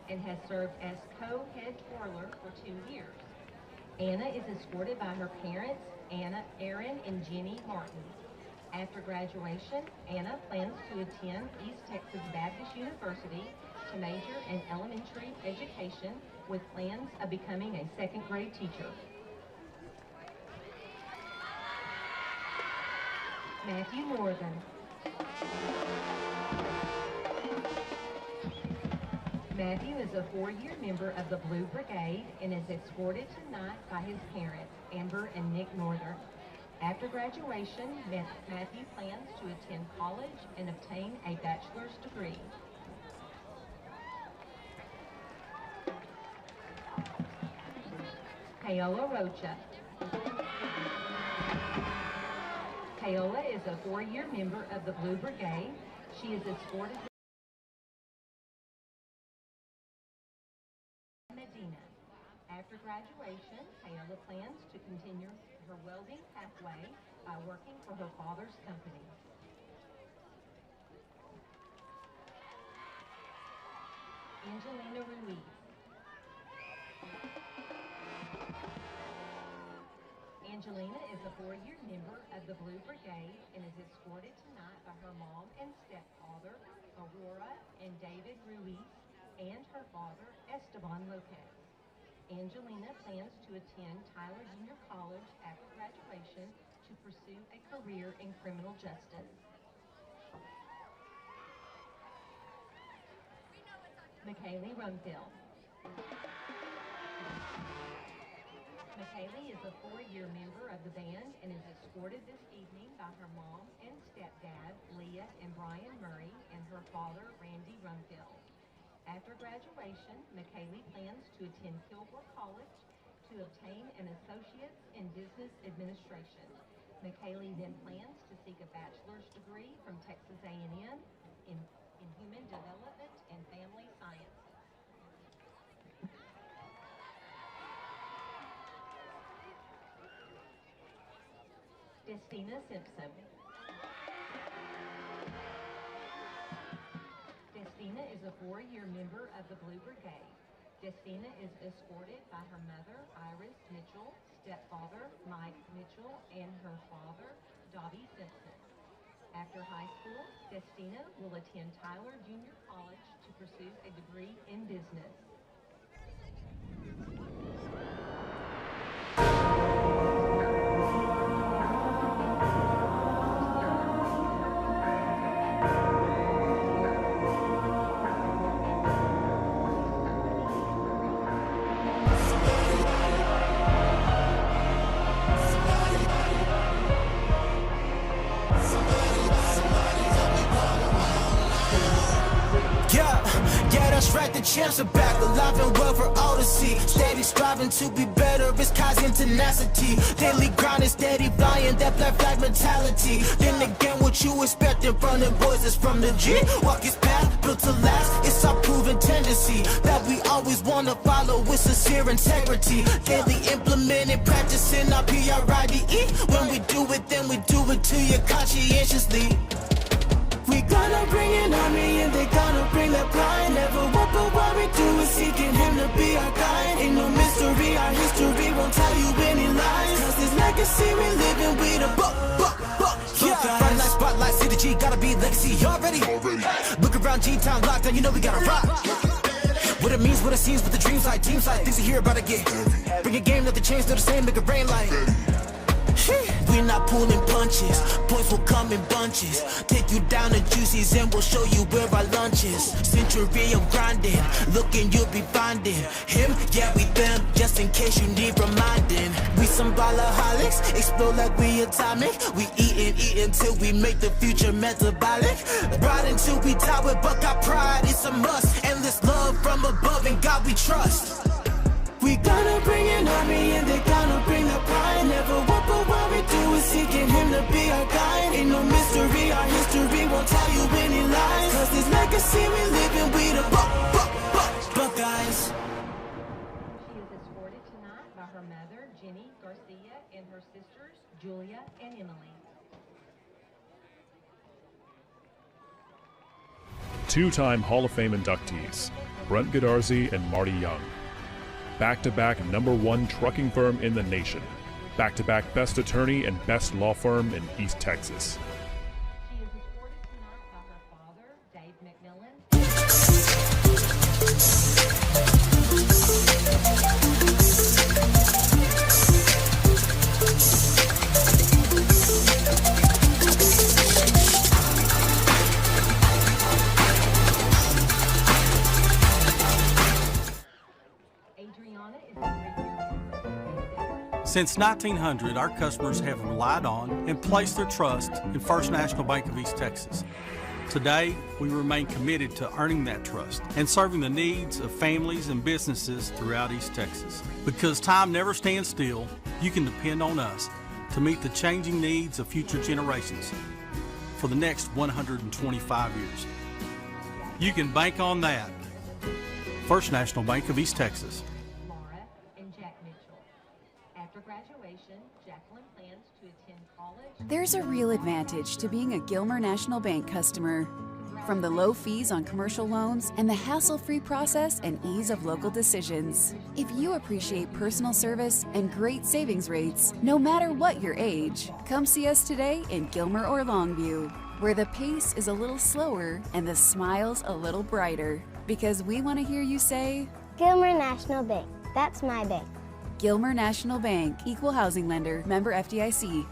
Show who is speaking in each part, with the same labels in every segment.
Speaker 1: and has served as co-head twirler for 2 years. Anna is escorted by her parents, Aaron and Jenny Martin. After graduation, Anna plans to attend East Texas Baptist University to major in elementary education with plans of becoming a second-grade teacher. Matthew Northern. Matthew is a 4-year member of the Blue Brigade and is escorted tonight by his parents, Amber and Nick Northern. After graduation, Matthew plans to attend college and obtain a bachelor's degree. Paola Rocha. Paola is a 4-year member of the Blue Brigade. She is escorted to Medina. After graduation, Paola plans to continue her welding pathway by working for her father's company. Angelina Ruiz. Angelina is a 4-year member of the Blue Brigade and is escorted tonight by her mom and stepfather, Aurora and David Ruiz, and her father, Esteban Lopez. Angelina plans to attend Tyler Junior College after graduation to pursue a career in criminal justice. McKaylee Rumfield. McKaylee is a 4-year member of the band and is escorted this evening by her mom and stepdad, Leah and Brian Murray, and her father, Randy Rumfield. After graduation, McKaylee plans to attend Kilgore College to obtain an associate's in business administration. McKaylee then plans to seek a bachelor's degree from Texas A&M in human development and family sciences. Destina Simpson. Destina is a 4-year member of the Blue Brigade. Destina is escorted by her mother, Iris Mitchell, stepfather, Mike Mitchell, and her father, Dobby Simpson. After high school, Destina will attend Tyler Junior College to pursue a degree in business.
Speaker 2: That's right, the champs are back, alive and well for all to see. Steady striving to be better, it's Kaizen tenacity. Daily grind is steady flying, that black flag mentality. Then again, what you expecting from the boys is from the G. Walk his path, built to last, it's our proven tendency that we always want to follow with sincere integrity. Daily implementing, practicing our PRIDE. When we do it, then we do it to you conscientiously. We gonna bring an army and they gonna bring the pride. Never walk, but what we do is seeking him to be our guide. Ain't no mystery, our history won't tell you any lies. Cause this legacy we living, we the yeah. Frontline spotlight, see the G, gotta be legacy already. Look around G-Town lockdown, you know we gotta rock. What it means, what it seems, what the dreams like, teams like, things you hear about to get. Bring a game, let the chains do the same, make it rain like. We're not pulling punches, points will come in bunches. Take you down to Juicy's and we'll show you where our lunch is. Century of grinding, looking you'll be finding him, yeah we them, just in case you need reminding. We some ballaholics, explode like we atomic. We eatin' till we make the future metabolic. Ride until we die with but got pride, it's a must. Endless love from above and God we trust. We gonna bring an army and they gonna bring the pride. Never walk, but what we do is seeking him to be our guide. Ain't no mystery, our history won't tell you any lies. Cause this legacy we living, we the Buckeyes.
Speaker 1: She is escorted tonight by her mother, Jenny Garcia, and her sisters, Julia and Emily.
Speaker 3: Two-time Hall of Fame inductees, Brent Godarzi and Marty Young. Back-to-back #1 trucking firm in the nation. Back-to-back best attorney and best law firm in East Texas.
Speaker 1: She is escorted tonight by her father, Dave McMillan. Adriana is a 3-year
Speaker 4: Since 1900, our customers have relied on and placed their trust in First National Bank of East Texas. Today, we remain committed to earning that trust and serving the needs of families and businesses throughout East Texas. Because time never stands still, you can depend on us to meet the changing needs of future generations for the next 125 years. You can bank on that. First National Bank of East Texas.
Speaker 1: Laura and Jack Mitchell. After graduation, Jacqueline plans to attend college.
Speaker 5: There's a real advantage to being a Gilmer National Bank customer. From the low fees on commercial loans and the hassle-free process and ease of local decisions. If you appreciate personal service and great savings rates, no matter what your age, come see us today in Gilmer or Longview, where the pace is a little slower and the smiles a little brighter. Because we want to hear you say,
Speaker 6: Gilmer National Bank. That's my bank.
Speaker 5: Gilmer National Bank, Equal Housing Lender, member FDIC.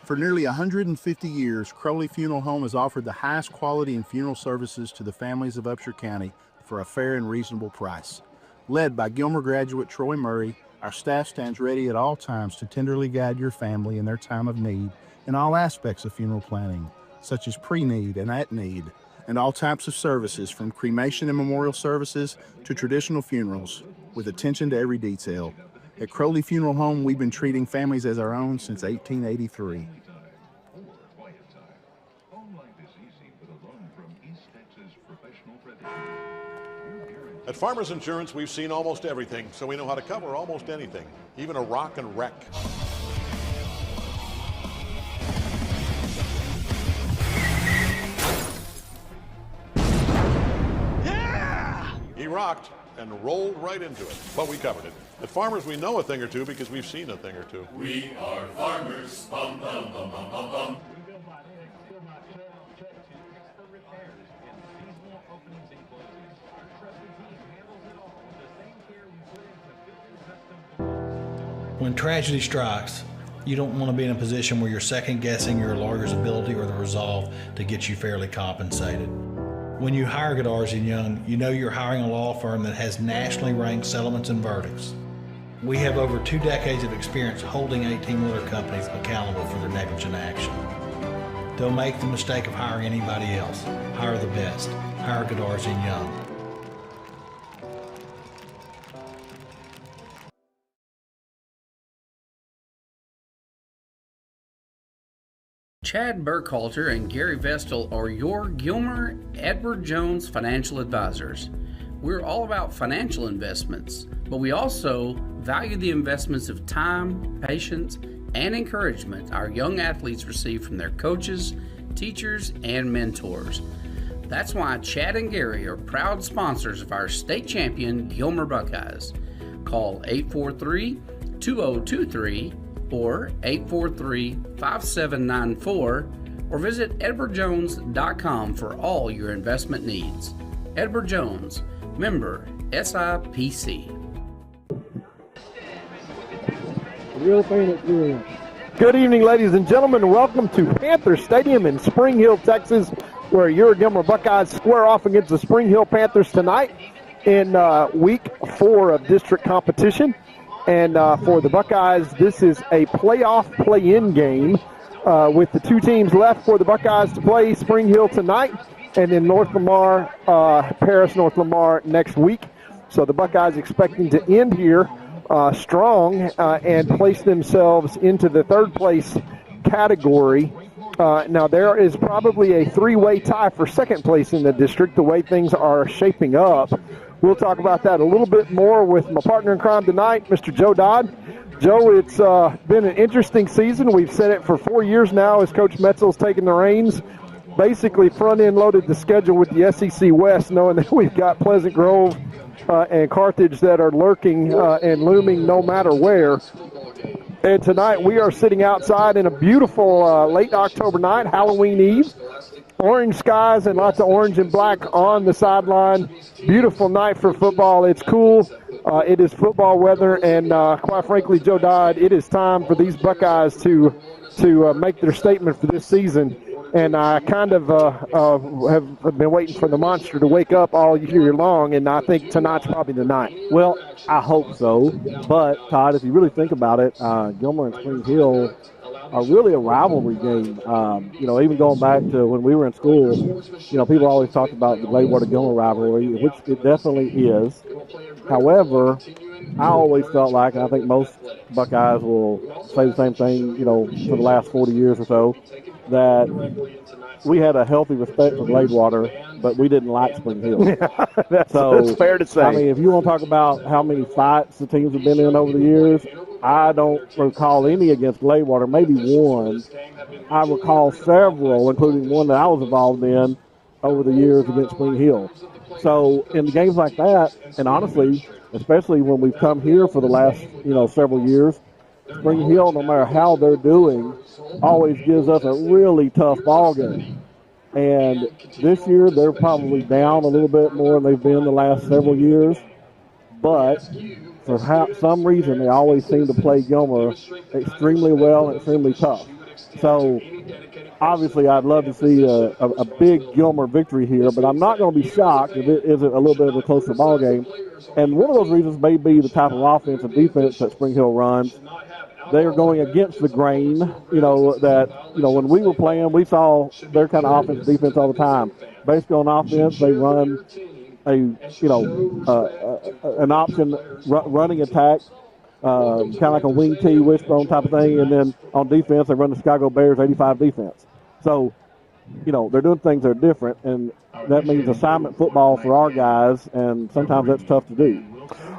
Speaker 7: For nearly 150 years, Crowley Funeral Home has offered the highest quality in funeral services to the families of Upshur County for a fair and reasonable price. Led by Gilmer graduate Troy Murray, our staff stands ready at all times to tenderly guide your family in their time of need in all aspects of funeral planning, such as pre-need and at-need, and all types of services from cremation and memorial services to traditional funerals, with attention to every detail. At Crowley Funeral Home, we've been treating families as our own since 1883.
Speaker 8: At Farmers Insurance, we've seen almost everything, so we know how to cover almost anything, even a rock and wreck. Yeah! He rocked and rolled right into it, but we covered it. At Farmers, we know a thing or two because we've seen a thing or two.
Speaker 9: We are farmers. Bum, bum, bum, bum, bum, bum.
Speaker 10: When tragedy strikes, you don't want to be in a position where you're second guessing your lawyer's ability or the resolve to get you fairly compensated. When you hire Godarzi & Young, you know you're hiring a law firm that has nationally ranked settlements and verdicts. We have over 2 decades of experience holding 18-wheeler companies accountable for their negligent action. Don't make the mistake of hiring anybody else. Hire the best. Hire Godarzi & Young.
Speaker 11: Chad Burkhalter and Gary Vestal are your Gilmer Edward Jones financial advisors. We're all about financial investments, but we also value the investments of time, patience, and encouragement our young athletes receive from their coaches, teachers, and mentors. That's why Chad and Gary are proud sponsors of our state champion Gilmer Buckeyes. Call 843-2023 or 843-5794 or visit edwardjones.com for all your investment needs. Edward Jones, member SIPC.
Speaker 12: Real fan experience. Good evening, ladies and gentlemen. Welcome to Panther Stadium in Spring Hill, Texas, where your Gilmer Buckeyes square off against the Spring Hill Panthers tonight in week 4 of district competition. And for the Buckeyes, this is a playoff play-in game with the 2 teams left for the Buckeyes to play Spring Hill tonight and then North Lamar, Paris North Lamar next week. So the Buckeyes expecting to end here strong and place themselves into the 3rd place category. Now there is probably a 3-way tie for 2nd place in the district, the way things are shaping up. We'll talk about that a little bit more with my partner in crime tonight, Mr. Joe Dodd. Joe, it's been an interesting season. We've said it for 4 years now as Coach Metzel's taken the reins. Basically front-end loaded the schedule with the SEC West, knowing that we've got Pleasant Grove and Carthage that are lurking and looming no matter where. And tonight we are sitting outside in a beautiful late October night, Halloween Eve. Orange skies and lots of orange and black on the sideline. Beautiful night for football. It's cool. It is football weather, and quite frankly, Joe Dodd, it is time for these Buckeyes to make their statement for this season. And I kind of have been waiting for the monster to wake up all year long, and I think tonight's probably the night.
Speaker 13: Well, I hope so. But, Todd, if you really think about it, Gilmer and Spring Hill are really a rivalry game. Even going back to when we were in school, people always talked about the Gladewater-Gilmer rivalry, which it definitely is. However, I always felt like, and I think most Buckeyes will say the same thing, for the last 40 years or so, that we had a healthy respect for Gladewater, but we didn't like Spring Hill.
Speaker 12: That's fair to say.
Speaker 13: I mean, if you want to talk about how many fights the teams have been in over the years, I don't recall any against Gladewater, maybe one. I recall several, including one that I was involved in over the years against Spring Hill. So in games like that, and honestly, especially when we've come here for the last, several years, Spring Hill, no matter how they're doing, always gives us a really tough ball game. And this year, they're probably down a little bit more than they've been the last several years. But for some reason, they always seem to play Gilmer extremely well and extremely tough. So obviously, I'd love to see a big Gilmer victory here, but I'm not going to be shocked if it isn't a little bit of a closer ball game. And one of those reasons may be the type of offense and defense that Spring Hill runs. They are going against the grain, when we were playing, we saw their kind of offense and defense all the time. Basically on offense, they run an option running attack, kind of like a wing T wishbone type of thing, and then on defense, they run the Chicago Bears 85 defense. So, they're doing things that are different, and that means assignment football for our guys, and sometimes that's tough to do.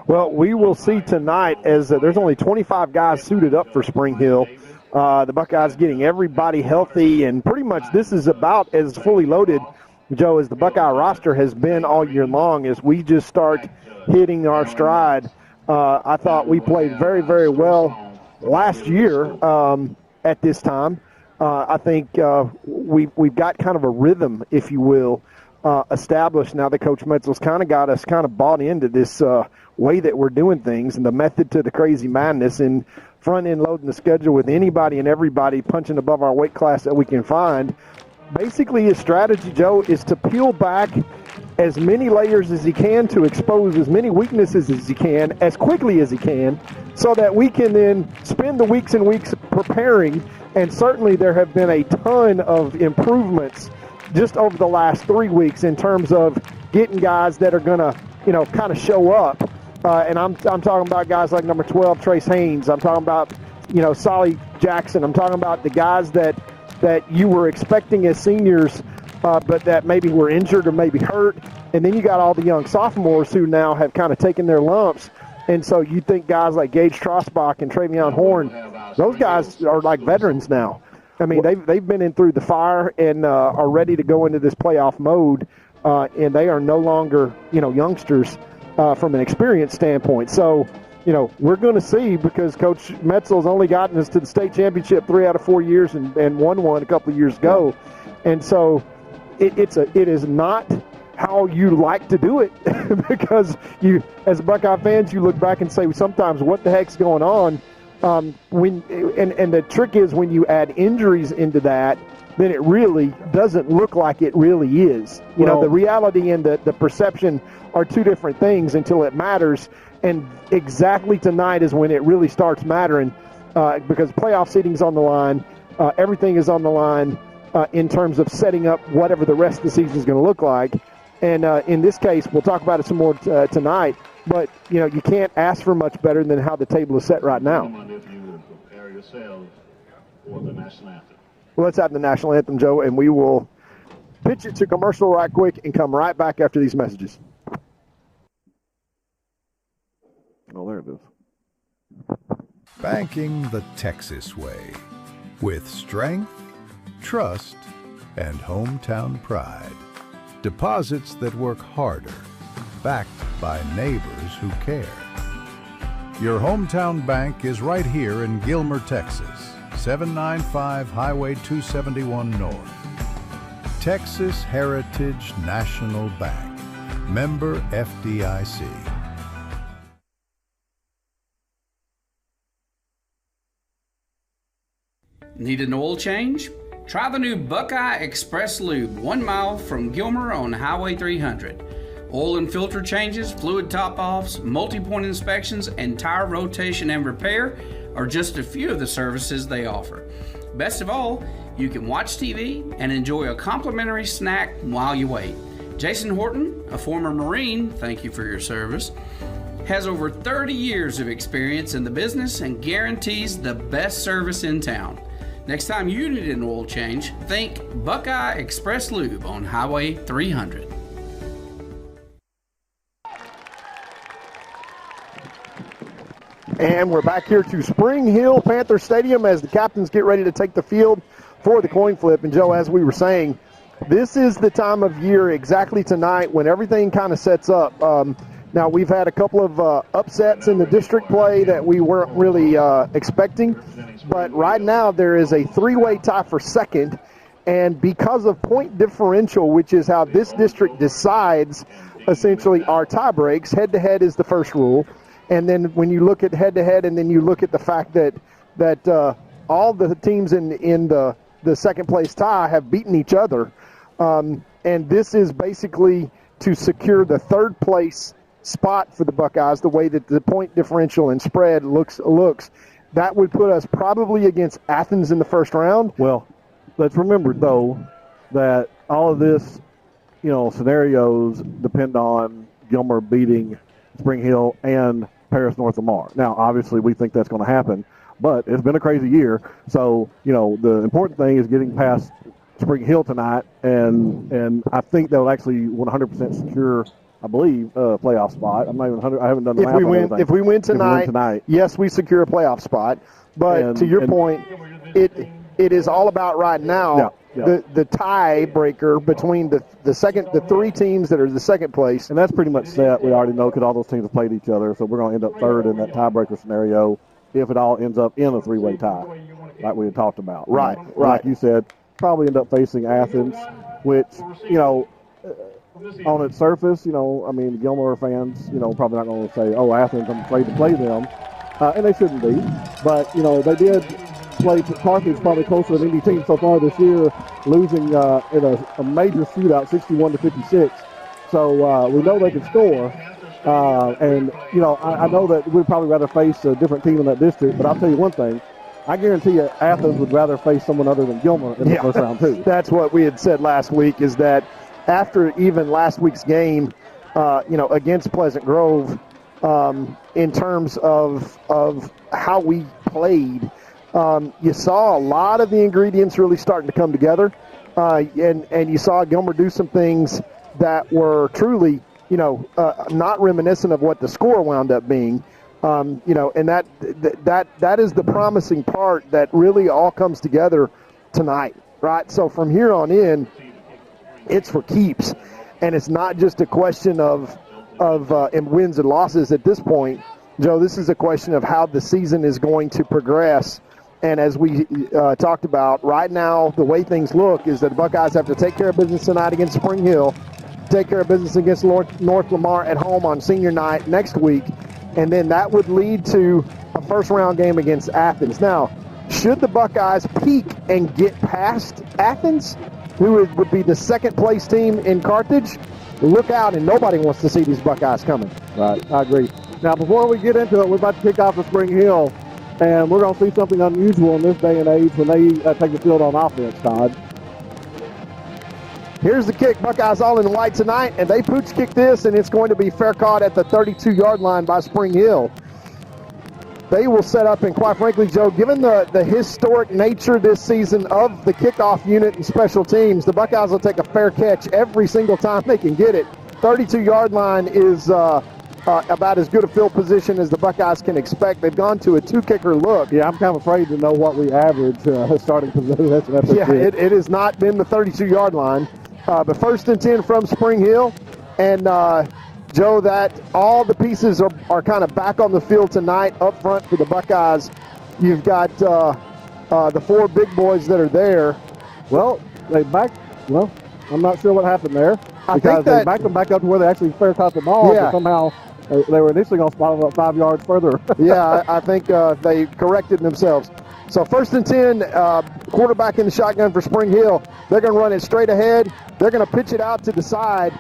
Speaker 12: Well, we will see tonight as there's only 25 guys suited up for Spring Hill. The Buckeyes getting everybody healthy, and pretty much this is about as fully loaded, Joe, as the Buckeye roster has been all year long as we just start hitting our stride. I thought we played very, very well last year at this time. I think we've got kind of a rhythm, if you will, established now that Coach Metzel's kind of got us kind of bought into this way that we're doing things and the method to the crazy madness and front-end loading the schedule with anybody and everybody punching above our weight class that we can find. Basically, his strategy, Joe, is to peel back as many layers as he can to expose as many weaknesses as he can as quickly as he can so that we can then spend the weeks and weeks preparing. And certainly there have been a ton of improvements just over the last 3 weeks in terms of getting guys that are going to, kind of show up. And I'm talking about guys like number 12, Trace Haynes. I'm talking about, Solly Jackson. I'm talking about the guys that you were expecting as seniors, but that maybe were injured or maybe hurt. And then you got all the young sophomores who now have kind of taken their lumps. And so you think guys like Gage Trosbach and Travion Horn, those guys are like veterans now. I mean, they've been in through the fire and are ready to go into this playoff mode, and they are no longer, youngsters from an experience standpoint. So, we're going to see because Coach Metzel's only gotten us to the state championship 3 out of 4 years and won one a couple of years ago. And so it is not how you like to do it because you, as Buckeye fans, you look back and say sometimes what the heck's going on. And the trick is when you add injuries into that, then it really doesn't look like it really is. The reality and the perception are two different things until it matters. And exactly tonight is when it really starts mattering because playoff seeding's on the line. Everything is on the line in terms of setting up whatever the rest of the season is going to look like. And in this case, we'll talk about it some more tonight. But, you can't ask for much better than how the table is set right now. Well, let's have the national anthem, Joe, and we will pitch it to commercial right quick and come right back after these messages. Oh, there it is.
Speaker 14: Banking the Texas way, with strength, trust, and hometown pride. Deposits that work harder, backed by neighbors who care. Your hometown bank is right here in Gilmer, Texas, 795 Highway 271 North. Texas Heritage National Bank, member FDIC.
Speaker 11: Need an oil change? Try the new Buckeye Express Lube, 1 mile from Gilmer on Highway 300. Oil and filter changes, fluid top-offs, multi-point inspections, and tire rotation and repair are just a few of the services they offer. Best of all, you can watch TV and enjoy a complimentary snack while you wait. Jason Horton, a former Marine, thank you for your service, has over 30 years of experience in the business and guarantees the best service in town. Next time you need an oil change, think Buckeye Express Lube on Highway 300.
Speaker 12: And we're back here to Spring Hill Panther Stadium as the captains get ready to take the field for the coin flip. And, Joe, as we were saying, this is the time of year exactly tonight when everything kind of sets up. Now, we've had a couple of upsets in the district play that we weren't really expecting. But right now there is a three-way tie for second. And because of point differential, which is how this district decides essentially our tie breaks, head-to-head is the first rule. And then when you look at head-to-head and then you look at the fact that all the teams in the second-place tie have beaten each other, and this is basically to secure the third-place spot for the Buckeyes, the way that the point differential and spread looks, that would put us probably against Athens in the first round.
Speaker 13: Well, let's remember, though, that all of this, scenarios depend on Gilmer beating Spring Hill and Paris North Lamar. Now, obviously, we think that's going to happen, but it's been a crazy year. So, the important thing is getting past Spring Hill tonight, and I think that will actually 100% secure, I believe, a playoff spot. I'm not even 100. I haven't done the math on everything.
Speaker 12: If we win tonight, yes, we secure a playoff spot. But to your point, it is all about right now.
Speaker 13: Yeah.
Speaker 12: The tiebreaker between the three teams that are the second place.
Speaker 13: And that's pretty much set. We already know because all those teams have played each other. So we're going to end up third in that tiebreaker scenario if it all ends up in a three-way tie, like we had talked about.
Speaker 12: Right.
Speaker 13: Like you said, probably end up facing Athens, which, on its surface, Gilmer fans, probably not going to say, oh, Athens, I'm afraid to play them. And they shouldn't be. But, they did play Carthage probably closer than any team so far this year, losing in a major shootout, 61-56. So we know they can score. And I know that we'd probably rather face a different team in that district, but I'll tell you one thing. I guarantee you Athens would rather face someone other than Gilmer in the first round, too.
Speaker 12: That's what we had said last week, is that after even last week's game, against Pleasant Grove, in terms of how we played, you saw a lot of the ingredients really starting to come together, and you saw Gilmer do some things that were truly, not reminiscent of what the score wound up being, and that is the promising part that really all comes together tonight, right? So from here on in, it's for keeps, and it's not just a question of wins and losses at this point, Joe. This is a question of how the season is going to progress. And as we talked about, right now, the way things look is that the Buckeyes have to take care of business tonight against Spring Hill, take care of business against North Lamar at home on senior night next week, and then that would lead to a first-round game against Athens. Now, should the Buckeyes peak and get past Athens, who would be the second-place team in Carthage, look out, and nobody wants to see these Buckeyes coming.
Speaker 13: Right, I agree. Now, before we get into it, we're about to kick off the Spring Hill, and we're going to see something unusual in this day and age when they take the field on offense, Todd.
Speaker 12: Here's the kick. Buckeyes all in white tonight, and they pooch kick this, and it's going to be fair caught at the 32-yard line by Spring Hill. They will set up, and quite frankly, Joe, given the historic nature this season of the kickoff unit and special teams, the Buckeyes will take a fair catch every single time they can get it. 32-yard line is about as good a field position as the Buckeyes can expect. They've gone to a 2-kicker look.
Speaker 13: Yeah, I'm kind of afraid to know what we average starting position.
Speaker 12: Yeah, it has not been the 32-yard line. But 1st and 10 from Spring Hill. And, Joe, that all the pieces are kind of back on the field tonight up front for the Buckeyes. You've got the 4 big boys that are there.
Speaker 13: Well, I'm not sure what happened there. Because they backed them back up to where they actually fair caught the ball.
Speaker 12: Yeah.
Speaker 13: But somehow they were initially going to spot them up 5 yards further.
Speaker 12: Yeah, I think they corrected themselves. So 1st and 10, quarterback in the shotgun for Spring Hill. They're going to run it straight ahead. They're going to pitch it out to the side.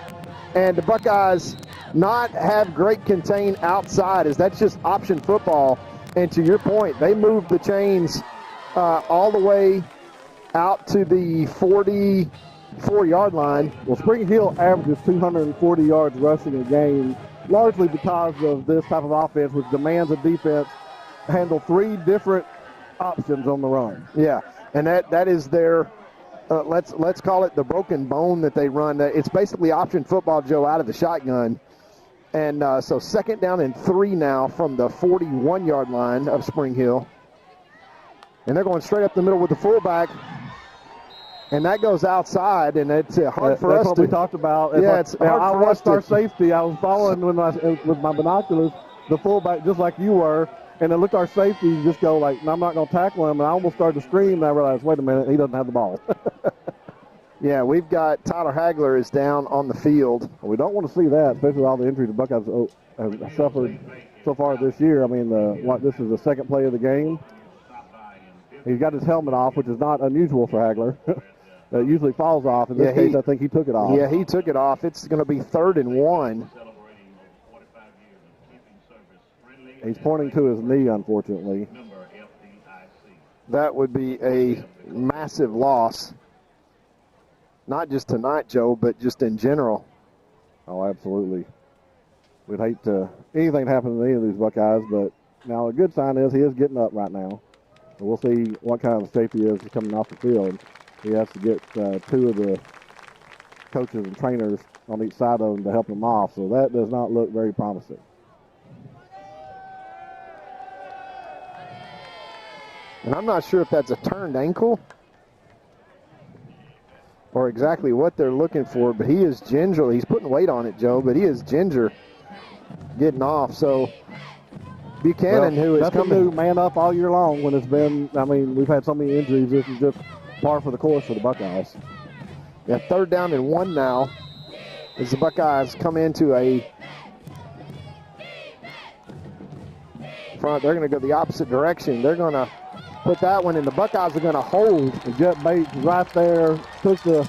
Speaker 12: And the Buckeyes not have great contain outside, as that's just option football. And to your point, they moved the chains all the way out to the 44-yard line.
Speaker 13: Well, Spring Hill averages 240 yards rushing a game, largely because of this type of offense, which demands a defense handle 3 different options on the run.
Speaker 12: Yeah, and that is their let's call it the broken bone that they run. It's basically option football, Joe, out of the shotgun. And so 2nd down and 3 now from the 41-yard line of Spring Hill. And they're going straight up the middle with the fullback. And that goes outside, and it's hard for us
Speaker 13: to. That's what we talked about. I watched our safety. I was following with my binoculars, the fullback, just like you were, and it looked our safety just go like, no, I'm not going to tackle him. And I almost started to scream, and I realized, wait a minute, he doesn't have the ball.
Speaker 12: Yeah, we've got Tyler Hagler is down on the field.
Speaker 13: We don't want to see that, especially with all the injuries the Buckeyes have suffered so far this year. I mean, this is the 2nd play of the game. He's got his helmet off, which is not unusual for Hagler. It usually falls off. In this case, I think he took it off.
Speaker 12: Yeah, he took it off. It's going to be 3rd and 1.
Speaker 13: He's pointing to his knee, unfortunately.
Speaker 12: That would be a massive loss. Not just tonight, Joe, but just in general.
Speaker 13: Oh, absolutely. We'd hate to anything happen to any of these Buckeyes, but now a good sign is he is getting up right now. So we'll see what kind of shape he is coming off the field. He has to get 2 of the coaches and trainers on each side of him to help him off, so that does not look very promising.
Speaker 12: And I'm not sure if that's a turned ankle or exactly what they're looking for, but he is gingerly. He's putting weight on it, Joe, but he is ginger getting off. So Buchanan, who is coming.
Speaker 13: New man up all year long when it's been, I mean, we've had so many injuries. This is just par for the course for the Buckeyes.
Speaker 12: Yeah, 3rd down and 1 now as the Buckeyes come into a front. They're going to go the opposite direction. They're going to put that one in. The Buckeyes are going to hold.
Speaker 13: The Jet Bates right there, took the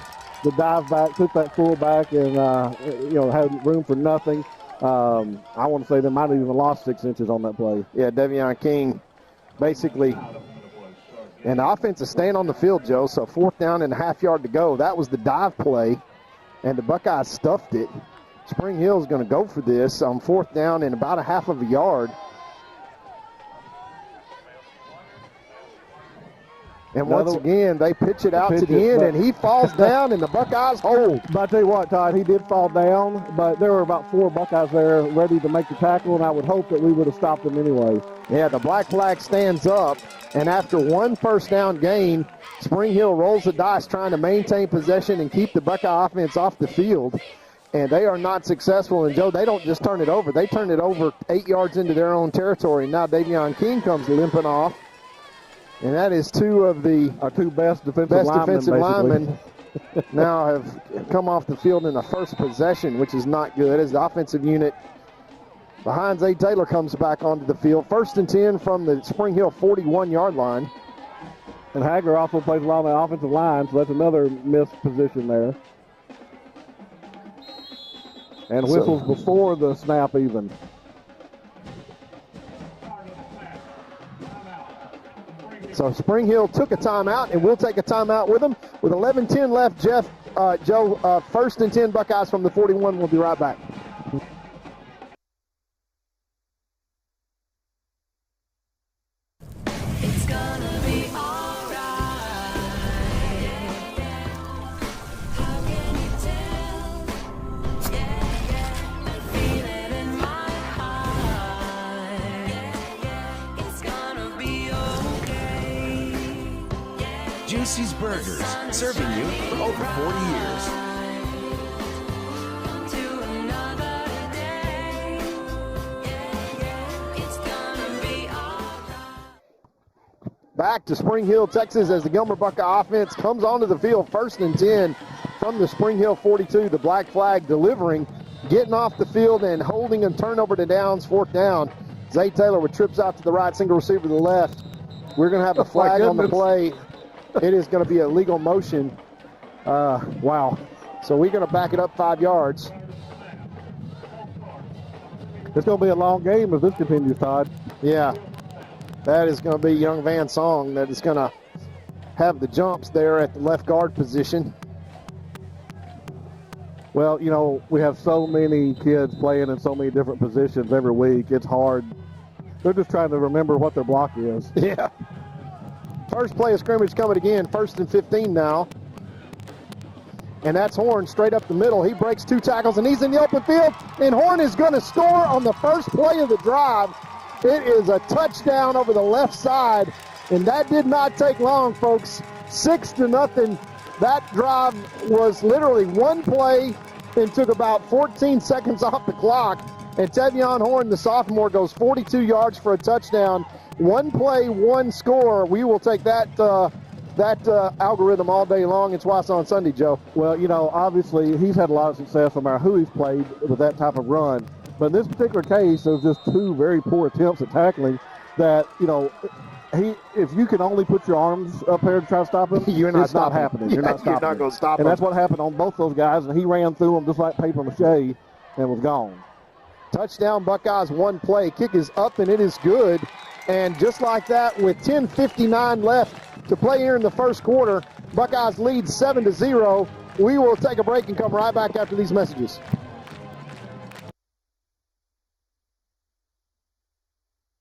Speaker 13: dive back, took that fullback, and had room for nothing. I want to say they might have even lost 6 inches on that play.
Speaker 12: Yeah, Devion King basically. And the offense is staying on the field, Joe, so 4th down and a half yard to go. That was the dive play, and the Buckeyes stuffed it. Spring Hill is going to go for this on 4th down and about a half of a yard. And once again, they pitch it out to the end, and he falls down, and the Buckeyes hold.
Speaker 13: But I tell you what, Todd, he did fall down, but there were about 4 Buckeyes there ready to make the tackle, and I would hope that we would have stopped him anyway.
Speaker 12: Yeah, the black flag stands up, and after 1 first down gain, Spring Hill rolls the dice trying to maintain possession and keep the Buckeye offense off the field. And they are not successful. And, Joe, they don't just turn it over. They turn it over 8 yards into their own territory. Now Davion King comes limping off. And that is 2 of our 2 best defensive linemen now have come off the field in the first possession, which is not good as the offensive unit behind Zay Taylor comes back onto the field. 1st and 10 from the Spring Hill 41-yard line.
Speaker 13: And Hagler also plays along the offensive line, so that's another missed position there. And whistles before the snap even.
Speaker 12: So Spring Hill took a timeout, and we'll take a timeout with them. With 11:10 left, Joe, 1st and 10 Buckeyes from the 41. We'll be right back.
Speaker 2: It's gonna be alright. How can you tell? Yeah, I feel it in my
Speaker 15: Casey's Burgers, serving you for over 40 years.
Speaker 12: Back to Spring Hill, Texas, as the Gilmer Buckeye offense comes onto the field, 1st and 10 from the Spring Hill 42. The black flag delivering, getting off the field and holding a turnover to downs, 4th down. Zay Taylor with trips out to the right, single receiver to the left. We're going to have a flag on the play. It is going to be a legal motion. Wow. So we're going to back it up 5 yards.
Speaker 13: It's going to be a long game if this continues, Todd.
Speaker 12: Yeah. That is going to be young Van Song that is going to have the jumps there at the left guard position.
Speaker 13: Well, you know, we have so many kids playing in so many different positions every week. It's hard. They're just trying to remember what their block is.
Speaker 12: Yeah. First play of scrimmage coming again, 1st and 15 now. And that's Horn straight up the middle. He breaks 2 tackles, and he's in the open field. And Horn is going to score on the first play of the drive. It is a touchdown over the left side, and that did not take long, folks. 6-0. That drive was literally one play and took about 14 seconds off the clock. And Tevion Horn, the sophomore, goes 42 yards for a touchdown. One play, one score. We will take that algorithm all day long. It's why it's on Sunday, Joe.
Speaker 13: Well, you know, obviously he's had a lot of success no matter who he's played with that type of run. But in this particular case, there was just 2 very poor attempts at tackling that, you know, if you can only put your arms up there to try to stop him, it's not happening. You're not stopping.
Speaker 12: You're not going to stop him.
Speaker 13: And that's what happened on both those guys, and he ran through them just like paper mache and was gone.
Speaker 12: Touchdown Buckeyes, one play. Kick is up, and it is good. And just like that, with 10:59 left to play here in the first quarter, Buckeyes lead 7-0. We will take a break and come right back after these messages.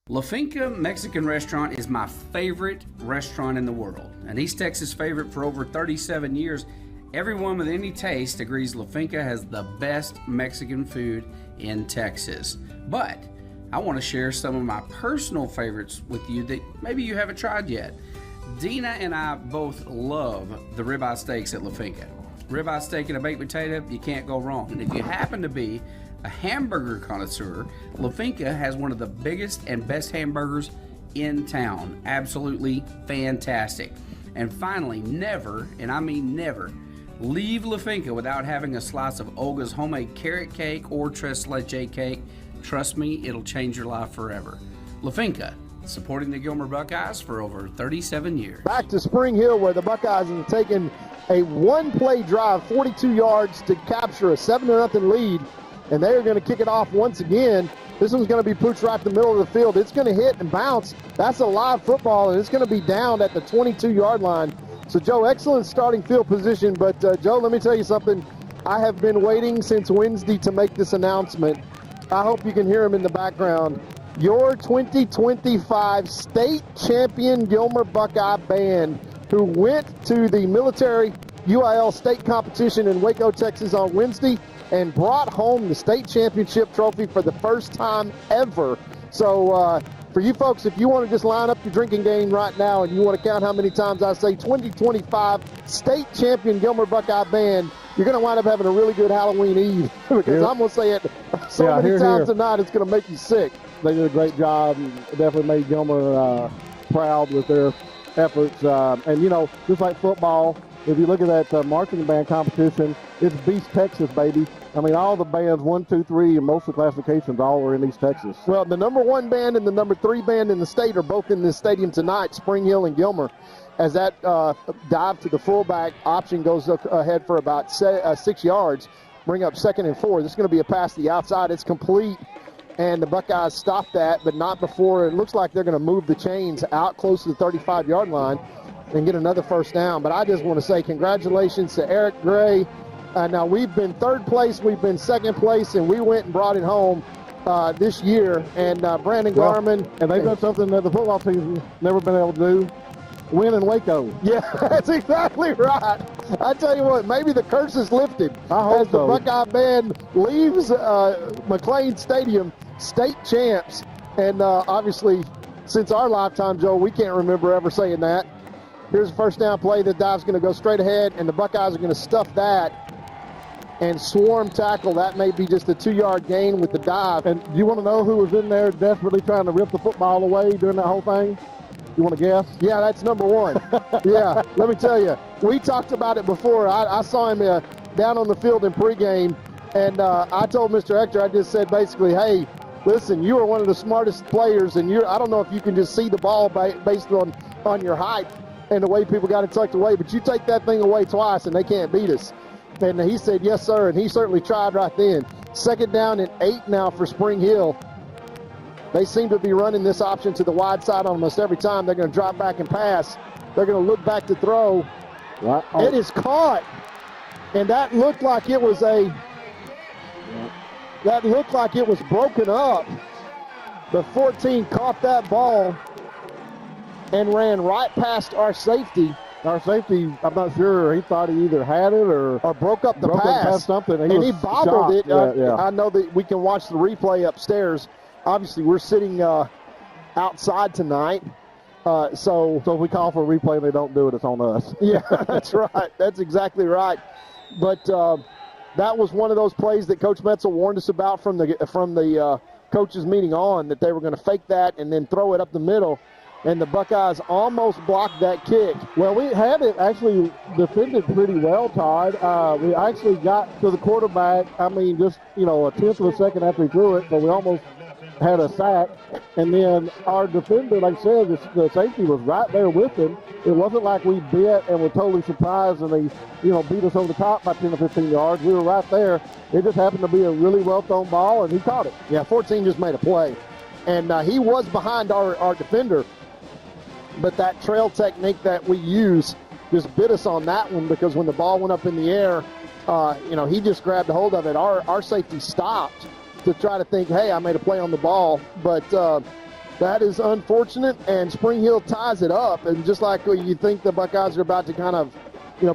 Speaker 11: La Finca Mexican restaurant is my favorite restaurant in the world. An East Texas favorite for over 37 years. Everyone with any taste agrees La Finca has the best Mexican food in Texas. But I want to share some of my personal favorites with you that maybe you haven't tried yet. Dina and I both love the ribeye steaks at La Finca. Ribeye steak and a baked potato, you can't go wrong. And if you happen to be a hamburger connoisseur, La Finca has one of the biggest and best hamburgers in town. Absolutely fantastic. And finally, never, and I mean never, leave La Finca without having a slice of Olga's homemade carrot cake or tres leche cake. Trust me, it'll change your life forever. La Finca, supporting the Gilmer Buckeyes for over 37 years.
Speaker 12: Back to Spring Hill, where the Buckeyes have taken a one-play drive, 42 yards to capture a 7-0 lead. And they are going to kick it off once again. This one's going to be pooched right in the middle of the field. It's going to hit and bounce. That's a live football, and it's going to be down at the 22-yard line. So, Joe, excellent starting field position. But, Joe, let me tell you something. I have been waiting since Wednesday to make this announcement. I hope you can hear him in the background. Your 2025 state champion Gilmer Buckeye band, who went to the military UIL state competition in Waco, Texas on Wednesday, and brought home the state championship trophy for the first time ever. So for you folks, if you want to just line up your drinking game right now and you want to count how many times I say 2025 state champion Gilmer Buckeye band, you're going to wind up having a really good Halloween Eve because I'm going to say it so many times tonight it's going to make you sick.
Speaker 13: They did a great job and definitely made Gilmer proud with their efforts. And, you know, just like football, if you look at that marching band competition, it's Beast Texas, baby. I mean, all the bands, 1, 2, 3, and most of the classifications all are in East Texas.
Speaker 12: Well, the number 1 band and the number 3 band in the state are both in this stadium tonight, Spring Hill and Gilmer. As that dive to the fullback option goes ahead for about 6 yards, bring up 2nd and 4. This is going to be a pass to the outside. It's complete, and the Buckeyes stop that, but not before. It looks like they're going to move the chains out close to the 35-yard line and get another first down. But I just want to say congratulations to Eric Gray. Now, we've been 3rd place, we've been 2nd place, and we went and brought it home this year. And Brandon Garman.
Speaker 13: And they've done something that the football team's never been able to do, win in Waco.
Speaker 12: Yeah, that's exactly right. I tell you what, maybe the curse is lifted as the Buckeye band leaves McLean Stadium state champs. And obviously, since our lifetime, Joe, we can't remember ever saying that. Here's a first down play. The dive's going to go straight ahead, and the Buckeyes are going to stuff that and swarm tackle. That may be just a 2-yard gain with the dive.
Speaker 13: And do you want to know who was in there desperately trying to rip the football away during that whole thing? You want to guess?
Speaker 12: Yeah, that's number one. Yeah, let me tell you. We talked about it before. I saw him down on the field in pregame, and I told Mr. Hector, I just said basically, hey, listen, you are one of the smartest players, and I don't know if you can just see the ball based on your height and the way people got it tucked away, but you take that thing away twice, and they can't beat us. And he said, yes, sir, and he certainly tried right then. 2nd down and 8 now for Spring Hill. They seem to be running this option to the wide side almost every time. They're going to drop back and pass. They're going to look back to throw.
Speaker 13: Right.
Speaker 12: It is caught, and that looked like it was broken up. The 14 caught that ball and ran right past our safety.
Speaker 13: Our safety, I'm not sure. He thought he either had it or
Speaker 12: broke up the pass.
Speaker 13: Something.
Speaker 12: And he bobbled it.
Speaker 13: Yeah.
Speaker 12: I know that we can watch the replay upstairs. Obviously, we're sitting outside tonight. So
Speaker 13: if we call for a replay and they don't do it, it's on us.
Speaker 12: Yeah, that's right. That's exactly right. But that was one of those plays that Coach Metzel warned us about from the coaches meeting on, that they were going to fake that and then throw it up the middle. And the Buckeyes almost blocked that kick.
Speaker 13: Well, we had it actually defended pretty well, Todd. We actually got to the quarterback, just, a tenth of a second after he threw it, but we almost had a sack. And then our defender, like I said, the safety was right there with him. It wasn't like we bit and were totally surprised and they, beat us over the top by 10 or 15 yards. We were right there. It just happened to be a really well-thrown ball, and he caught it.
Speaker 12: Yeah, 14 just made a play. And he was behind our defender. But that trail technique that we use just bit us on that one, because when the ball went up in the air, he just grabbed a hold of it. Our safety stopped to try to think, hey, I made a play on the ball. But that is unfortunate, and Spring Hill ties it up. And just like you think the Buckeyes are about to kind of,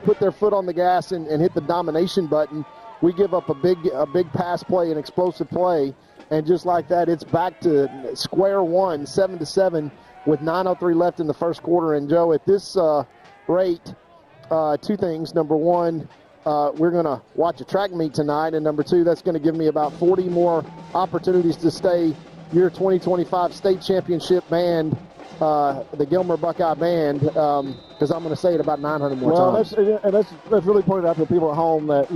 Speaker 12: put their foot on the gas and hit the domination button, we give up a big pass play, an explosive play. And just like that, it's back to square one, 7-7. With 9:03 left in the first quarter. And, Joe, at this rate, 2 things. Number one, we're going to watch a track meet tonight. And, number 2, that's going to give me about 40 more opportunities to stay your 2025 state championship band, the Gilmer Buckeye Band, because I'm going to say it about 900 more times.
Speaker 13: Let's really point it out to people at home that,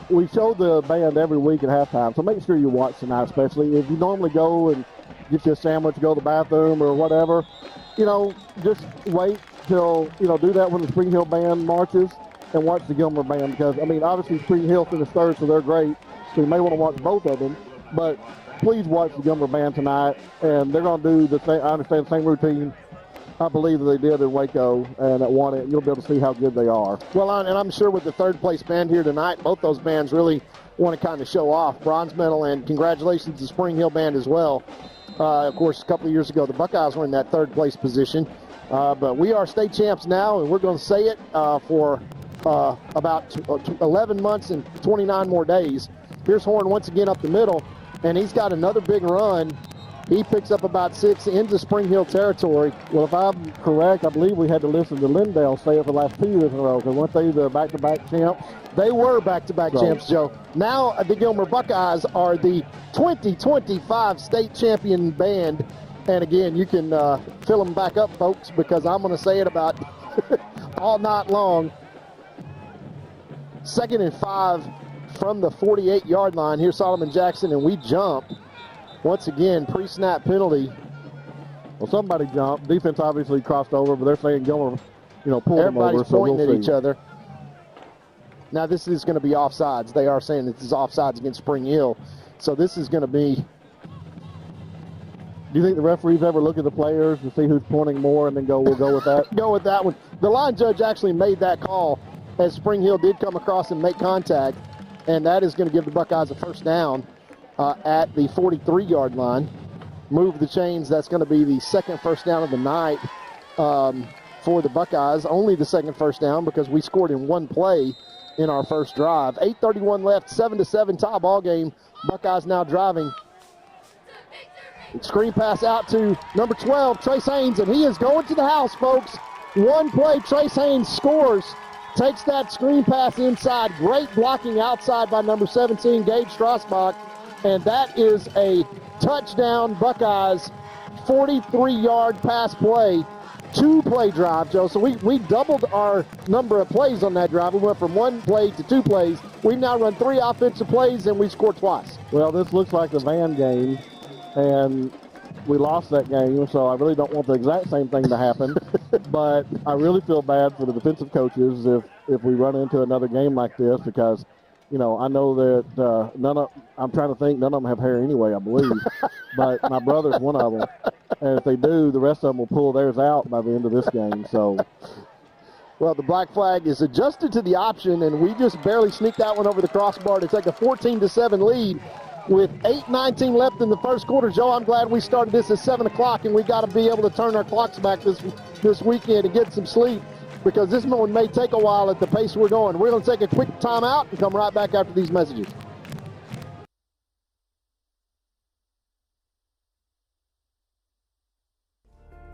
Speaker 13: we show the band every week at halftime. So make sure you watch tonight, especially if you normally go and get you a sandwich, go to the bathroom or whatever. Just wait till, do that when the Spring Hill Band marches and watch the Gilmer Band, because, obviously Spring Hill finished third, so they're great. So you may want to watch both of them. But please watch the Gilmer Band tonight, and they're going to do the same, I understand, the same routine, I believe, that they did in Waco, and at one, you'll be able to see how good they are.
Speaker 12: Well, and I'm sure with the third place band here tonight, both those bands really want to kind of show off. Bronze medal, and congratulations to Spring Hill Band as well. Of course, a couple of years ago, the Buckeyes were in that third place position. But we are state champs now, and we're going to say it for about 11 months and 29 more days. Here's Horn once again up the middle, and he's got another big run. He picks up about 6 into Spring Hill territory.
Speaker 13: Well, if I'm correct, I believe we had to listen to Lindale say it for the last 2 years in a row, because weren't they the back-to-back champs?
Speaker 12: They were back-to-back champs, Joe. Now the Gilmer Buckeyes are the 2025 state champion band. And again, you can fill them back up, folks, because I'm going to say it about all night long. 2nd and 5 from the 48-yard line. Here's Solomon Jackson, and we jump. Once again, pre-snap penalty.
Speaker 13: Well, somebody jumped. Defense obviously crossed over, but they're saying Gilmer, pulled them over.
Speaker 12: Everybody's pointing at each other. Now, this is going to be offsides. They are saying this is offsides against Spring Hill. So this is going to be...
Speaker 13: Do you think the referees ever look at the players to see who's pointing more and then we'll go with that?
Speaker 12: Go with that one. The line judge actually made that call as Spring Hill did come across and make contact, and that is going to give the Buckeyes a first down at the 43-yard line. Move the chains. That's going to be the second first down of the night for the Buckeyes. Only the second first down because we scored in one play in our first drive. 8:31 left, 7-7 tie ball game. Buckeyes now driving. Screen pass out to number 12, Trace Haynes, and he is going to the house, folks. One play, Trace Haynes scores, takes that screen pass inside. Great blocking outside by number 17, Gage Strasbach. And that is a touchdown, Buckeyes, 43-yard pass play. 2-play drive, Joe. So we doubled our number of plays on that drive. We went from 1 play to 2 plays. We've now run 3 offensive plays, and we scored twice.
Speaker 13: Well, this looks like the Van game, and we lost that game, so I really don't want the exact same thing to happen. But I really feel bad for the defensive coaches if we run into another game like this, because, you know, I know that I'm trying to think, none of them have hair anyway, I believe. But my brother's one of them. And if they do, the rest of them will pull theirs out by the end of this game. So,
Speaker 12: well, the black flag is adjusted to the option, and we just barely sneaked that one over the crossbar to take a 14-7 lead with 8:19 left in the first quarter. Joe, I'm glad we started this at 7 o'clock, and we got to be able to turn our clocks back this weekend and get some sleep, because this one may take a while at the pace we're going. We're going to take a quick timeout and come right back after these messages.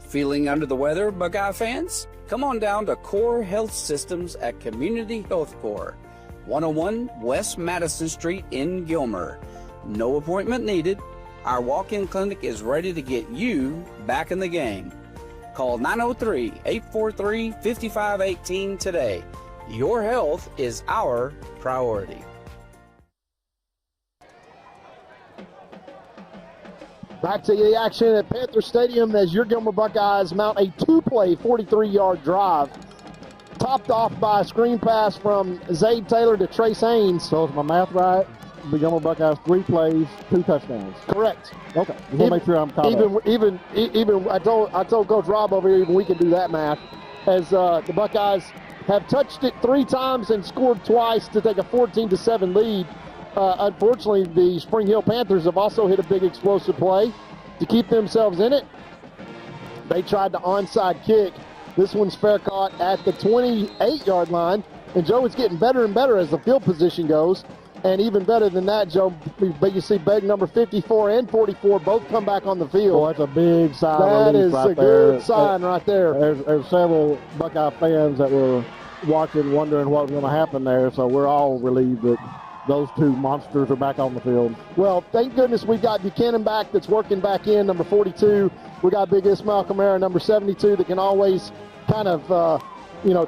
Speaker 11: Feeling under the weather, Buckeye fans? Come on down to Core Health Systems at Community Health Corps, 101 West Madison Street in Gilmer. No appointment needed. Our walk-in clinic is ready to get you back in the game. Call 903-843-5518 today. Your health is our priority.
Speaker 12: Back to the action at Panther Stadium as your Gilmer Buckeyes mount a 2-play 43-yard drive, topped off by a screen pass from Zayd Taylor to Trace Haynes.
Speaker 13: So is my math right? The Gilmer Buckeyes 3 plays, 2 touchdowns.
Speaker 12: Correct.
Speaker 13: Okay. Just want to make sure I'm caught up.
Speaker 12: Even I told Coach Rob over here, even we can do that math, as the Buckeyes have touched it 3 times and scored twice to take a 14-7 lead. Unfortunately, the Spring Hill Panthers have also hit a big explosive play to keep themselves in it. They tried the onside kick. This one's fair caught at the 28-yard line. And Joe, it's getting better and better as the field position goes. And even better than that, Joe, you see big number 54 and 44 both come back on the field.
Speaker 13: Oh, that's a big sign.
Speaker 12: That is a good sign right there.
Speaker 13: There's several Buckeye fans that were watching, wondering what was going to happen there. So we're all relieved that those 2 monsters are back on the field.
Speaker 12: Well, thank goodness we got Buchanan back that's working back in, number 42. We got big Ismail Kamara, number 72, that can always kind of,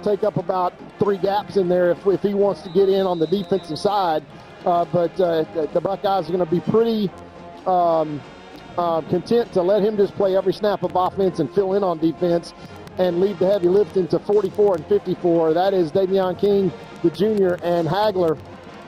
Speaker 12: take up about 3 gaps in there if he wants to get in on the defensive side. But the Buckeyes are going to be pretty content to let him just play every snap of offense and fill in on defense and leave the heavy lifting to 44 and 54. That is Davion King, the junior, and Hagler.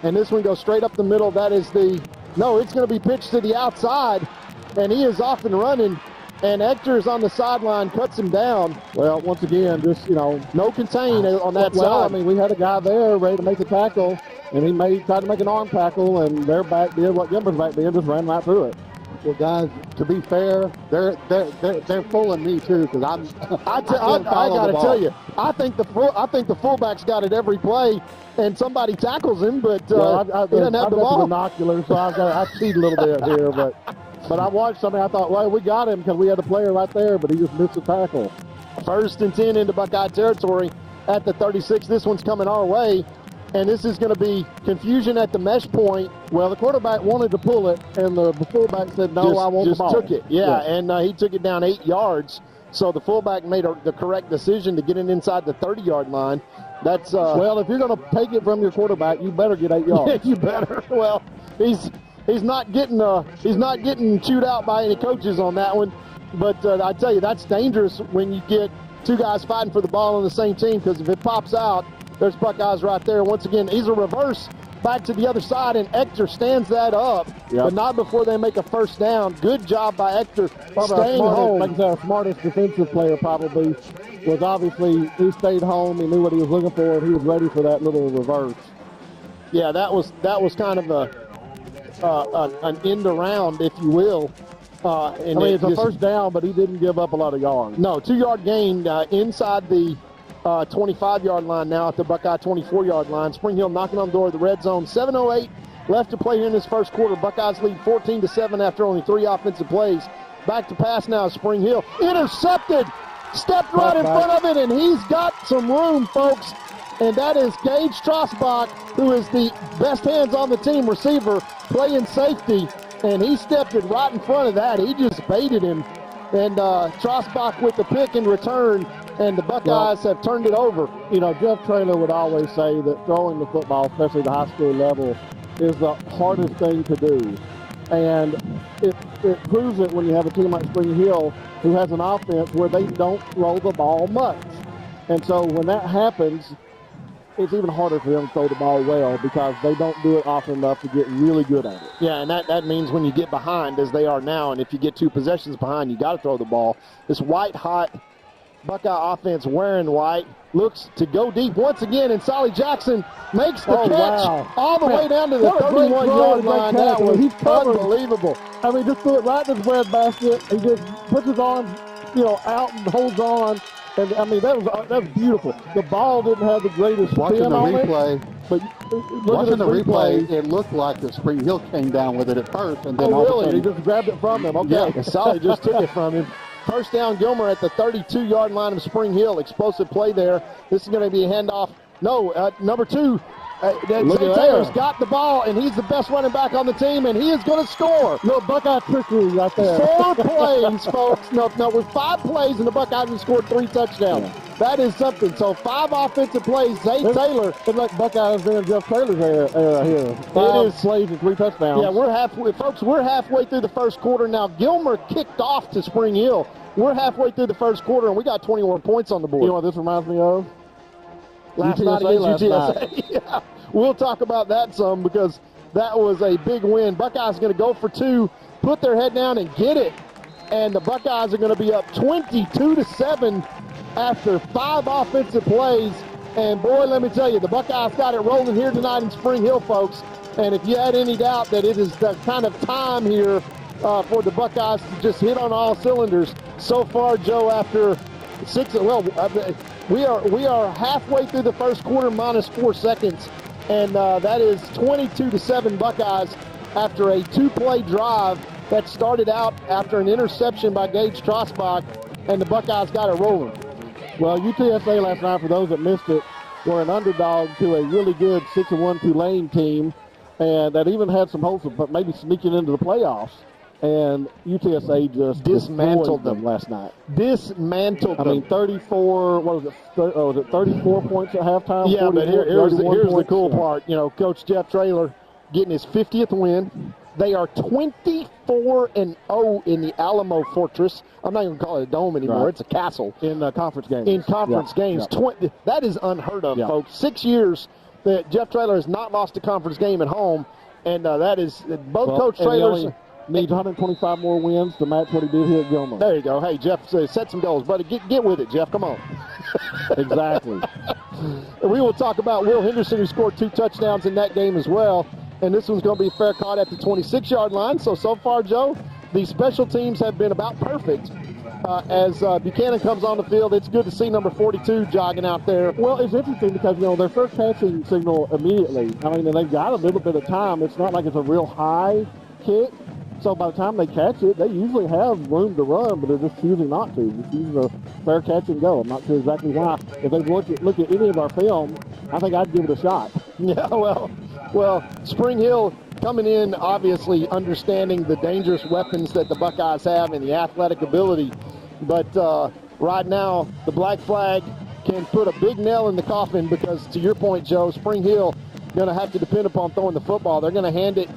Speaker 12: And this one goes straight up the middle. That is it's going to be pitched to the outside, and he is off and running, and Hector is on the sideline, cuts him down.
Speaker 13: Well, once again, just,
Speaker 12: no contain on that side.
Speaker 13: I mean, we had a guy there ready to make the tackle, and he tried to make an arm tackle, and their back did what Gilmer's back did, just ran right through it.
Speaker 16: Well, guys, to be fair, they're fooling me too, because I
Speaker 12: got to tell you, I think the fullback's got it every play, and somebody tackles him, but he doesn't have the ball.
Speaker 13: Binoculars, so I cheat a little bit here, but I watched something. I thought, well, we got him because we had a player right there, but he just missed the tackle.
Speaker 12: 1st and 10 into Buckeye territory at the 36. This one's coming our way. And this is going to be confusion at the mesh point.
Speaker 13: Well, the quarterback wanted to pull it, and the fullback said, no, I want the ball.
Speaker 12: Just took it, and he took it down 8 yards. So the fullback made the correct decision to get it inside the 30-yard line. That's
Speaker 13: well, if you're going to take it from your quarterback, you better get 8 yards.
Speaker 12: Yeah, you better. Well, he's not getting chewed out by any coaches on that one. But I tell you, that's dangerous when you get 2 guys fighting for the ball on the same team, because if it pops out, there's Buckeyes right there. Once again, he's a reverse back to the other side, and Hector stands that up, but not before they make a first down. Good job by Hector staying home.
Speaker 13: Like I said, our smartest defensive player probably was obviously, he stayed home. He knew what he was looking for, and he was ready for that little reverse.
Speaker 12: Yeah, that was kind of an end around, if you will.
Speaker 13: It's a first down, but he didn't give up a lot of yards.
Speaker 12: No, 2-yard gain inside the 25-yard line now at the Buckeye 24-yard line. Spring Hill knocking on the door of the red zone. 7:08 left to play here in this first quarter. Buckeyes lead 14-7 after only 3 offensive plays. Back to pass now, Spring Hill. Intercepted stepped right in front of it, and he's got some room, folks. And that is Gage Trosbach, who is the best hands-on-the-team receiver, playing safety. And he stepped it right in front of that. He just baited him. And Trosbach with the pick in return, and the Buckeyes have turned it over.
Speaker 13: You know, Jeff Traylor would always say that throwing the football, especially the high school level, is the hardest thing to do. And it proves it when you have a team like Spring Hill who has an offense where they don't throw the ball much. And so when that happens, it's even harder for them to throw the ball well because they don't do it often enough to get really good at it.
Speaker 12: Yeah, and that means when you get behind, as they are now, and if you get 2 possessions behind, you got to throw the ball. This white-hot Buckeye offense wearing white looks to go deep once again, and Solly Jackson makes the catch all the way down to the 31-yard line. That was unbelievable.
Speaker 13: I mean, just threw it right in his breadbasket. He just puts his arms, out and holds on. And, I mean, that was beautiful. The ball didn't have the greatest spin on it.
Speaker 16: Watching the replay, it looked like the Spring Hill came down with it at first. And then
Speaker 12: He just grabbed it from him. Okay. Yeah, Solly just took it from him. First down, Gilmer at the 32-yard line of Spring Hill. Explosive play there. This is going to be a handoff. No, number 2. Taylor's got the ball, and he's the best running back on the team, and he is going to score.
Speaker 13: Little Buckeye trickery right there.
Speaker 12: 4 plays, folks. No, with 5 plays, and the Buckeyes have scored 3 touchdowns. Yeah. That is something. So 5 offensive plays. Zay Taylor.
Speaker 13: It's like Buckeyes been in Jeff Taylor's era here. 5 plays and 3 touchdowns.
Speaker 12: Yeah, we're halfway through the first quarter now. Gilmer kicked off to Spring Hill. We're halfway through the first quarter, and we got 21 points on the board.
Speaker 13: You know what this reminds me of?
Speaker 12: Last night against UTSA. Yeah, we'll talk about that some because that was a big win. Buckeyes are going to go for 2, put their head down and get it. And the Buckeyes are going to be up 22-7 after 5 offensive plays. And boy, let me tell you, the Buckeyes got it rolling here tonight in Spring Hill, folks. And if you had any doubt that it is the kind of time here for the Buckeyes to just hit on all cylinders, so far, Joe, after 6, we are halfway through the first quarter minus 4 seconds, and that is 22-7 Buckeyes after a 2-play drive that started out after an interception by Gage Trosbach, and the Buckeyes got it rolling.
Speaker 13: Well, UTSA last night, for those that missed it, were an underdog to a really good 6-1 Tulane team, and that even had some hopes of maybe sneaking into the playoffs. And UTSA just
Speaker 12: dismantled them
Speaker 13: last night.
Speaker 12: Dismantled them.
Speaker 13: I mean, 34, was it 34 points at halftime?
Speaker 12: Yeah, but here's the cool part. Coach Jeff Traylor getting his 50th win. They are 24-0 in the Alamo Fortress. I'm not even calling it a dome anymore. Right. It's a castle.
Speaker 13: In conference games.
Speaker 12: In conference games. Yeah. That is unheard of, folks. 6 years that Jeff Traylor has not lost a conference game at home. And that is both Coach Traylor's.
Speaker 13: Needs 125 more wins to match what he did here at Gilmer.
Speaker 12: There you go. Hey, Jeff, set some goals. Buddy, get with it, Jeff. Come on.
Speaker 13: Exactly.
Speaker 12: We will talk about Will Henderson, who scored 2 touchdowns in that game as well. And this one's going to be fair caught at the 26-yard line. So far, Joe, the special teams have been about perfect. As Buchanan comes on the field, it's good to see number 42 jogging out there.
Speaker 13: Well, it's interesting because, their first passing signal immediately. I mean, they've got a little bit of time. It's not like it's a real high kick. So by the time they catch it, they usually have room to run, but they're just choosing not to. Just using a fair catch and go. I'm not sure exactly why. If they look at any of our film, I think I'd give it a shot.
Speaker 12: Yeah, well, Spring Hill coming in, obviously understanding the dangerous weapons that the Buckeyes have and the athletic ability. But right now, the Black Flag can put a big nail in the coffin because, to your point, Joe, Spring Hill going to have to depend upon throwing the football. They're going to hand it.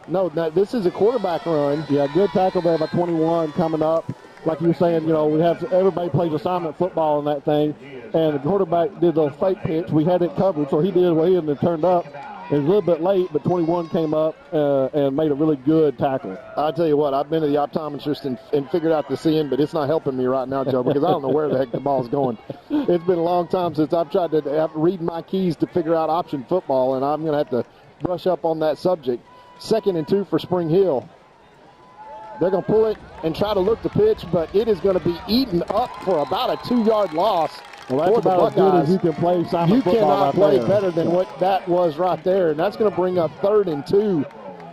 Speaker 12: No, this is a quarterback run.
Speaker 13: Yeah, good tackle there by 21 coming up. Like you were saying, we have everybody plays assignment football in that thing, and the quarterback did a fake pitch. We had it covered, so he did what he had and turned up. It was a little bit late, but 21 came up and made a really good tackle.
Speaker 12: I'll tell you what, I've been to the optometrist and figured out the seeing, but it's not helping me right now, Joe, because I don't know where the heck the ball's going. It's been a long time since I've tried to read my keys to figure out option football, and I'm going to have to brush up on that subject. 2nd and 2 for Spring Hill. They're going to pull it and try to look the pitch, but it is going to be eaten up for about a 2-yard loss.
Speaker 13: Well, that's about as good as you can play assignment football.
Speaker 12: You cannot play better than what that was right there, and that's going to bring up 3rd and 2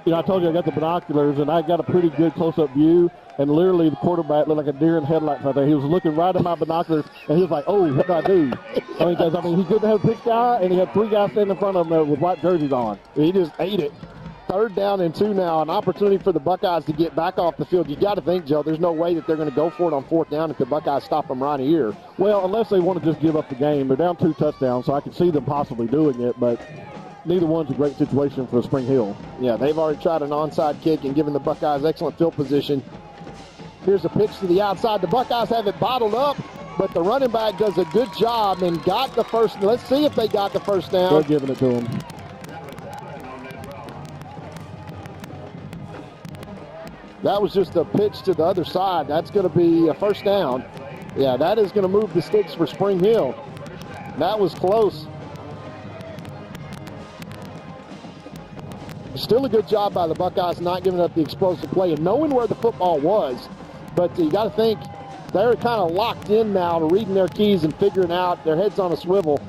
Speaker 13: I told you I got the binoculars, and I got a pretty good close-up view, and literally the quarterback looked like a deer in headlights out there. He was looking right at my binoculars, and he was like, oh, what do I do? Because he couldn't have a pitch guy, and he had 3 guys standing in front of him with white jerseys on.
Speaker 12: He just ate it. 3rd down and 2 now, an opportunity for the Buckeyes to get back off the field. You got to think, Joe, there's no way that they're going to go for it on 4th down if the Buckeyes stop them right here.
Speaker 13: Well, unless they want to just give up the game. They're down 2 touchdowns, so I can see them possibly doing it, but neither one's a great situation for Spring Hill.
Speaker 12: Yeah, they've already tried an onside kick and given the Buckeyes excellent field position. Here's a pitch to the outside. The Buckeyes have it bottled up, but the running back does a good job and got the first. Let's see if they got the first down.
Speaker 13: They're giving it to them.
Speaker 12: That was just a pitch to the other side. That's going to be a first down. Yeah, that is going to move the sticks for Spring Hill. That was close. Still a good job by the Buckeyes not giving up the explosive play and knowing where the football was. But you got to think they're kind of locked in now to reading their keys and figuring out their heads on a swivel.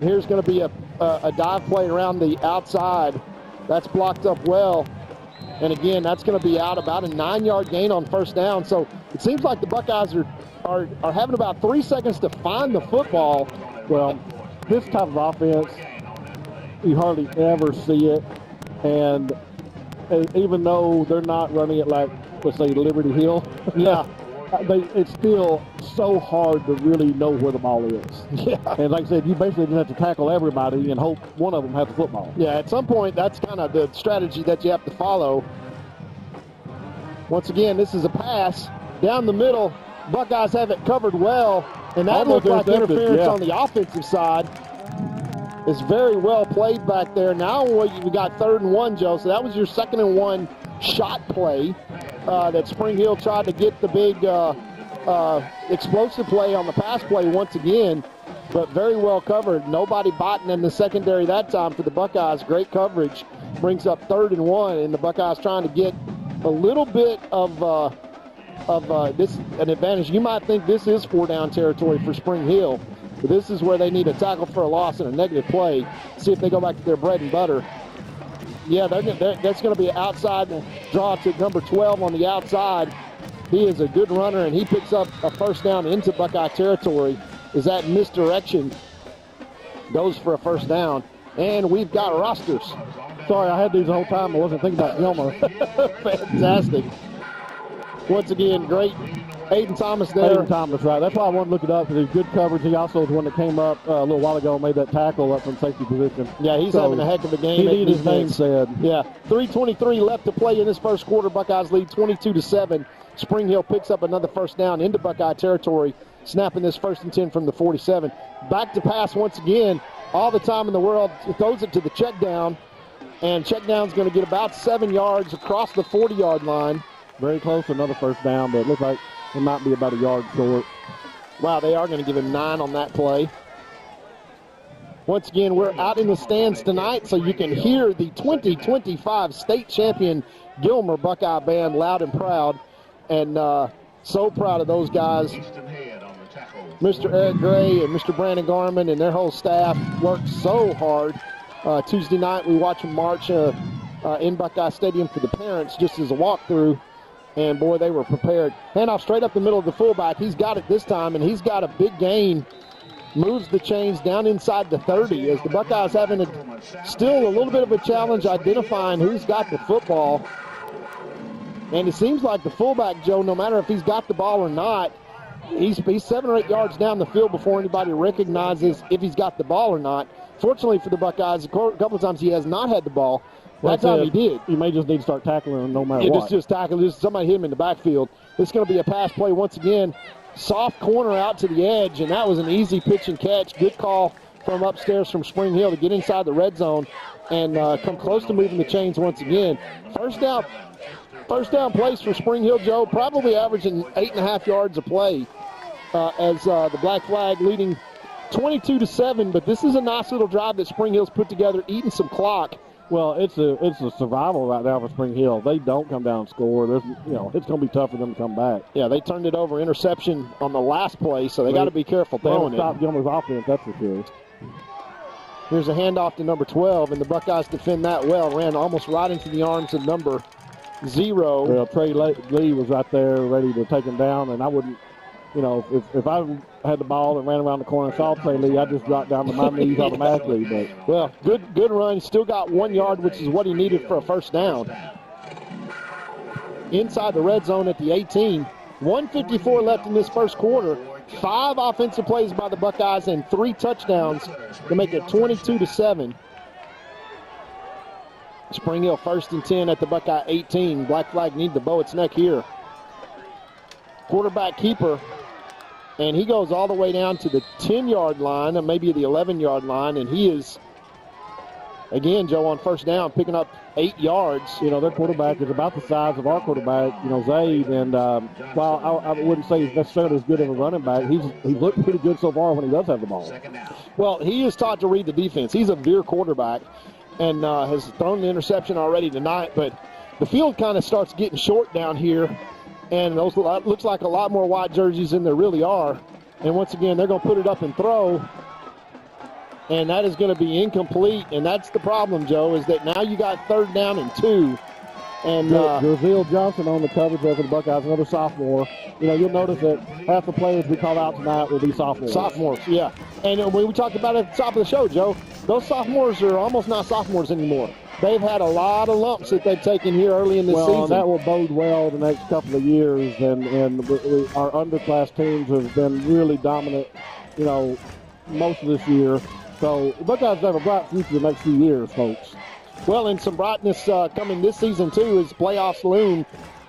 Speaker 12: Here's going to be a dive play around the outside. That's blocked up well. And again, that's going to be out, about a 9-yard gain on first down. So it seems like the Buckeyes are having about 3 seconds to find the football.
Speaker 13: Well, this type of offense, you hardly ever see it. And even though they're not running it like, let's say, Liberty Hill,
Speaker 12: yeah,
Speaker 13: it's still so hard to really know where the ball is.
Speaker 12: Yeah.
Speaker 13: And like I said, you basically just have to tackle everybody and hope one of them has the football.
Speaker 12: Yeah, at some point, that's kind of the strategy that you have to follow. Once again, this is a pass down the middle. Buckeyes have it covered well, and that looked like interference on the offensive side. It's very well played back there. Now we got 3rd and 1, Joe, so that was your 2nd and 1 shot play that Spring Hill tried to get the big explosive play on the pass play once again, but very well covered. Nobody biting in the secondary that time for the Buckeyes. Great coverage. Brings up 3rd and 1, and the Buckeyes trying to get a little bit of this an advantage. You might think this is 4-down territory for Spring Hill, but this is where they need a tackle for a loss and a negative play. See if they go back to their bread and butter. Yeah, that's going to be an outside draw to number 12 on the outside. He is a good runner, and he picks up a first down into Buckeye territory. Is that misdirection? Goes for a first down. And we've got rosters.
Speaker 13: Sorry, I had these the whole time. I wasn't thinking about Gilmer.
Speaker 12: Fantastic. Once again, great Aiden Thomas there.
Speaker 13: Aiden Thomas, right. That's why I wanted to look it up, because he's good coverage. He also was the one that came up a little while ago and made that tackle up from safety position.
Speaker 12: Yeah, he's having a heck of a game.
Speaker 13: He needed his name said.
Speaker 12: Yeah, 3:23 left to play in this first quarter. Buckeyes lead 22-7. Spring Hill picks up another first down into Buckeye territory, snapping this 1st and 10 from the 47. Back to pass once again. All the time in the world, throws it to the check down, and check down's going to get about 7 yards across the 40-yard line.
Speaker 13: Very close to another first down, but it looks like it might be about a yard short.
Speaker 12: Wow, they are going to give him 9 on that play. Once again, we're out in the stands tonight, so you can hear the 2025 state champion Gilmer Buckeye Band loud and proud, and so proud of those guys. Mr. Eric Gray and Mr. Brandon Garman and their whole staff worked so hard. Tuesday night, we watched them march in Buckeye Stadium for the parents just as a walkthrough. And, boy, they were prepared. Handoff straight up the middle of the fullback. He's got it this time, and he's got a big gain. Moves the chains down inside the 30 as the Buckeyes having still a little bit of a challenge identifying who's got the football. And it seems like the fullback, Joe, no matter if he's got the ball or not, he's 7 or 8 yards down the field before anybody recognizes if he's got the ball or not. Fortunately for the Buckeyes, a couple of times he has not had the ball. That time he did.
Speaker 13: You may just need to start tackling him no matter what.
Speaker 12: Just tackle. Just somebody hit him in the backfield. It's going to be a pass play once again. Soft corner out to the edge, and that was an easy pitch and catch. Good call from upstairs from Spring Hill to get inside the red zone and come close to moving the chains once again. First down place for Spring Hill, Joe, probably averaging 8.5 yards a play as the Black Flag leading 22-7. But this is a nice little drive that Spring Hill's put together, eating some clock.
Speaker 13: Well, it's a survival right now for Spring Hill. They don't come down and score. It's going to be tough for them to come back.
Speaker 12: Yeah, they turned it over, interception on the last play, so they got to be careful throwing it.
Speaker 13: Stop Gilmer's offense, that's for sure.
Speaker 12: Here's a handoff to number 12, and the Buckeyes defend that well. Ran almost right into the arms of number 0.
Speaker 13: Well, Trey Lee was right there ready to take him down, and I wouldn't, if I had the ball and ran around the corner and saw Trey Lee, I'd just drop down to my knees automatically. But
Speaker 12: well, good run. Still got 1 yard, which is what he needed for a first down. Inside the red zone at the 18. 1:54 left in this first quarter. 5 offensive plays by the Buckeyes and 3 touchdowns to make it 22-7. Spring Hill 1st and 10 at the Buckeye 18. Black flag need to bow its neck here. Quarterback keeper, and he goes all the way down to the 10-yard line, and maybe the 11-yard line, and he is, again, Joe, on first down, picking up 8 yards.
Speaker 13: Their quarterback is about the size of our quarterback, Zaid, and while I wouldn't say he's necessarily as good of a running back, he's looked pretty good so far when he does have the ball.
Speaker 12: Well, he is taught to read the defense. He's a veer quarterback and has thrown the interception already tonight, but the field kind of starts getting short down here, and those looks like a lot more white jerseys than there really are. And once again, they're going to put it up and throw, and that is going to be incomplete. And that's the problem, Joe, is that now you got 3rd down and 2. And
Speaker 13: Jazeel Johnson on the coverage there for the Buckeyes, another sophomore. You'll notice that half the players we call out tonight will be sophomores.
Speaker 12: Sophomores, yeah. And we talked about it at the top of the show, Joe. Those sophomores are almost not sophomores anymore. They've had a lot of lumps that they've taken here early in the season.
Speaker 13: Well, that will bode well the next couple of years. And our underclass teams have been really dominant, most of this year. So the Buckeyes have a bright future the next few years, folks.
Speaker 12: Well, and some brightness coming this season, too, as playoffs loom,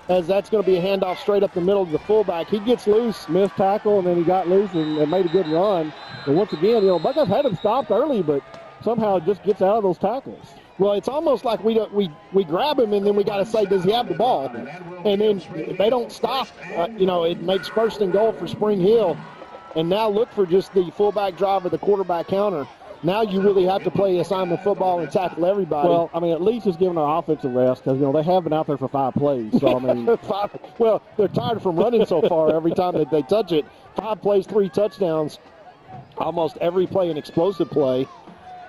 Speaker 12: as that's going to be a handoff straight up the middle of the fullback. He gets loose.
Speaker 13: Missed tackle, and then he got loose and made a good run. And once again, Buckeyes had him stopped early, but somehow it just gets out of those tackles.
Speaker 12: Well, it's almost like we grab him, and then we got to say, does he have the ball? And then they don't stop. It makes 1st and goal for Spring Hill. And now look for just the fullback drive or the quarterback counter. Now you really have to play assignment football and tackle everybody.
Speaker 13: Well, at least it's giving our offensive rest because, they have been out there for 5 plays. So,
Speaker 12: well, they're tired from running so far every time that they touch it. 5 plays, 3 touchdowns. Almost every play an explosive play.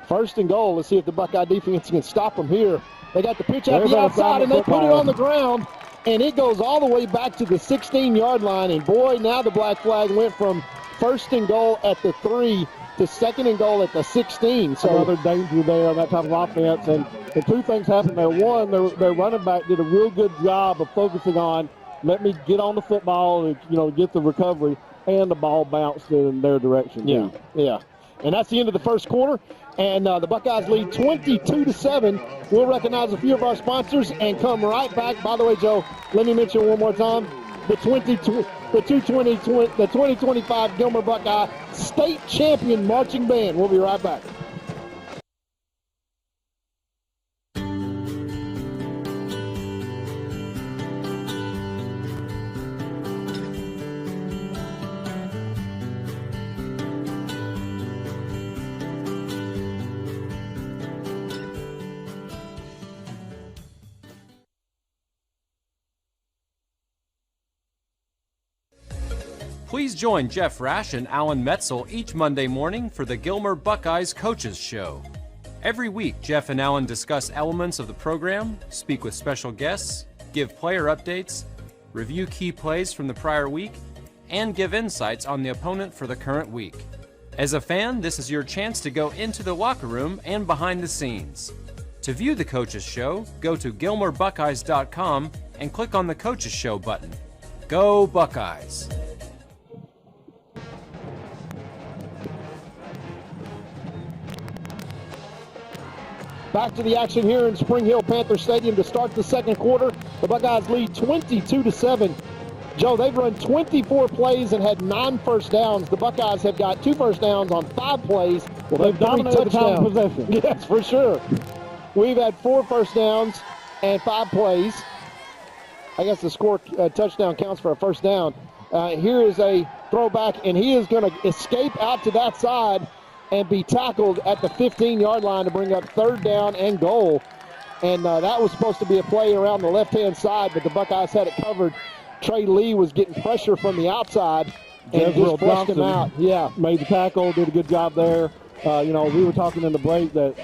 Speaker 12: 1st and goal. Let's see if the Buckeye defense can stop them here. They got the pitch out the outside, and they put it on the ground. And it goes all the way back to the 16-yard line. And, boy, now the black flag went from 1st and goal at the 3 to 2nd and goal at the 16. So
Speaker 13: another danger there on that type of offense. And the 2 things happened there. One, their running back did a real good job of focusing on, let me get on the football and, get the recovery, and the ball bounced in their direction.
Speaker 12: Yeah. And that's the end of the first quarter. And the Buckeyes lead 22-7. We'll recognize a few of our sponsors and come right back. By the way, Joe, let me mention one more time. The 2025 Gilmer Buckeye State Champion Marching Band. We'll be right back.
Speaker 17: Please join Jeff Rash and Alan Metzel each Monday morning for the Gilmer Buckeyes Coaches Show. Every week, Jeff and Alan discuss elements of the program, speak with special guests, give player updates, review key plays from the prior week, and give insights on the opponent for the current week. As a fan, this is your chance to go into the locker room and behind the scenes. To view the Coaches Show, go to GilmerBuckeyes.com and click on the Coaches Show button. Go Buckeyes!
Speaker 12: Back to the action here in Spring Hill Panther Stadium to start the second quarter. The Buckeyes lead 22-7. Joe, they've run 24 plays and had 9 first downs. The Buckeyes have got 2 first downs on 5 plays.
Speaker 13: Well, they've dominated the time of possession.
Speaker 12: Yes, for sure. We've had 4 first downs and 5 plays. I guess the score touchdown counts for a first down. Here is a throwback, and he is going to escape out to that side and be tackled at the 15-yard line to bring up 3rd down and goal. And that was supposed to be a play around the left-hand side, but the Buckeyes had it covered. Trey Lee was getting pressure from the outside and just flushed him out.
Speaker 13: Yeah, made the tackle, did a good job there. We were talking in the break that,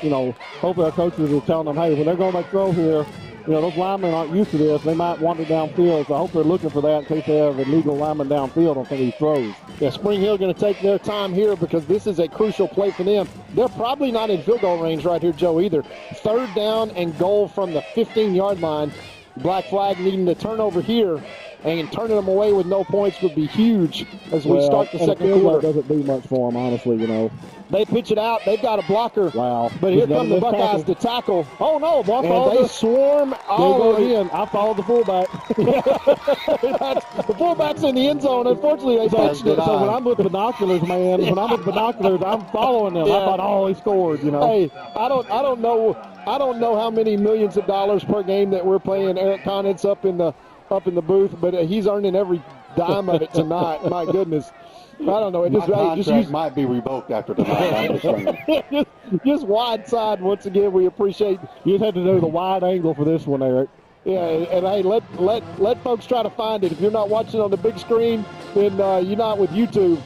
Speaker 13: hopefully our coaches are telling them, hey, when they're going to make throw here, those linemen aren't used to this. They might wander downfield, so I hope they're looking for that in case they have illegal linemen downfield on some of these throws.
Speaker 12: Yeah, Spring Hill going to take their time here because this is a crucial play for them. They're probably not in field goal range right here, Joe, either. 3rd down and goal from the 15-yard line. Black flag needing to turn over here, and turning them away with no points would be huge as we start the second quarter.
Speaker 13: Doesn't do much for them, honestly,
Speaker 12: They pitch it out. They've got a blocker.
Speaker 13: Wow.
Speaker 12: But here come the Buckeyes to tackle.
Speaker 13: Oh, no.
Speaker 12: And they swarm all in.
Speaker 13: I followed the fullback.
Speaker 12: The fullback's in the end zone. Unfortunately, they pitched it.
Speaker 13: So when I'm with binoculars, I'm following them.
Speaker 12: Yeah.
Speaker 13: I thought, he scored,
Speaker 12: Hey, I don't know how many millions of dollars per game that we're paying Eric Conitz up in the booth, but he's earning every dime of it tonight. My goodness. I don't know.
Speaker 16: Contract might be revoked after tonight.
Speaker 12: just wide side once again. We appreciate.
Speaker 13: You just had to do the wide angle for this one, Eric.
Speaker 12: Yeah, and hey, let folks try to find it. If you're not watching on the big screen, then you're not with YouTube.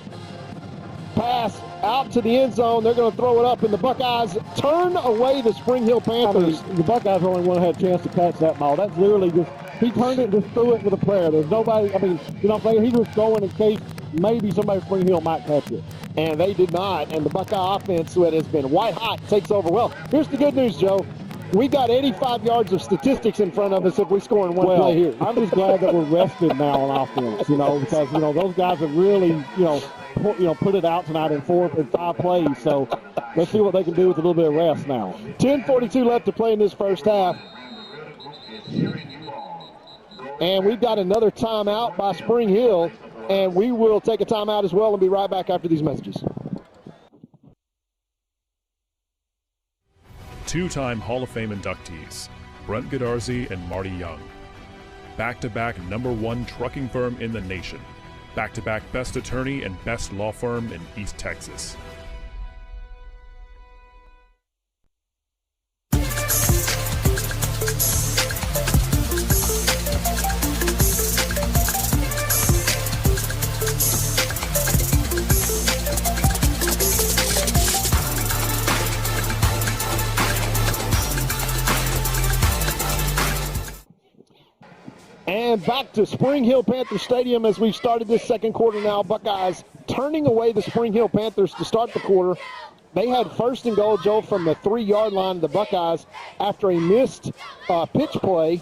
Speaker 12: Pass out to the end zone. They're going to throw it up, and the Buckeyes turn away the Spring Hill Panthers.
Speaker 13: The Buckeyes are the only one who had a chance to catch that ball. That's literally just, he turned it and just threw it with a prayer. There's nobody, he was throwing in case maybe somebody from Spring Hill might catch it.
Speaker 12: And they did not, and the Buckeye offense that has been white hot takes over. Well, here's the good news, Joe. We got 85 yards of statistics in front of us if we score in one play here.
Speaker 13: I'm just glad that we're rested now on offense, because, those guys have really, put it out tonight in 4 and 5 plays. So let's see what they can do with a little bit of rest now.
Speaker 12: 10:42 left to play in this first half. And we've got another timeout by Spring Hill, and we will take a timeout as well and be right back after these messages.
Speaker 3: Two-time Hall of Fame inductees, Brent Godarzi and Marty Young. Back-to-back #1 trucking firm in the nation. Back-to-back best attorney and best law firm in East Texas.
Speaker 12: And back to Spring Hill Panther Stadium as we've started this second quarter now. Buckeyes turning away the Spring Hill Panthers to start the quarter. They had 1st and goal, Joe, from the 3-yard line of the Buckeyes after a missed pitch play.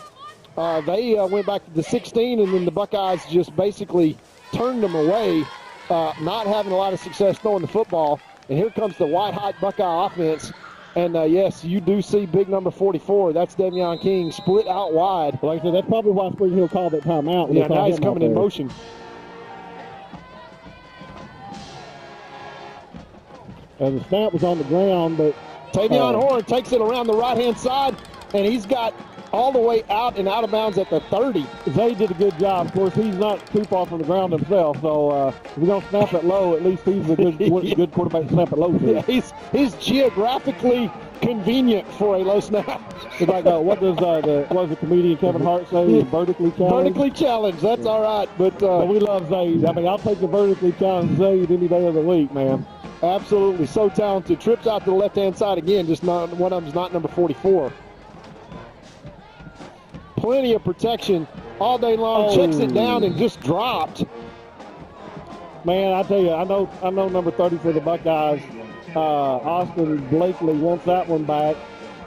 Speaker 12: They went back to the 16, and then the Buckeyes just basically turned them away, not having a lot of success throwing the football. And here comes the white-hot Buckeye offense. And, yes, you do see big number 44. That's Devion King split out wide.
Speaker 13: Like I said, that's probably why Spring Hill called that timeout.
Speaker 12: Yeah, now he's coming in motion.
Speaker 13: And the snap was on the ground, but
Speaker 12: Tavion Horn takes it around the right-hand side, and he's got all the way out and out of bounds at the 30.
Speaker 13: Zay did a good job. Of course, he's not too far from the ground himself, so if we're going to snap it low, at least he's a good quarterback to snap it low to.
Speaker 12: Yeah, he's geographically convenient for a low snap.
Speaker 13: It's like, what does the comedian Kevin Hart say? Vertically challenged?
Speaker 12: Vertically challenged, that's all right. But
Speaker 13: we love Zay. I'll take the vertically challenged Zay any day of the week, man.
Speaker 12: Absolutely, so talented. Trips out to the left-hand side again, just one of them's not number 44. Plenty of protection all day long. Checks it down and just dropped.
Speaker 13: Man, I tell you, I know number 30 for the Buckeyes. Austin Blakely wants that one back.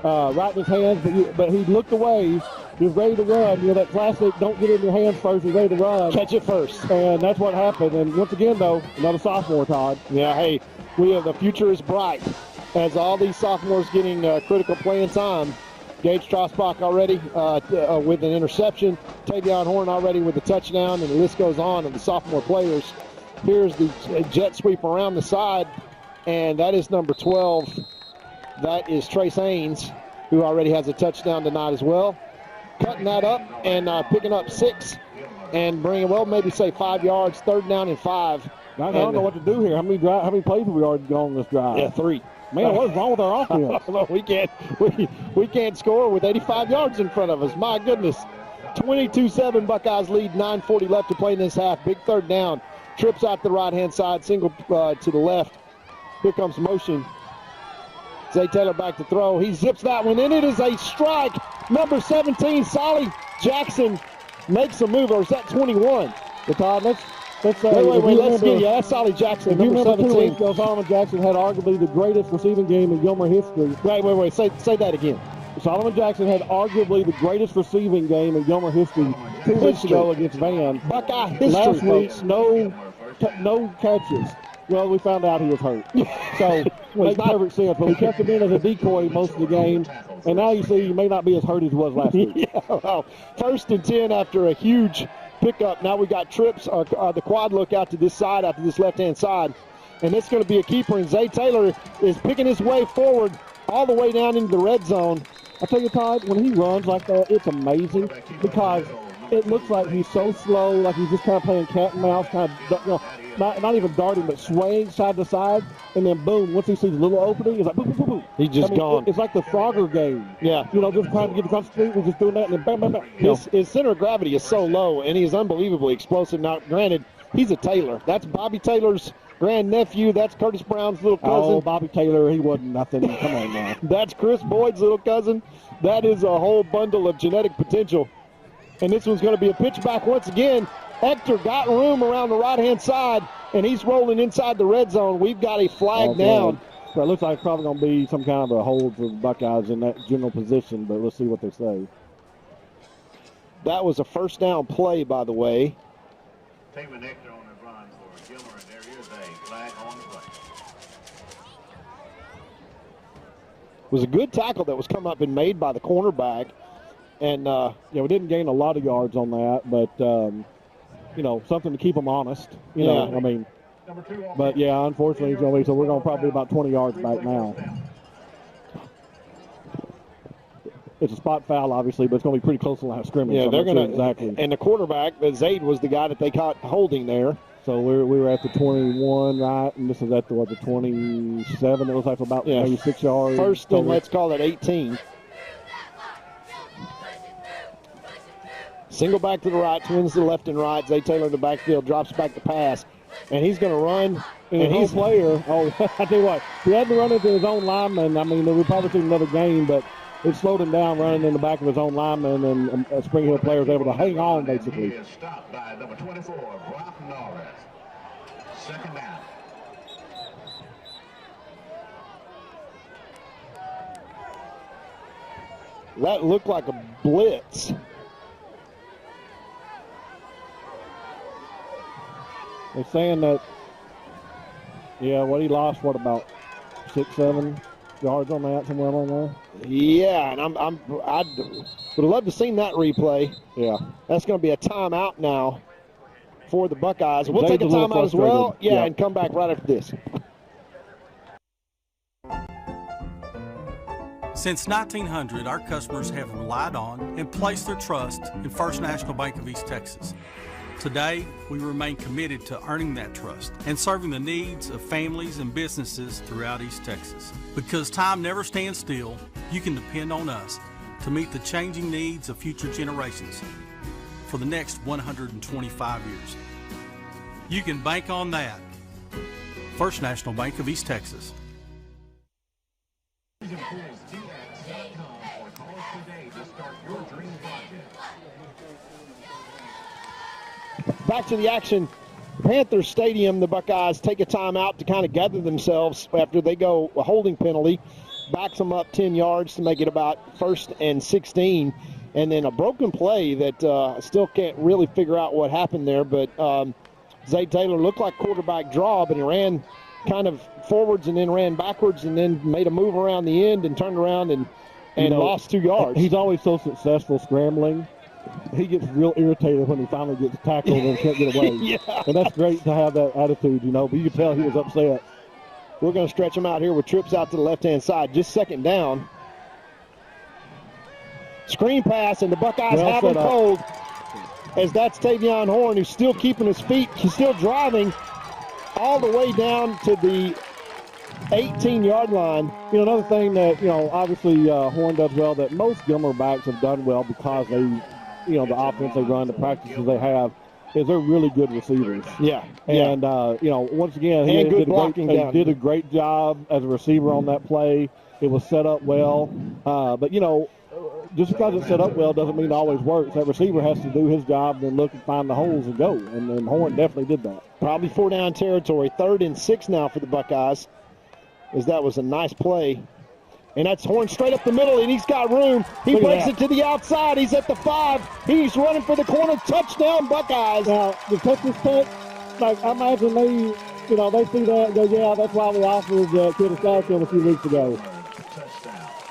Speaker 13: Right in his hands, but he looked away. He was ready to run. That classic, don't get in your hands first, he's ready to run.
Speaker 12: Catch it first.
Speaker 13: And that's what happened. And once again, though, another sophomore, Todd.
Speaker 12: Yeah, hey, the future is bright as all these sophomores getting critical playing time. Gage Trosbach already with an interception. Tavion Horn already with a touchdown, and the list goes on of the sophomore players. Here's the jet sweep around the side, and that is number 12. That is Trace Haynes, who already has a touchdown tonight as well. Cutting that up and picking up 6 and bringing, maybe say 5 yards, 3rd down and 5.
Speaker 13: I don't know what to do here. How many plays have we already gone on this drive?
Speaker 12: Yeah, 3.
Speaker 13: Man, what's wrong with our offense?
Speaker 12: we can't score with 85 yards in front of us. My goodness. 22-7 Buckeyes lead, 9:40 left to play in this half. Big 3rd down. Trips out the right-hand side, single to the left. Here comes motion. Zay Taylor back to throw. He zips that one, and it is a strike. Number 17, Solly Jackson makes a move, or is that 21?
Speaker 13: Todd, let's
Speaker 12: let's get that's Solly Jackson,
Speaker 13: if you
Speaker 12: number
Speaker 13: remember
Speaker 12: 17.
Speaker 13: 2 weeks ago, Solomon Jackson had arguably the greatest receiving game in Gilmer history.
Speaker 12: Wait. Say that again.
Speaker 13: Solomon Jackson had arguably the greatest receiving game in Gilmer history 2 weeks ago against Van.
Speaker 12: Buckeye history.
Speaker 13: Last week, no catches. Well, we found out he was hurt. So, makes perfect sense. But we kept him in as a decoy most of the game. And now you see he may not be as hurt as he was last week.
Speaker 12: Yeah, well, 1st and 10 after a huge pickup. Now we got trips, the quad look out to this side, out to this left-hand side. And it's going to be a keeper. And Zay Taylor is picking his way forward all the way down into the red zone.
Speaker 13: I tell you, Todd, when he runs like that, it's amazing because it looks like he's so slow, like he's just kind of playing cat and mouse, kind of, not even darting, but swaying side to side, and then boom, once he sees a little opening, he's like boom, boom, boom, boom.
Speaker 12: He's just gone.
Speaker 13: It's like the Frogger game.
Speaker 12: Yeah.
Speaker 13: Just trying to get across the street, we're just doing that, and then bam, bam, bam.
Speaker 12: His center of gravity is so low, and he's unbelievably explosive. Now, granted, he's a Taylor. That's Bobby Taylor's grandnephew. That's Curtis Brown's little cousin.
Speaker 13: Oh, Bobby Taylor, he wasn't nothing. Come on now.
Speaker 12: That's Chris Boyd's little cousin. That is a whole bundle of genetic potential. And this one's going to be a pitch back once again. Hector got room around the right-hand side, and he's rolling inside the red zone. We've got a flag down.
Speaker 13: So it looks like it's probably going to be some kind of a hold for the Buckeyes in that general position, but let's see what they say.
Speaker 12: That was a first down play, by the way.
Speaker 18: Taven Hector on the run for Gilmer, and there is a flag on the play.
Speaker 12: It was a good tackle that was come up and made by the cornerback. And,
Speaker 13: we didn't gain a lot of yards on that, but, something to keep them honest. But, yeah, unfortunately, it's going to be, so we're going to probably be about 20 yards back now. It's a spot foul, obviously, but it's going to be pretty close to the line of scrimmage.
Speaker 12: Yeah, they're going to
Speaker 13: exactly.
Speaker 12: And the quarterback, Zaid, was the guy that they caught holding there.
Speaker 13: So we were at the 21, right? And this is at the 27. It looks like about maybe 6 yards.
Speaker 12: First and let's call it 18. Single back to the right, twins to the left and right. Zay Taylor in the backfield, drops back to pass. And he's going to run.
Speaker 13: And he's a player. Oh, I tell you what, he had to run into his own lineman. I mean, we'll probably see another game, but it slowed him down running in the back of his own lineman, and a Spring Hill player was able to hang on, basically.
Speaker 18: He is stopped by number 24, Brock Norris. Second down.
Speaker 12: That looked like a blitz.
Speaker 13: They're saying that, he lost, about 6-7 yards on that, somewhere along there?
Speaker 12: Yeah, and I would love to see that replay.
Speaker 13: Yeah.
Speaker 12: That's going to be a timeout now for the Buckeyes. We'll take a timeout as well. Yeah, and come back right after this.
Speaker 4: Since 1900, our customers have relied on and placed their trust in First National Bank of East Texas. Today, we remain committed to earning that trust and serving the needs of families and businesses throughout East Texas. Because time never stands still, you can depend on us to meet the changing needs of future generations for the next 125 years. You can bank on that. First National Bank of East Texas.
Speaker 12: Back to the action. Panthers Stadium, the Buckeyes take a timeout to kind of gather themselves after they go a holding penalty. Backs them up 10 yards to make it about 1st and 16. And then a broken play that I still can't really figure out what happened there. But Zay Taylor looked like quarterback draw, but he ran kind of forwards and then ran backwards and then made a move around the end and turned around and lost 2 yards.
Speaker 13: He's always so successful scrambling. He gets real irritated when he finally gets tackled and can't get away.
Speaker 12: Yeah.
Speaker 13: And that's great to have that attitude, but you can tell he was upset.
Speaker 12: We're going to stretch him out here with trips out to the left-hand side. Just second down. Screen pass, and the Buckeyes have him cold. As that's Tavion Horn, who's still keeping his feet. He's still driving all the way down to the 18-yard line.
Speaker 13: Another thing that, obviously Horn does well, that most Gilmer backs have done well because they, the offense they run, the practices they have, is they're really good receivers.
Speaker 12: Yeah.
Speaker 13: And, once again, he did a great job as a receiver on that play. It was set up well. But, you know, just because it's set up well doesn't mean it always works. That receiver has to do his job, then look and find the holes and go. And Horn definitely did that.
Speaker 12: Probably 4 down territory. 3rd and 6 now for the Buckeyes, as that was a nice play. And that's Horn straight up the middle, and he's got room. He breaks it to the outside. He's at the 5. He's running for the corner. Touchdown, Buckeyes.
Speaker 13: Now, the Texas Tech, like, I imagine they see that and go, yeah, that's why we offered Kid a scholarship a few weeks ago.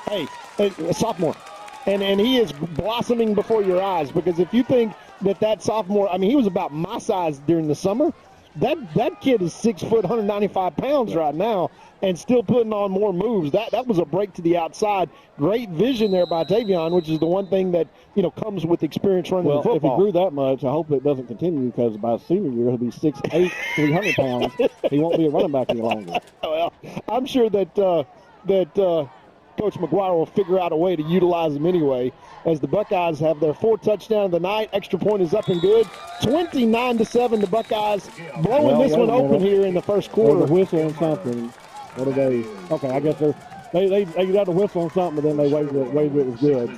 Speaker 12: Hey, a sophomore. And he is blossoming before your eyes, because if you think that sophomore, I mean, he was about my size during the summer. That kid is 6 foot, 195 pounds right now, and still putting on more moves. That was a break to the outside. Great vision there by Tavion, which is the one thing that, you know, comes with experience running the football.
Speaker 13: If he grew that much, I hope it doesn't continue, because by senior year he'll be 6'8", 300 pounds. He won't be a running back any longer.
Speaker 12: Well, I'm sure that Coach McGuire will figure out a way to utilize him anyway, as the Buckeyes have their 4th touchdown of the night. Extra point is up and good. 29-7, the Buckeyes blowing this one open here in the first quarter.
Speaker 13: There's a whistle on something. What are they? Okay, I guess they got a whistle on something, but then they waved it was good.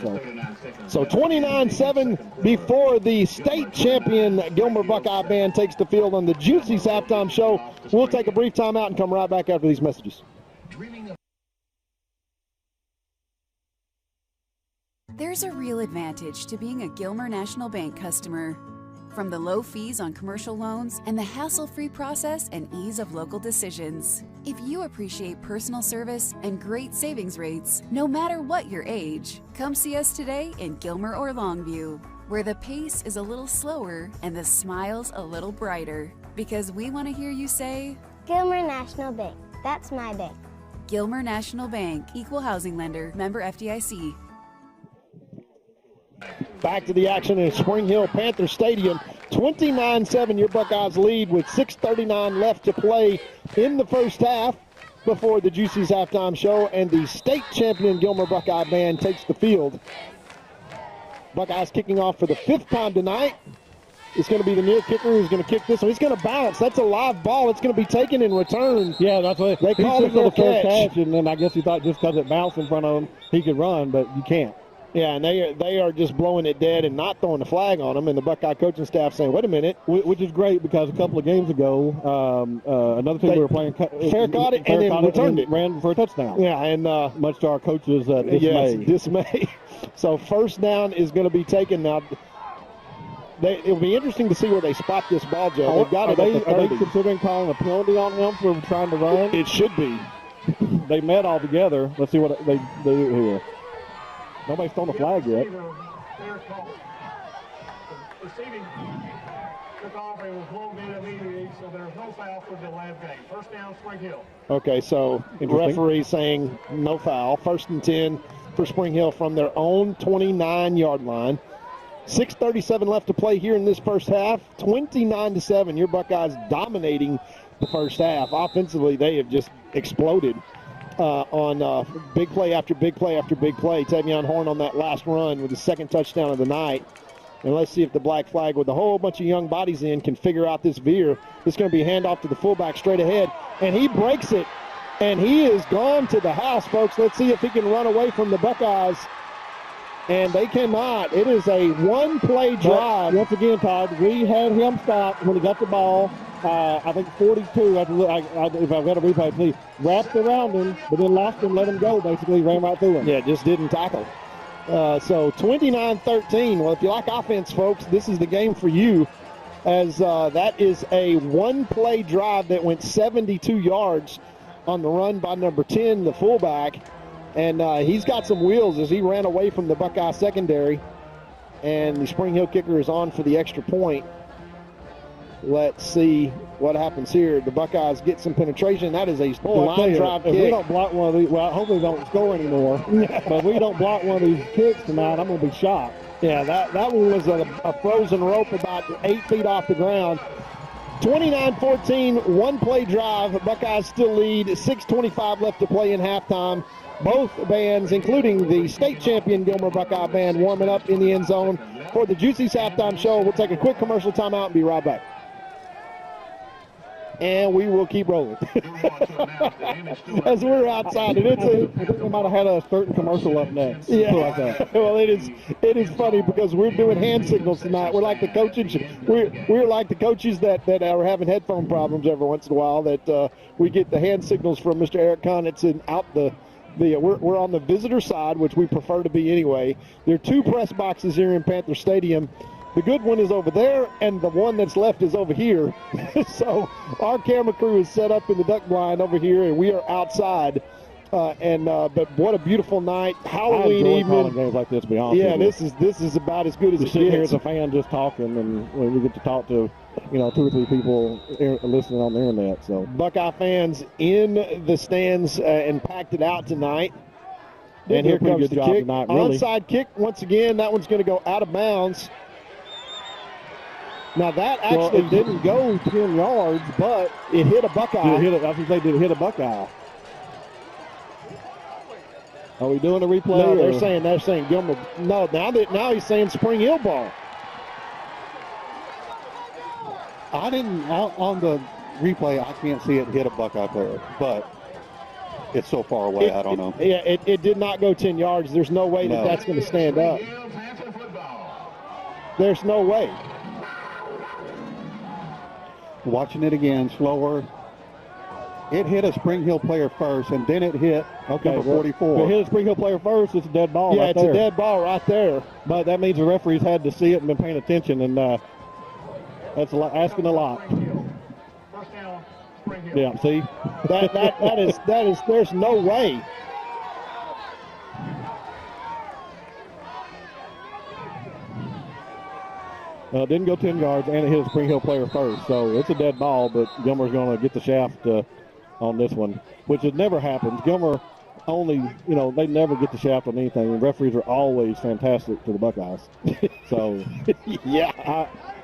Speaker 12: So 29-7 before the state champion Gilmer Buckeye band takes the field on the Juicy's halftime show. We'll take a brief timeout and come right back after these messages.
Speaker 5: There's a real advantage to being a Gilmer National Bank customer. From the low fees on commercial loans and the hassle-free process and ease of local decisions. If you appreciate personal service and great savings rates, no matter what your age, come see us today in Gilmer or Longview, where the pace is a little slower and the smiles a little brighter. Because we want to hear you say,
Speaker 6: Gilmer National Bank. That's my bank.
Speaker 5: Gilmer National Bank, Equal Housing Lender, member FDIC.
Speaker 12: Back to the action in Spring Hill Panther Stadium. 29-7, your Buckeyes lead with 6:39 left to play in the first half before the Juicy's halftime show, and the state champion Gilmer Buckeye band takes the field. Buckeyes kicking off for the 5th time tonight. It's going to be the near kicker who's going to kick this one. He's going to bounce. That's a live ball. It's going to be taken in return.
Speaker 13: Yeah, that's what
Speaker 12: they called it for the catch.
Speaker 13: And then I guess he thought just because it bounced in front of him, he could run, but you can't.
Speaker 12: Yeah, and they are just blowing it dead and not throwing the flag on them, and the Buckeye coaching staff saying, wait a minute.
Speaker 13: Which is great, because a couple of games ago, another team we were playing
Speaker 12: fair caught it and then returned it.
Speaker 13: Ran for a touchdown.
Speaker 12: Yeah, and
Speaker 13: much to our coaches' dismay.
Speaker 12: Yes, dismay. So first down is going to be taken now. It'll be interesting to see where they spot this ball, Joe. They've got
Speaker 13: are they considering calling a penalty on him for trying to run?
Speaker 12: It should be.
Speaker 13: They met all together. Let's see what they do here. Nobody's thrown the flag yet.
Speaker 18: Receiving kickoff, it was blown in immediately, so there's no foul for the last game. First down, Spring Hill.
Speaker 12: Okay, so the referee saying no foul. 1st and 10 for Spring Hill from their own 29-yard line. 6:37 left to play here in this first half. 29-7. Your Buckeyes dominating the first half. Offensively, they have just exploded. On big play after big play after big play. Tavion Horn on that last run with the 2nd touchdown of the night. And let's see if the black flag with a whole bunch of young bodies in can figure out this veer. It's going to be handoff to the fullback straight ahead. And he breaks it. And he is gone to the house, folks. Let's see if he can run away from the Buckeyes. And they cannot. It is a one-play drive.
Speaker 13: But once again, Todd, we had him stopped when he got the ball. I think 42, if I've got a replay, please, wrapped around him, but then lost him, let him go, basically ran right through him.
Speaker 12: Yeah, just didn't tackle. So 29-13. Well, if you like offense, folks, this is the game for you, as that is a one-play drive that went 72 yards on the run by number 10, the fullback. And he's got some wheels as he ran away from the Buckeye secondary. And the Spring Hill kicker is on for the extra point. Let's see what happens here. The Buckeyes get some penetration. That is a line drive kick.
Speaker 13: If we don't block one of these, well, hopefully we don't score anymore. But if we don't block one of these kicks tonight, I'm going to be shocked.
Speaker 12: Yeah, that one was a frozen rope about 8 feet off the ground. 29-14, one-play drive. Buckeyes still lead. 6:25 left to play in halftime. Both bands, including the state champion Gilmer Buckeye band, warming up in the end zone for the Juicy's halftime show. We'll take a quick commercial timeout and be right back. and we will keep rolling. As we're outside, and
Speaker 13: I think we might have had a certain commercial up next.
Speaker 12: Yeah.
Speaker 13: Like that.
Speaker 12: Well, it is funny because we're doing hand signals tonight. We're like the coaches. We're like the coaches that are having headphone problems every once in a while. That we get the hand signals from Mr. Eric Conitz out we're on the visitor side, which we prefer to be anyway. There are 2 press boxes here in Panther Stadium. The good one is over there, and the one that's left is over here. So our camera crew is set up in the duck blind over here, and we are outside. But what a beautiful night, Halloween evening.
Speaker 13: Calling games like this, to be honest.
Speaker 12: Yeah,
Speaker 13: with you.
Speaker 12: this is about as good as it
Speaker 13: Here
Speaker 12: gets.
Speaker 13: as a fan, just talking, and when we get to talk to 2 or 3 people listening on the internet. So
Speaker 12: Buckeye fans in the stands and packed it out tonight. And here comes the kick.
Speaker 13: Tonight, really.
Speaker 12: Onside kick once again. That one's going to go out of bounds. Now that actually didn't go 10 yards, but it hit a Buckeye.
Speaker 13: Did it hit a Buckeye? Are we doing a replay?
Speaker 12: No, they're saying Gilmer. No, now he's saying Spring Hill ball.
Speaker 16: I didn't on the replay. I can't see it hit a Buckeye player, but it's so far away. I don't know.
Speaker 12: It did not go 10 yards. There's no way that's going to stand up. There's no way.
Speaker 16: Watching it again, slower. It hit a Spring Hill player first, and then it hit number 44.
Speaker 13: If it hit a Spring Hill player first, it's a dead ball right there.
Speaker 12: Yeah, it's a dead ball right there.
Speaker 13: But that means the referees had to see it and been paying attention, and that's asking a lot. Yeah, see?
Speaker 12: That is, there's no way.
Speaker 13: It didn't go 10 yards, and it hit a Spring Hill player first. So it's a dead ball, but Gilmer's going to get the shaft on this one, which it never happens. Gilmer only, they never get the shaft on anything. And referees are always fantastic to the Buckeyes. So,
Speaker 12: yeah,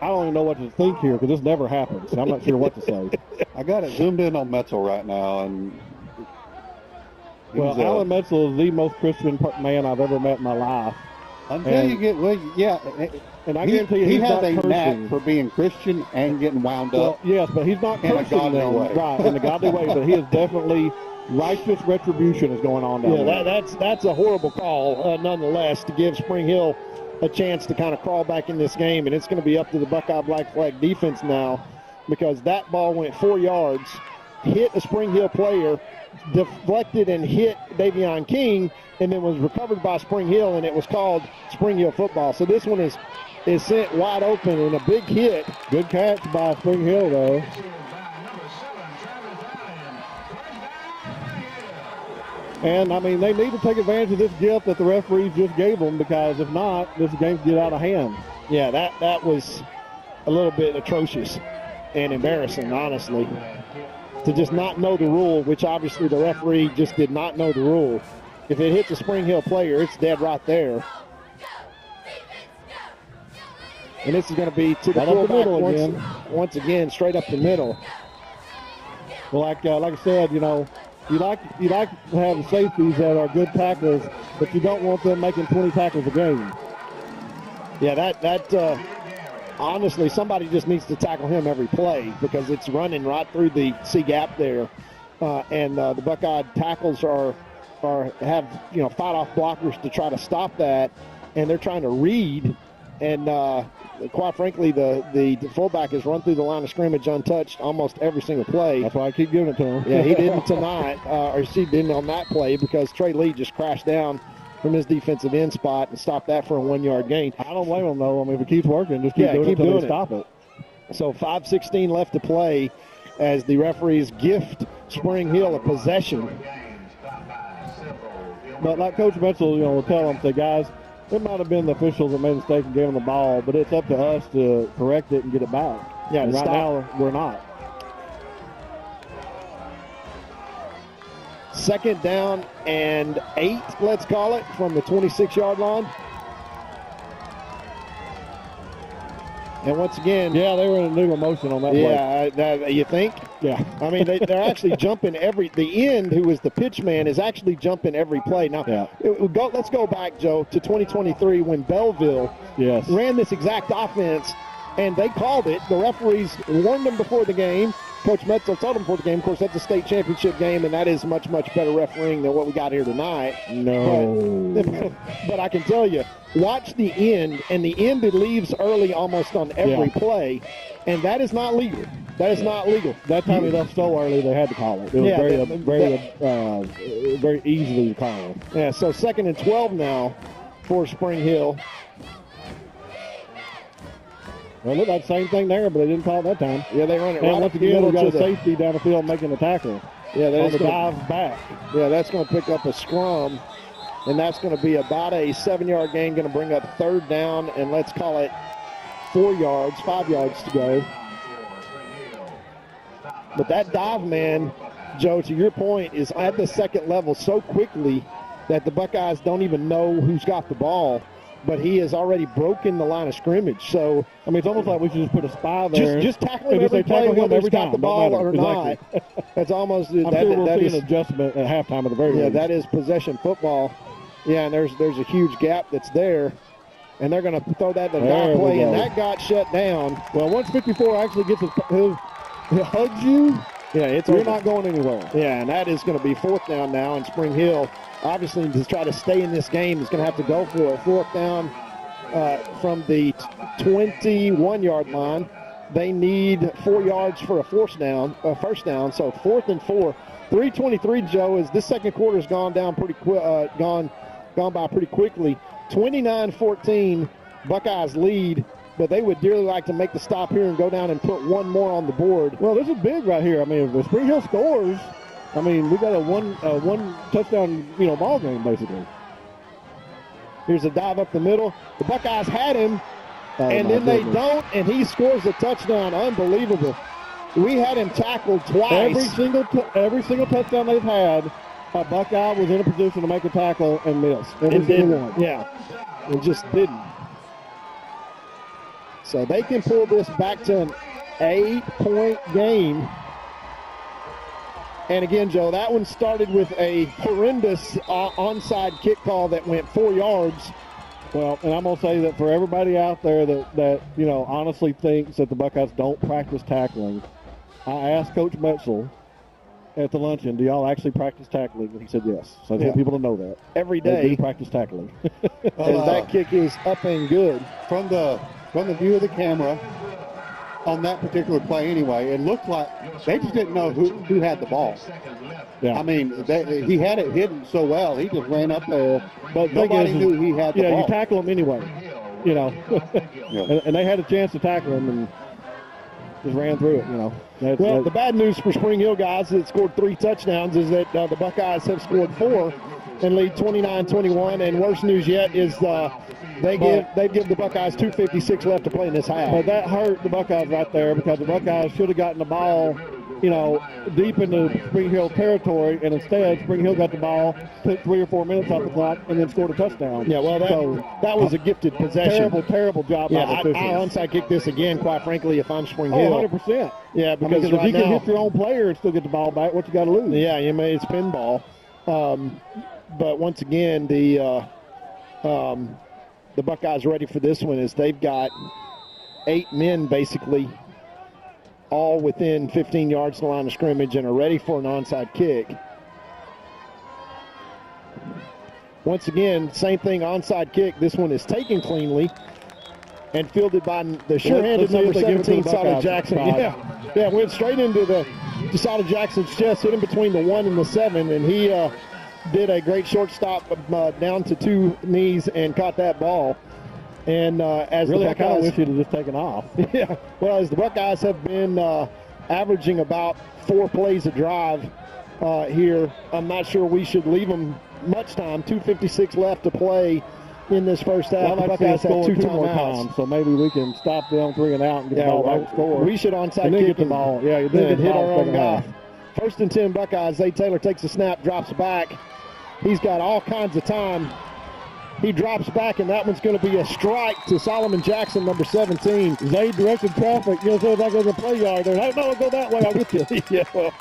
Speaker 13: I don't even know what to think here because this never happens. I'm not sure what to say.
Speaker 16: I got it zoomed in on Metzel right now, and
Speaker 13: Alan Metzel is the most Christian man I've ever met in my life.
Speaker 16: Until you get,
Speaker 13: and I guarantee you
Speaker 16: he
Speaker 13: he's
Speaker 16: has
Speaker 13: not
Speaker 16: a
Speaker 13: cursing.
Speaker 16: knack for being Christian and getting wound up.
Speaker 13: Yes, but he's not
Speaker 16: in a
Speaker 13: cursing
Speaker 16: godly
Speaker 13: them,
Speaker 16: way.
Speaker 13: right? In a godly way, but he is definitely righteous retribution is going on down there.
Speaker 12: That's a horrible call, nonetheless, to give Spring Hill a chance to kind of crawl back in this game, and it's going to be up to the Buckeye Black Flag defense now, because that ball went 4 yards, hit a Spring Hill player, deflected and hit Davion King, and then was recovered by Spring Hill, and it was called Spring Hill football. So this one is sent wide open and a big hit.
Speaker 13: Good catch by Spring Hill, though. And, they need to take advantage of this gift that the referees just gave them, because if not, this game can get out of hand.
Speaker 12: Yeah, that was a little bit atrocious and embarrassing, honestly, to just not know the rule, which obviously the referee just did not know the rule. If it hits a Spring Hill player, it's dead right there. And this is going to be to the fullback once again, straight up the middle.
Speaker 13: Well, like I said, you like to have safeties that are good tackles, but you don't want them making 20 tackles a game.
Speaker 12: Yeah, honestly, somebody just needs to tackle him every play, because it's running right through the C gap there, and the Buckeye tackles have fight off blockers to try to stop that, and they're trying to read, and quite frankly, the fullback has run through the line of scrimmage untouched almost every single play.
Speaker 13: That's why I keep giving it to him.
Speaker 12: Yeah, he didn't tonight, or he didn't on that play, because Trey Lee just crashed down from his defensive end spot and stopped that for a 1 yard gain.
Speaker 13: I don't blame him, though. If it keeps working, just keep doing it until they stop it.
Speaker 12: So 5:16 left to play as the referees gift Spring Hill a possession.
Speaker 13: But like Coach Metzel, will tell them, say, guys, it might have been the officials that made a mistake and gave them the ball, but it's up to us to correct it and get it back.
Speaker 12: Yeah,
Speaker 13: and right now, we're not.
Speaker 12: 2nd down and 8, let's call it, from the 26-yard line. And once again...
Speaker 13: Yeah, they were in a new emotion on that play.
Speaker 12: Yeah, you think?
Speaker 13: Yeah.
Speaker 12: They're actually jumping the end, who is the pitch man, is actually jumping every play. Now, let's go back, Joe, to 2023 when Belleville ran this exact offense, and they called it. The referees warned them before the game. Coach Metzel told them for the game. Of course, that's a state championship game, and that is much, much better refereeing than what we got here tonight.
Speaker 13: No.
Speaker 12: But I can tell you, watch the end, and the end it leaves early almost on every play, and that is not legal. That is not legal.
Speaker 13: That time he left so early, they had to call it. It was very easily to call.
Speaker 12: Yeah, so 2nd and 12 now for Spring Hill.
Speaker 13: Well, it looked like the same thing there, but they didn't call it that time.
Speaker 12: Yeah, they run it
Speaker 13: and
Speaker 12: right
Speaker 13: once
Speaker 12: up the
Speaker 13: again,
Speaker 12: middle
Speaker 13: we got
Speaker 12: to
Speaker 13: a safety down the field making the tackle.
Speaker 12: Yeah,
Speaker 13: on the dive back.
Speaker 12: Yeah, that's going to pick up a scrum, and that's going to be about a 7-yard gain, going to bring up 3rd down, and let's call it 5 yards to go. But that dive man, Joe, to your point, is at the second level so quickly that the Buckeyes don't even know who's got the ball, but he has already broken the line of scrimmage. So,
Speaker 13: I mean, it's almost like we should just put a spy there.
Speaker 12: Just tackle him every play, whether he's got the ball or not. That's almost
Speaker 13: I'm sure we'll see an adjustment at halftime at the very least.
Speaker 12: That is possession football. Yeah, and there's a huge gap that's there. And they're going to throw that to the dive play, and that got shut down.
Speaker 13: Well, once 54 actually gets his hugs you, you're not going anywhere.
Speaker 12: Yeah, and that is going to be 4th down now, and Spring Hill, obviously, to try to stay in this game, is going to have to go for it. 4th down from the 21-yard line. They need 4 yards for a first down. So 4th and 4. 3:23, Joe, as this second quarter has gone down pretty gone by pretty quickly. 29-14, Buckeyes lead, but they would dearly like to make the stop here and go down and put one more on the board.
Speaker 13: Well, this is big right here. I mean, if Spring Hill scores, I mean, we got a one touchdown, ball game basically.
Speaker 12: Here's a dive up the middle. The Buckeyes had him, and then they don't, and he scores a touchdown. Unbelievable. We had him tackled twice.
Speaker 13: Every single touchdown they've had, a Buckeye was in a position to make a tackle and miss.
Speaker 12: And didn't. Yeah, and just didn't. So they can pull this back to an 8-point game. And again, Joe, that one started with a horrendous onside kick call that went 4 yards.
Speaker 13: Well, and I'm going to say that for everybody out there that honestly thinks that the Buckeyes don't practice tackling, I asked Coach Metzel at the luncheon, do y'all actually practice tackling? And he said yes. So I want people to know that.
Speaker 12: Every day.
Speaker 13: They do practice tackling.
Speaker 12: And that kick is up and good.
Speaker 16: From the view of the camera, on that particular play anyway, it looked like they just didn't know who had the ball.
Speaker 13: Yeah.
Speaker 16: I mean, he had it hidden so well, he just ran up there, but nobody knew he had the ball.
Speaker 13: Yeah, you tackle him anyway, and they had a chance to tackle him and just ran through it,
Speaker 12: The bad news for Spring Hill guys that scored 3 touchdowns is that the Buckeyes have scored 4 and lead 29-21, and worse news yet is they give the Buckeyes 2:56 left to play in this half.
Speaker 13: But that hurt the Buckeyes right there because the Buckeyes should have gotten the ball, deep into Spring Hill territory, and instead Spring Hill got the ball, took 3 or 4 minutes off the clock, and then scored a touchdown.
Speaker 12: Yeah, well, that was a gifted possession.
Speaker 13: Terrible job by the officials.
Speaker 12: I onside kick this again, quite frankly, if I'm Spring Hill.
Speaker 13: 100%.
Speaker 12: Yeah, because
Speaker 13: if you can hit your own player and still get the ball back, what you got to lose?
Speaker 12: Yeah, it's pinball. But once again, the Buckeyes ready for this one as they've got 8 men basically all within 15 yards of the line of scrimmage and are ready for an onside kick. Once again, same thing, onside kick. This one is taken cleanly and fielded by the sure-handed number 17, Sada Jackson. Yeah, went straight into Sada Jackson's chest, hit him between the 1 and the 7, and he did a great shortstop down to 2 knees and caught that ball. And as
Speaker 13: really,
Speaker 12: the Buckeyes,
Speaker 13: I kind of wish he'd have just taken off.
Speaker 12: Yeah, well, as the Buckeyes have been averaging about 4 plays a drive here, I'm not sure we should leave them much time. 2:56 left to play in this first half.
Speaker 13: Well, the Buckeyes have 2 more times, so maybe we can stop them 3 and out and get the ball back and score.
Speaker 12: We should onside
Speaker 13: and then
Speaker 12: kick
Speaker 13: get the ball. Yeah, you then
Speaker 12: hit our own guy.
Speaker 13: Half.
Speaker 12: 1st and 10 Buckeyes. Zay Taylor takes a snap, drops back. He's got all kinds of time. He drops back, and that one's going to be a strike to Solomon Jackson, number 17.
Speaker 13: Zay directed traffic. So if I go to the play yard there, no, go that way. I'll get you.
Speaker 12: Yeah, well,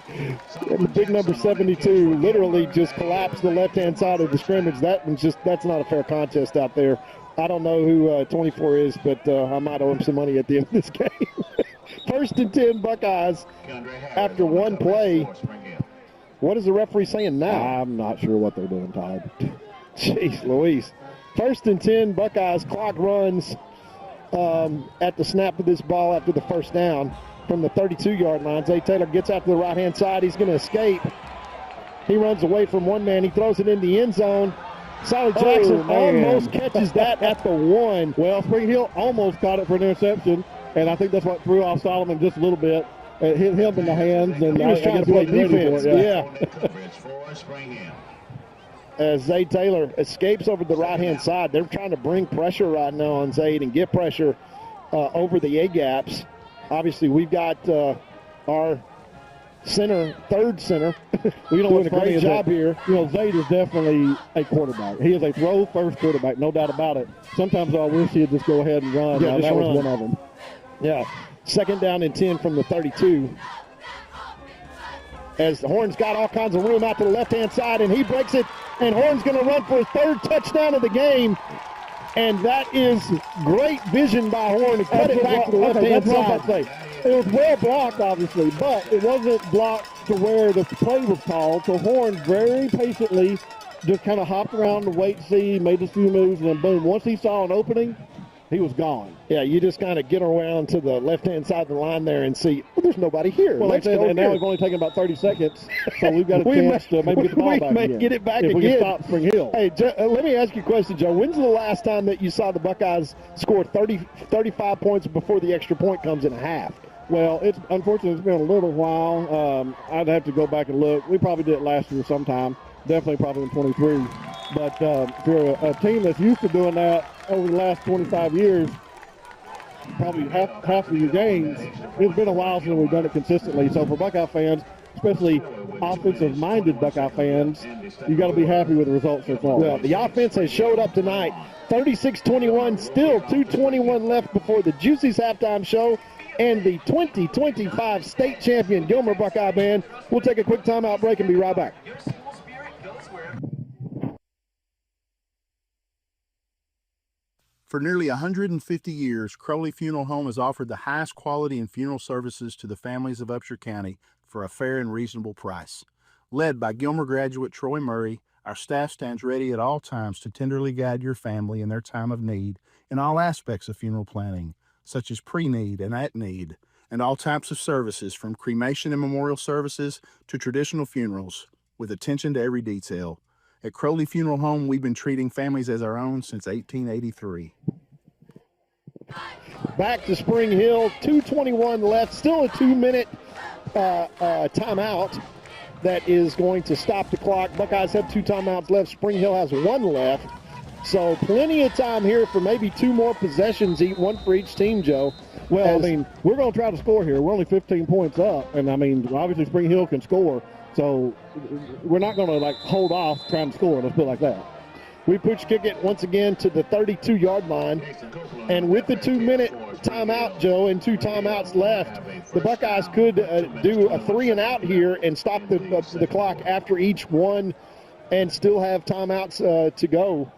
Speaker 12: the big number 72 literally just collapsed the left-hand side of the scrimmage. That's not a fair contest out there. I don't know who 24 is, but I might owe him some money at the end of this game. First and 10 Buckeyes after one play. What is the referee saying now?
Speaker 13: I'm not sure what they're doing, Todd.
Speaker 12: Jeez Louise. First and 10 Buckeyes. Clock runs at the snap of this ball after the first down from the 32-yard line. Zay Taylor gets out to the right-hand side. He's going to escape. He runs away from one man. He throws it in the end zone. Solly Jackson almost catches that at the 1.
Speaker 13: Well, Spring Hill almost caught it for an interception, and I think that's what threw off Solomon just a little bit. It hit him in the hands, and
Speaker 12: he was trying to play defense. Yeah.
Speaker 9: Spring
Speaker 12: As Zay Taylor escapes over the right-hand side, they're trying to bring pressure right now on Zayd and get pressure over the A-gaps. Obviously, we've got our center, third center, doing a great job here.
Speaker 13: You know, Zayd is definitely a quarterback. He is a throw-first quarterback, no doubt about it. Sometimes I wish he'd just go ahead and run.
Speaker 12: Yeah,
Speaker 13: that was one of them.
Speaker 12: Yeah. Second down and 10 from the 32. As the Horns got all kinds of room out to the left-hand side, and he breaks it, and Horns going to run for his third touchdown of the game. And that is great vision by Horn to cut it back to the left-hand side.
Speaker 13: It was well blocked, obviously, but it wasn't blocked to where the play was called. So Horn very patiently just kind of hopped around to wait, see, made a few moves, and then boom. Once he saw an opening, he was gone.
Speaker 12: Yeah, you just kind of get around to the left-hand side of the line there and see, well, there's nobody here.
Speaker 13: Well, and now we've only taken about 30 seconds, so we've got a chance to maybe get the ball back again.
Speaker 12: Get it back
Speaker 13: if
Speaker 12: again.
Speaker 13: We can stop Spring Hill.
Speaker 12: Hey, let me ask you a question, Joe. When's the last time that you saw the Buckeyes score 35 points before the extra point comes in a half?
Speaker 13: Well, unfortunately, it's been a little while. I'd have to go back and look. We probably did it last year sometime, definitely probably in 23. But for a team that's used to doing that over the last 25 years, probably half of your games, it's been a while since we've done it consistently. So for Buckeye fans, especially offensive-minded Buckeye fans, you got to be happy with the results so far.
Speaker 12: Well, the offense has showed up tonight. 36-21, still 2:21 left before the Juicy's halftime show and the 2025 state champion Gilmer Buckeye Band. We'll take a quick timeout break and be right back.
Speaker 7: For nearly 150 years, Crowley Funeral Home has offered the highest quality in funeral services to the families of Upshur County for a fair and reasonable price. Led by Gilmer graduate Troy Murray, our staff stands ready at all times to tenderly guide your family in their time of need in all aspects of funeral planning, such as pre-need and at-need, and all types of services from cremation and memorial services to traditional funerals, with attention to every detail. At Crowley Funeral Home, we've been treating families as our own since 1883.
Speaker 12: Back to Spring Hill, 2:21 left, still a 2-minute timeout that is going to stop the clock. Buckeyes have 2 timeouts left. Spring Hill has 1 left. So plenty of time here for maybe 2 more possessions, one for each team, Joe.
Speaker 13: Well, I mean, we're going to try to score here. We're only 15 points up, and I mean, obviously Spring Hill can score. So we're not going to, hold off trying to score. Let's put it like that.
Speaker 12: We push kick it once again to the 32-yard line. And with the 2-minute timeout, Joe, and 2 timeouts left, the Buckeyes could do a 3-and-out here and stop the clock after each one and still have timeouts to go.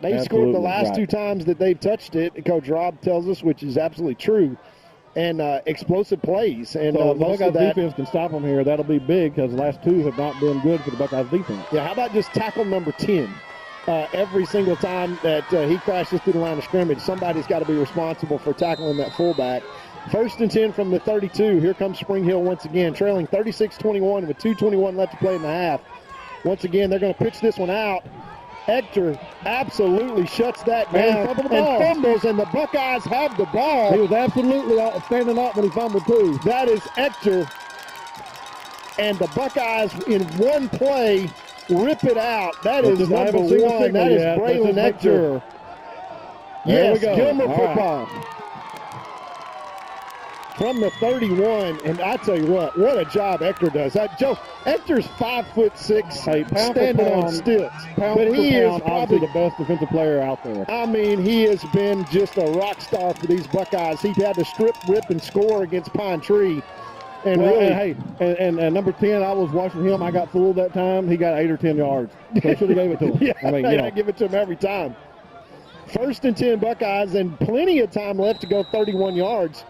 Speaker 12: They scored the last 2 times that they've touched it, Coach Rob tells us, which is absolutely true. And explosive plays. And
Speaker 13: so most of that defense can stop them here. That'll be big because the last 2 have not been good for the Buckeyes defense.
Speaker 12: Yeah, how about just tackle number 10? Every single time that he crashes through the line of scrimmage, somebody's got to be responsible for tackling that fullback. First and 10 from the 32. Here comes Spring Hill once again, trailing 36-21 with 2:21 left to play in the half. Once again, they're going to pitch this one out. Hector absolutely shuts that down and fumbles, and the Buckeyes have the ball.
Speaker 13: He was absolutely standing up when he fumbled, too.
Speaker 12: That is Hector. And the Buckeyes, in one play, rip it out. That is number 1. That is Braylon Hector. Yes, Gilmer football. From the 31, and I tell you what a job Hector does. Joe, Hector's 5'6", standing on stilts, but he is probably
Speaker 13: the best defensive player out there.
Speaker 12: I mean, he has been just a rock star for these Buckeyes. He had to strip, rip, and score against Pine Tree. And
Speaker 13: and number 10, I was watching him. I got fooled that time. He got 8 or 10 yards. So I should have gave it to him.
Speaker 12: Yeah, I give it to him every time. First and 10 Buckeyes, and plenty of time left to go 31 yards.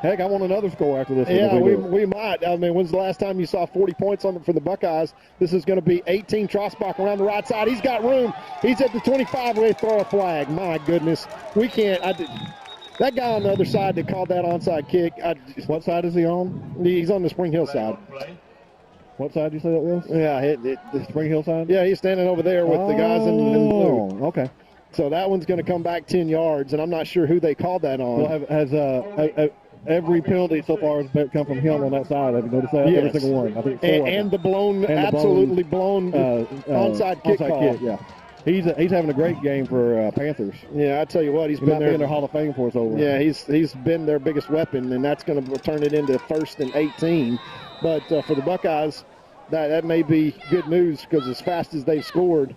Speaker 12: Heck, I want another score after this.
Speaker 19: Yeah, we might. I mean, when's the last time you saw 40 points for the Buckeyes? This is going to be 18. Trostbach around the right side. He's got room. He's at the 25 ready to throw a flag. My goodness. We can't. That guy on the other side that called that onside kick.
Speaker 12: What side is he on?
Speaker 19: He's on the Spring Hill side.
Speaker 12: What side did you say that was?
Speaker 19: Yeah,
Speaker 12: the Spring Hill side?
Speaker 19: Yeah, he's standing over there with the guys in blue.
Speaker 12: Okay.
Speaker 19: So that one's going to come back 10 yards, and I'm not sure who they called that on.
Speaker 12: Well, has every penalty so far has come from him on that side? Have you noticed that?
Speaker 19: Yes.
Speaker 12: Every single one. I think 4.
Speaker 19: And the blown, absolutely blown onside kick call.
Speaker 12: Kick, yeah. He's having a great game for Panthers.
Speaker 19: Yeah, I tell you what, he's
Speaker 12: been
Speaker 19: there
Speaker 12: in their Hall of Fame for us over.
Speaker 19: Yeah, he's been their biggest weapon, and that's going to turn it into 1st and 18. But for the Buckeyes, that may be good news because as fast as they've scored,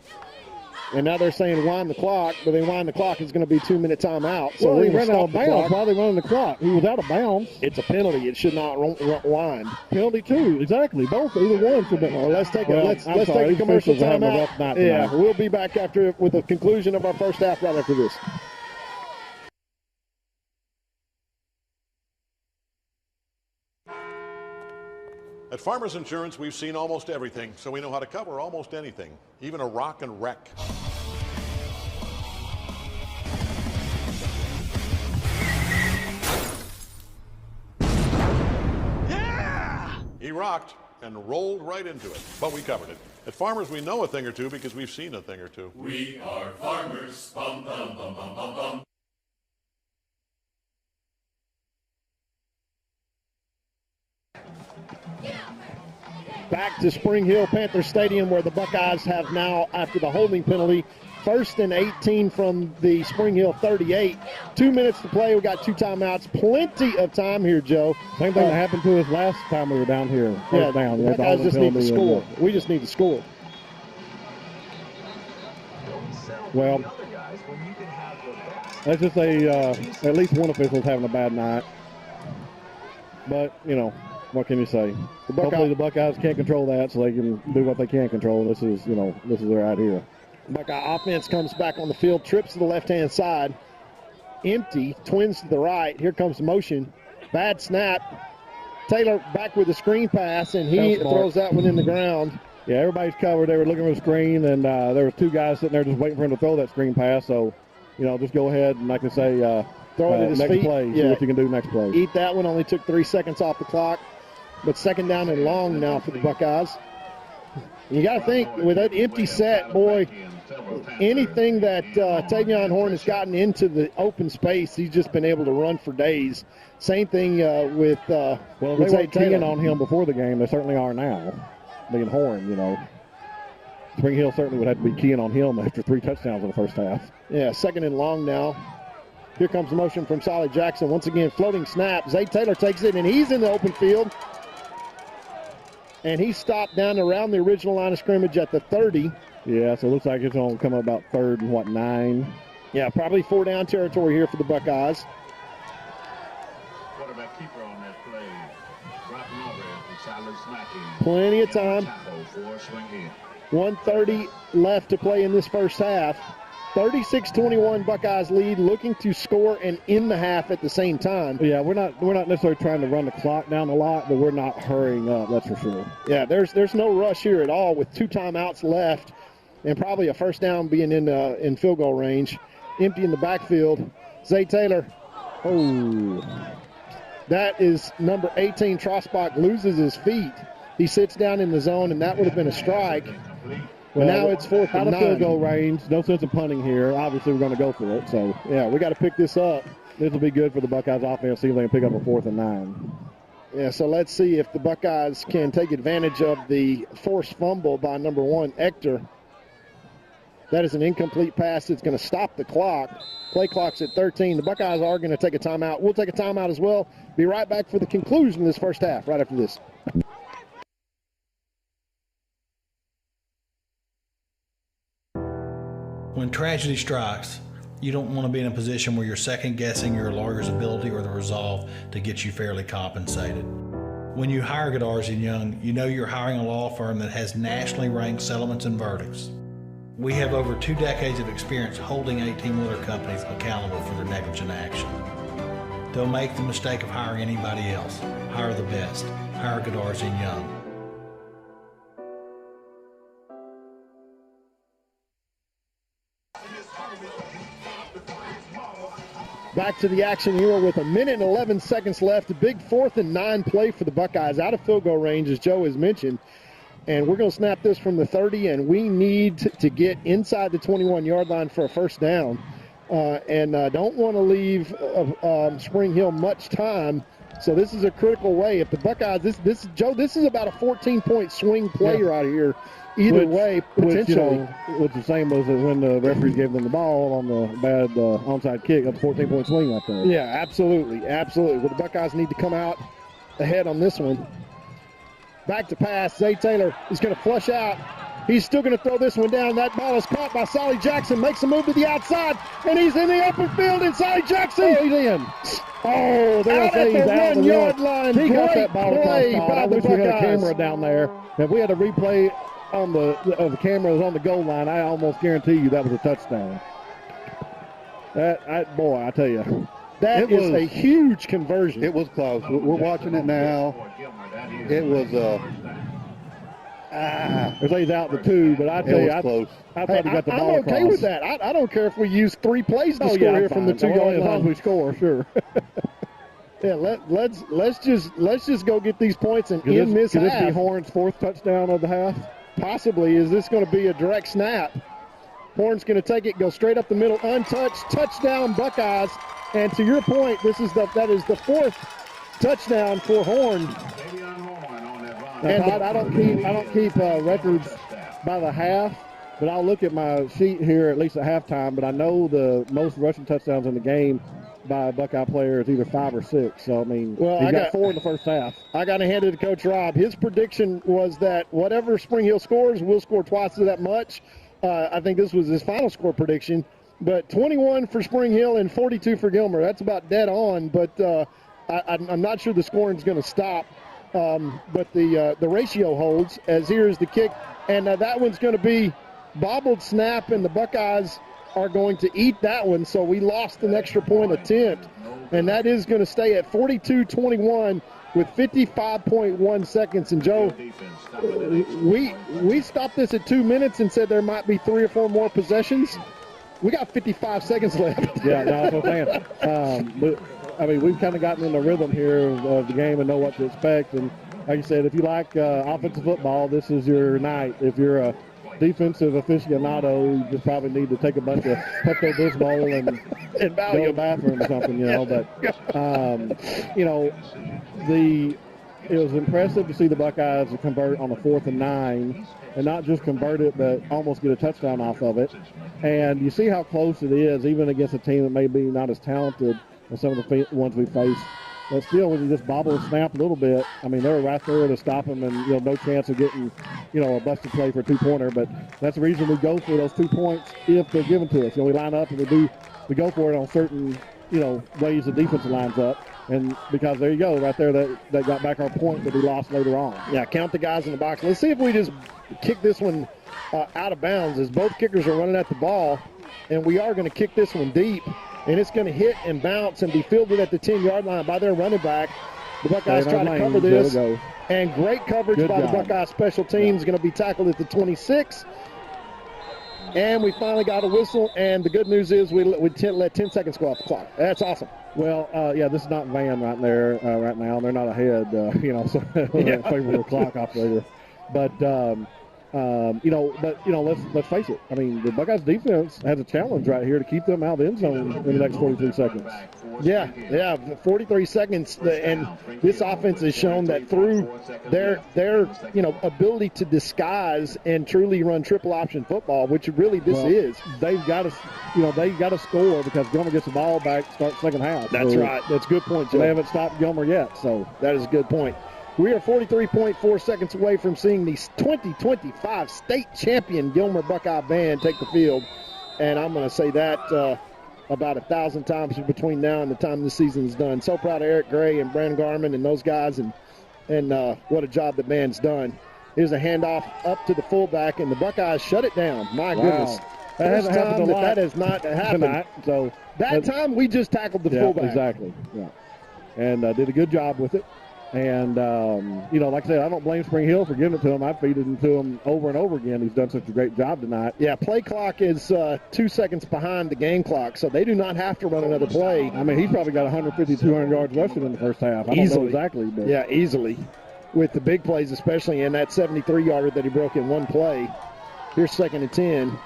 Speaker 19: and now they're saying wind the clock, but they wind the clock is going to be 2-minute timeout. So
Speaker 12: he ran out of bounds. Why are they running the clock? He was out of bounds.
Speaker 19: It's a penalty. It should not wind.
Speaker 12: Penalty too. Exactly. Both. Either one should be.
Speaker 19: Well, let's take a commercial timeout. Yeah, we'll be back with the conclusion of our first half right after this.
Speaker 8: At Farmers Insurance, we've seen almost everything, so we know how to cover almost anything, even a rock and wreck. Yeah! He rocked and rolled right into it, but we covered it. At Farmers, we know a thing or two because we've seen a thing or two.
Speaker 9: We are farmers. Bum, bum, bum, bum, bum, bum.
Speaker 19: Back to Spring Hill Panther Stadium where the Buckeyes have now, after the holding penalty, 1st and 18 from the Spring Hill 38. 2 minutes to play. We got 2 timeouts. Plenty of time here, Joe.
Speaker 12: Same thing that happened to us last time we were down here.
Speaker 19: Buckeyes just need to score. We just need to score.
Speaker 12: Well, let's just say at least one official's having a bad night. But, what can you say? Hopefully the Buckeyes can't control that, so they can do what they can control. This is right here.
Speaker 19: Buckeye offense comes back on the field, trips to the left-hand side. Empty, twins to the right. Here comes motion. Bad snap. Taylor back with the screen pass, and he throws that one in the ground.
Speaker 12: Yeah, everybody's covered. They were looking for the screen, and there was 2 guys sitting there just waiting for him to throw that screen pass. So, just go ahead and, like I say,
Speaker 19: throw it at his
Speaker 12: next
Speaker 19: feet.
Speaker 12: play. See what you can do next play.
Speaker 19: Eat that one. Only took 3 seconds off the clock. But 2nd down and long now for the Buckeyes. You got to think, with that empty set, boy, anything that Tavion Horn has gotten into the open space, he's just been able to run for days. Same thing with
Speaker 12: they were keying on him before the game. They certainly are now. Being Horn, Spring Hill certainly would have to be keying on him after 3 touchdowns in the first half.
Speaker 19: Yeah, 2nd and long now. Here comes the motion from Solly Jackson. Once again, floating snap. Zay Taylor takes it, and he's in the open field. And he stopped down around the original line of scrimmage at the 30.
Speaker 12: Yeah, so it looks like it's going to come up about 3rd and 9.
Speaker 19: Yeah, probably 4 down territory here for the Buckeyes.
Speaker 9: Quarterback keeper on that play. Dropping over and Solid smacking.
Speaker 19: Plenty of time. 1:30 left to play in this first half. 36-21 Buckeyes lead, looking to score and end the half at the same time.
Speaker 12: Yeah, we're not necessarily trying to run the clock down a lot, but we're not hurrying up, that's for sure.
Speaker 19: Yeah, there's no rush here at all with 2 timeouts left and probably a first down being in field goal range. Empty in the backfield. Zay Taylor. Oh, that is number 18. Trostbach loses his feet. He sits down in the zone, and that would have been a strike. Well, now it's 4th and 9.
Speaker 12: Out of field goal range. No sense of punting here. Obviously, we're going to go for it. So,
Speaker 19: yeah, we got to pick this up.
Speaker 12: This will be good for the Buckeyes offense. See if they can pick up a 4th and 9.
Speaker 19: Yeah, so let's see if the Buckeyes can take advantage of the forced fumble by number 1, Ector. That is an incomplete pass. It's going to stop the clock. Play clock's at 13. The Buckeyes are going to take a timeout. We'll take a timeout as well. Be right back for the conclusion of this first half right after this.
Speaker 10: When tragedy strikes, you don't want to be in a position where you're second-guessing your lawyer's ability or the resolve to get you fairly compensated. When you hire Godarzi & Young, you know you're hiring a law firm that has nationally ranked settlements and verdicts. We have over 2 decades of experience holding 18-wheeler companies accountable for their negligent action. Don't make the mistake of hiring anybody else. Hire the best. Hire Godarzi and Young.
Speaker 19: Back to the action here with 1 minute and 11 seconds left. A big 4th and 9 play for the Buckeyes out of field goal range, as Joe has mentioned. And we're going to snap this from the 30, and we need to get inside the 21-yard line for a first down. And don't want to leave Spring Hill much time. So this is a critical way. If the Buckeyes, Joe, this is about a 14-point swing play right here. Either way, potentially.
Speaker 13: Which the same was when the referees gave them the ball on the bad onside kick. That's a 14-point swing right there.
Speaker 19: Yeah, absolutely, absolutely. But the Buckeyes need to come out ahead on this one. Back to pass. Zay Taylor is going to flush out. He's still going to throw this one down. That ball is caught by Solly Jackson. Makes a move to the outside, and he's in the open field, and Solly Jackson.
Speaker 13: Oh, he's in.
Speaker 19: Oh, there out at the 1 yard line.
Speaker 13: He got that ball across.
Speaker 19: I
Speaker 13: wish we had a camera down there. If we had a replay on the camera was on the goal line, I almost guarantee you that was a touchdown. Boy, I tell you,
Speaker 19: that is a huge conversion.
Speaker 16: It was close. We're watching it now. It was
Speaker 13: he's out the 2, but I tell you,
Speaker 16: close.
Speaker 13: I thought he got the ball
Speaker 19: I'm
Speaker 13: across.
Speaker 19: okay with that. I don't care if we use 3 plays to score here from the 2 yard line.
Speaker 13: As long as we score, sure.
Speaker 19: Yeah, let's just go get these points and end this half.
Speaker 13: Could this be Horn's 4th touchdown of the half?
Speaker 19: Possibly. Is this going to be a direct snap? Horn's going to take it, go straight up the middle, untouched, touchdown Buckeyes. And to your point, that is the 4th touchdown for Horn.
Speaker 13: And I don't keep records by the half, but I'll look at my sheet here at least at halftime. But I know the most rushing touchdowns in the game by a Buckeye player is either 5 or 6. So, I mean, he got 4 in the first half.
Speaker 19: I got to hand it to Coach Rob. His prediction was that whatever Spring Hill scores, we'll score twice that much. I think this was his final score prediction. But 21 for Spring Hill and 42 for Gilmer. That's about dead on, but I'm not sure the scoring is going to stop. But the ratio holds, as here's the kick. And that one's going to be bobbled snap, and the Buckeyes are going to eat that one, so we lost an extra point attempt. And that is going to stay at 42-21 with 55.1 seconds. And, Joe, we stopped this at 2 minutes and said there might be 3 or 4 more possessions. We got 55 seconds left.
Speaker 13: Yeah, no, that's what I'm saying. But, I mean, we've kind of gotten in the rhythm here of the game and know what to expect. And, like you said, if you like offensive football, this is your night. If you're a defensive aficionado, you just probably need to take a bunch of Pepto-Bismol and go to the bathroom or something, you know. But, you know, it was impressive to see the Buckeyes convert on a 4th and 9, and not just convert it, but almost get a touchdown off of it. And you see how close it is, even against a team that may be not as talented as some of the ones we face. But still, when you just bobble and snap a little bit, I mean, they're right there to stop them, and, you know, no chance of getting, you know, a busted play for a 2-pointer. But that's the reason we go for those 2 points if they're given to us. You know, we line up and we go for it on certain, you know, ways the defense lines up. And because there you go, right there, that got back our point that we lost later on.
Speaker 19: Yeah, count the guys in the box. Let's see if we just kick this one out of bounds, as both kickers are running at the ball. And we are going to kick this one deep. And it's going to hit and bounce and be fielded at the 10-yard line by their running back. The Buckeyes trying to cover this. And great coverage by the Buckeye special teams. Going to be tackled at the 26. And we finally got a whistle. And the good news is we let 10 seconds go off the clock. That's awesome.
Speaker 13: Well, yeah, this is not Van right there right now. They're not ahead, you know, so favorable clock operator. But, let's face it. I mean, the Buckeyes defense has a challenge right here to keep them out of the end zone in the next 43 seconds.
Speaker 19: Yeah, 43 seconds. And this offense has shown that through their ability to disguise and truly run triple option football, which really is.
Speaker 13: They've got to score because Gilmer gets the ball back, start second half.
Speaker 19: That's right. That's a good point, Joe.
Speaker 13: They haven't stopped Gilmer yet, so
Speaker 19: that is a good point. We are 43.4 seconds away from seeing the 2025 state champion Gilmer Buckeye Band take the field. And I'm going to say that about 1,000 times between now and the time the season is done. So proud of Eric Gray and Brandon Garman and those guys, and what a job the band's done. Here's a handoff up to the fullback, and the Buckeyes shut it down. My goodness.
Speaker 13: That hasn't happened a lot.
Speaker 19: That has not happened.
Speaker 13: Tonight, so
Speaker 19: that time we just tackled the fullback.
Speaker 13: Exactly. Yeah. and did a good job with it. And, like I said, I don't blame Spring Hill for giving it to him. I feed it to him over and over again. He's done such a great job tonight.
Speaker 19: Yeah, play clock is 2 seconds behind the game clock, so they do not have to run another play.
Speaker 13: I mean, he's probably got 150, 200 yards rushing in the first half. I don't know exactly. But.
Speaker 19: Yeah, easily. With the big plays, especially in that 73-yarder that he broke in one play. Here's 2nd and 10.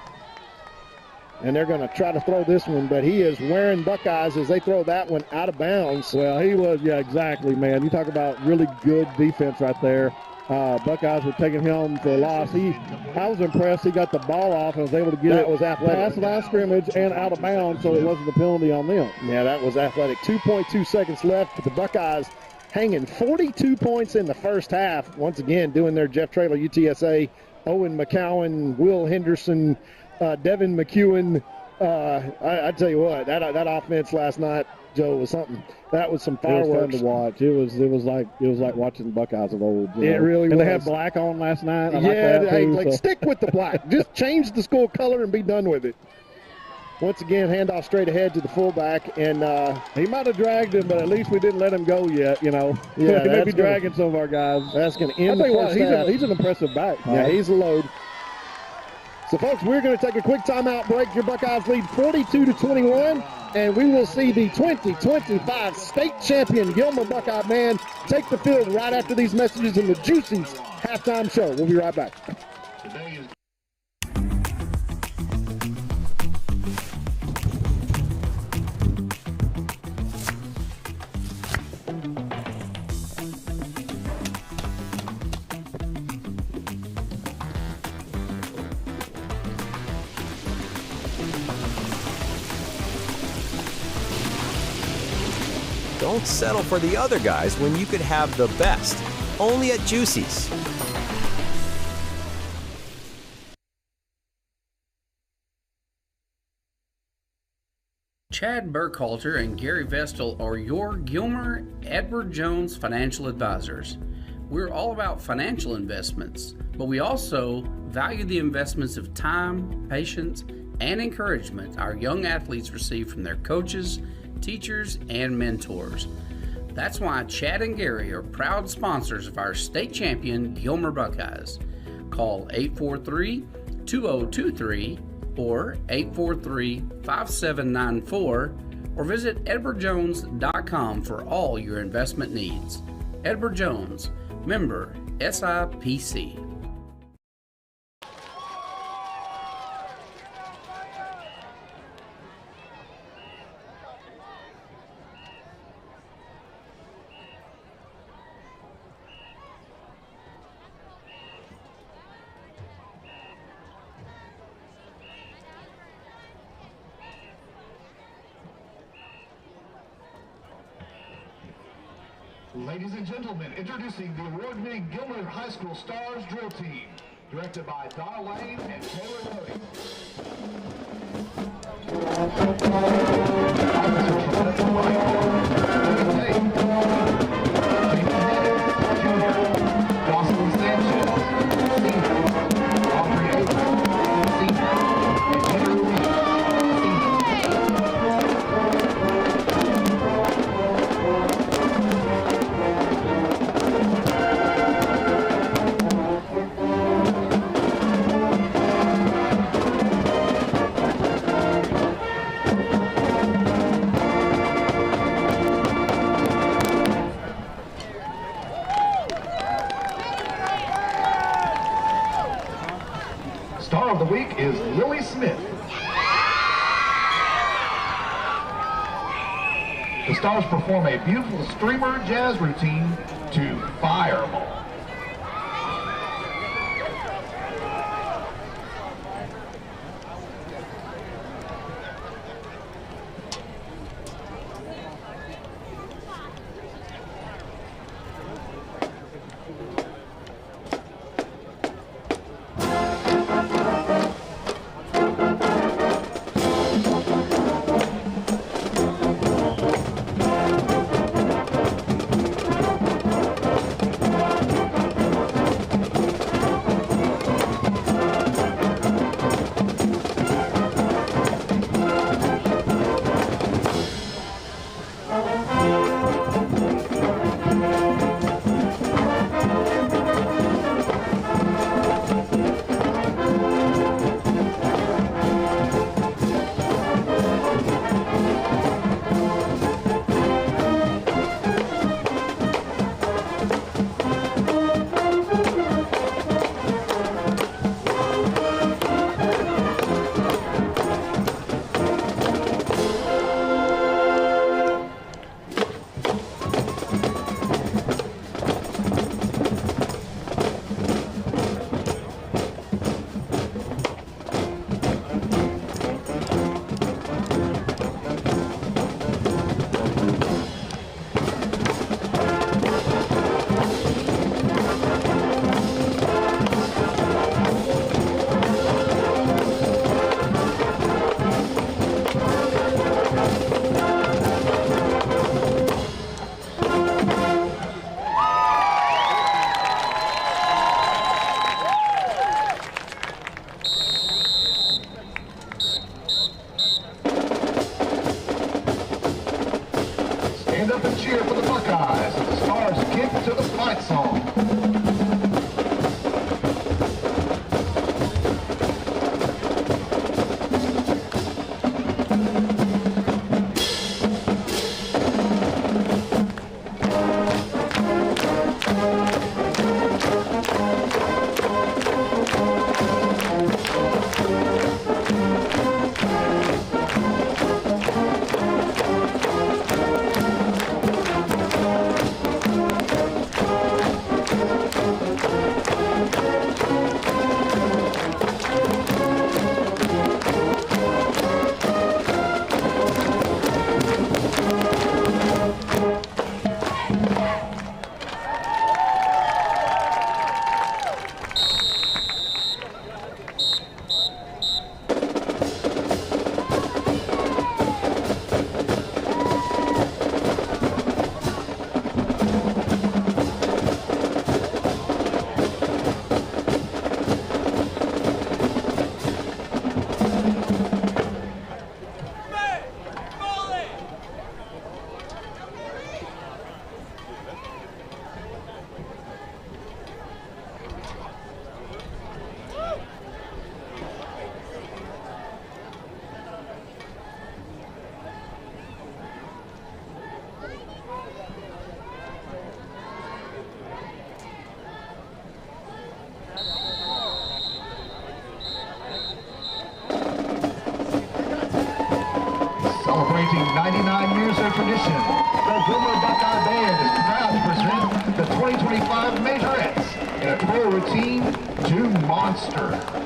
Speaker 19: And they're going to try to throw this one, but he is wearing Buckeyes as they throw that one out of bounds.
Speaker 13: Well, he was, yeah, exactly, man. You talk about really good defense right there. Buckeyes were taking him for a loss. I was impressed. He got the ball off and was able to get it past the line scrimmage and out of bounds, so it wasn't a penalty on them.
Speaker 19: Yeah, that was athletic. 2.2 seconds left, but the Buckeyes hanging 42 points in the first half. Once again, doing their Jeff Traylor, UTSA, Owen McCowan, Will Henderson, Devin McEwen. I tell you what, that offense last night, Joe, was something. That was some fireworks.
Speaker 13: It was fun to watch. It was like watching Buckeyes of old.
Speaker 19: It really was.
Speaker 13: And they had black on last night.
Speaker 19: Stick with the black. Just change the school color and be done with it. Once again, handoff straight ahead to the fullback, and
Speaker 13: he might have dragged him, but at least we didn't let him go yet.
Speaker 19: Yeah,
Speaker 13: he may be dragging some of our guys.
Speaker 19: That's going to end the first half.
Speaker 13: He's an impressive back.
Speaker 19: Yeah, he's a load. So, folks, we're going to take a quick timeout break. Your Buckeyes lead 42-21, and we will see the 2025 state champion Gilmer Buckeye band take the field right after these messages in the Juicy's halftime show. We'll be right back.
Speaker 15: Don't settle for the other guys when you could have the best. Only at Juicy's.
Speaker 11: Chad Burkhalter and Gary Vestal are your Gilmer Edward Jones financial advisors. We're all about financial investments, but we also value the investments of time, patience, and encouragement our young athletes receive from their coaches, teachers, and mentors. That's why Chad and Gary are proud sponsors of our state champion Gilmer Buckeyes. Call 843-2023 or 843-5794 or visit edwardjones.com for all your investment needs. Edward Jones, member SIPC.
Speaker 18: Ladies and gentlemen, introducing the award-winning Gilmer High School Stars Drill Team, directed by Donna Lane and Taylor Loading. Jocelyn Sanchez, senior. Audrey Avery, senior. And Henry Lee, Star of the week is Lily Smith. The Stars perform a beautiful streamer jazz routine to Fireball. Stand up and cheer for the Buckeyes as the Stars kick to the fight song. Celebrating 99 years of tradition, the Gilmer Buckeye Band is proud to present the 2025 Majorettes in a pro routine to Monster.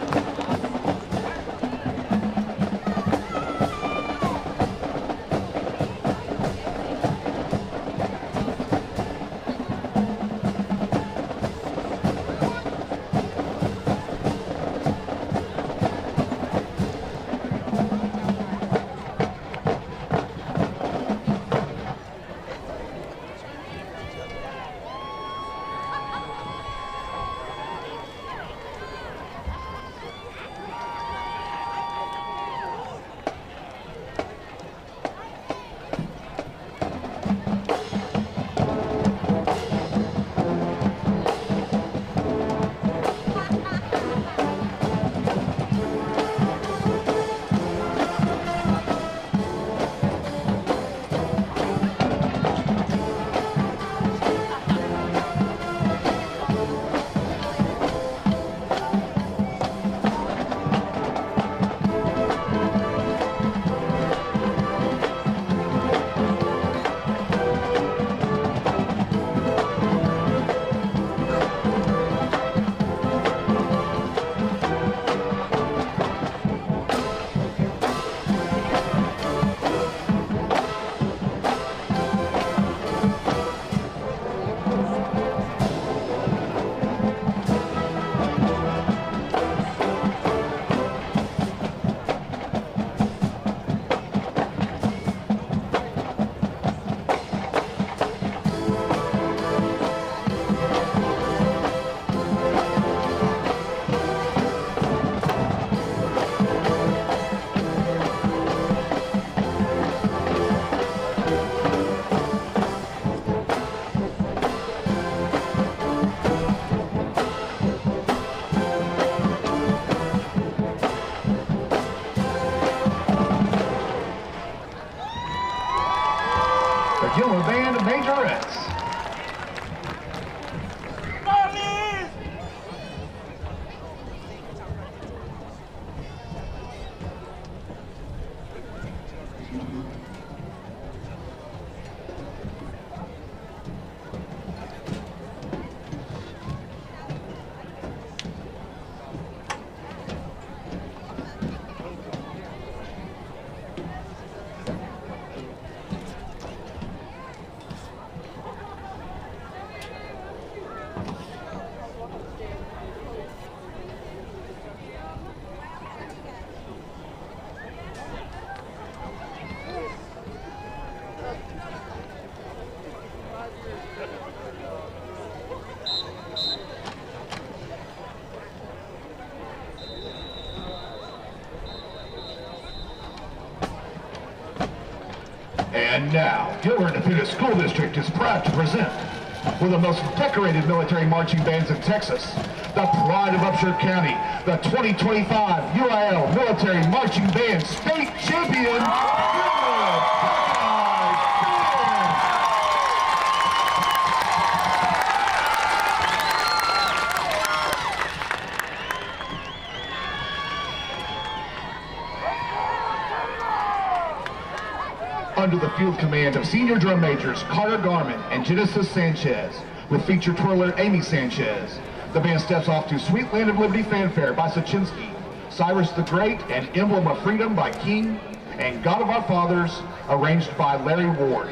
Speaker 18: Gilmer Band Majorettes. And now, Gilmer Independent School District is proud to present one of the most decorated military marching bands in Texas, the pride of Upshur County, the 2025 UIL Military Marching Band State Champion, Gilmer Buckeyes Band. Under the field command of Senior Drum Majors Carter Garman and Genesis Sanchez, with featured twirler Amy Sanchez, the band steps off to Sweet Land of Liberty Fanfare by Sachinsky, Cyrus the Great and Emblem of Freedom by King, and God of Our Fathers, arranged by Larry Ward.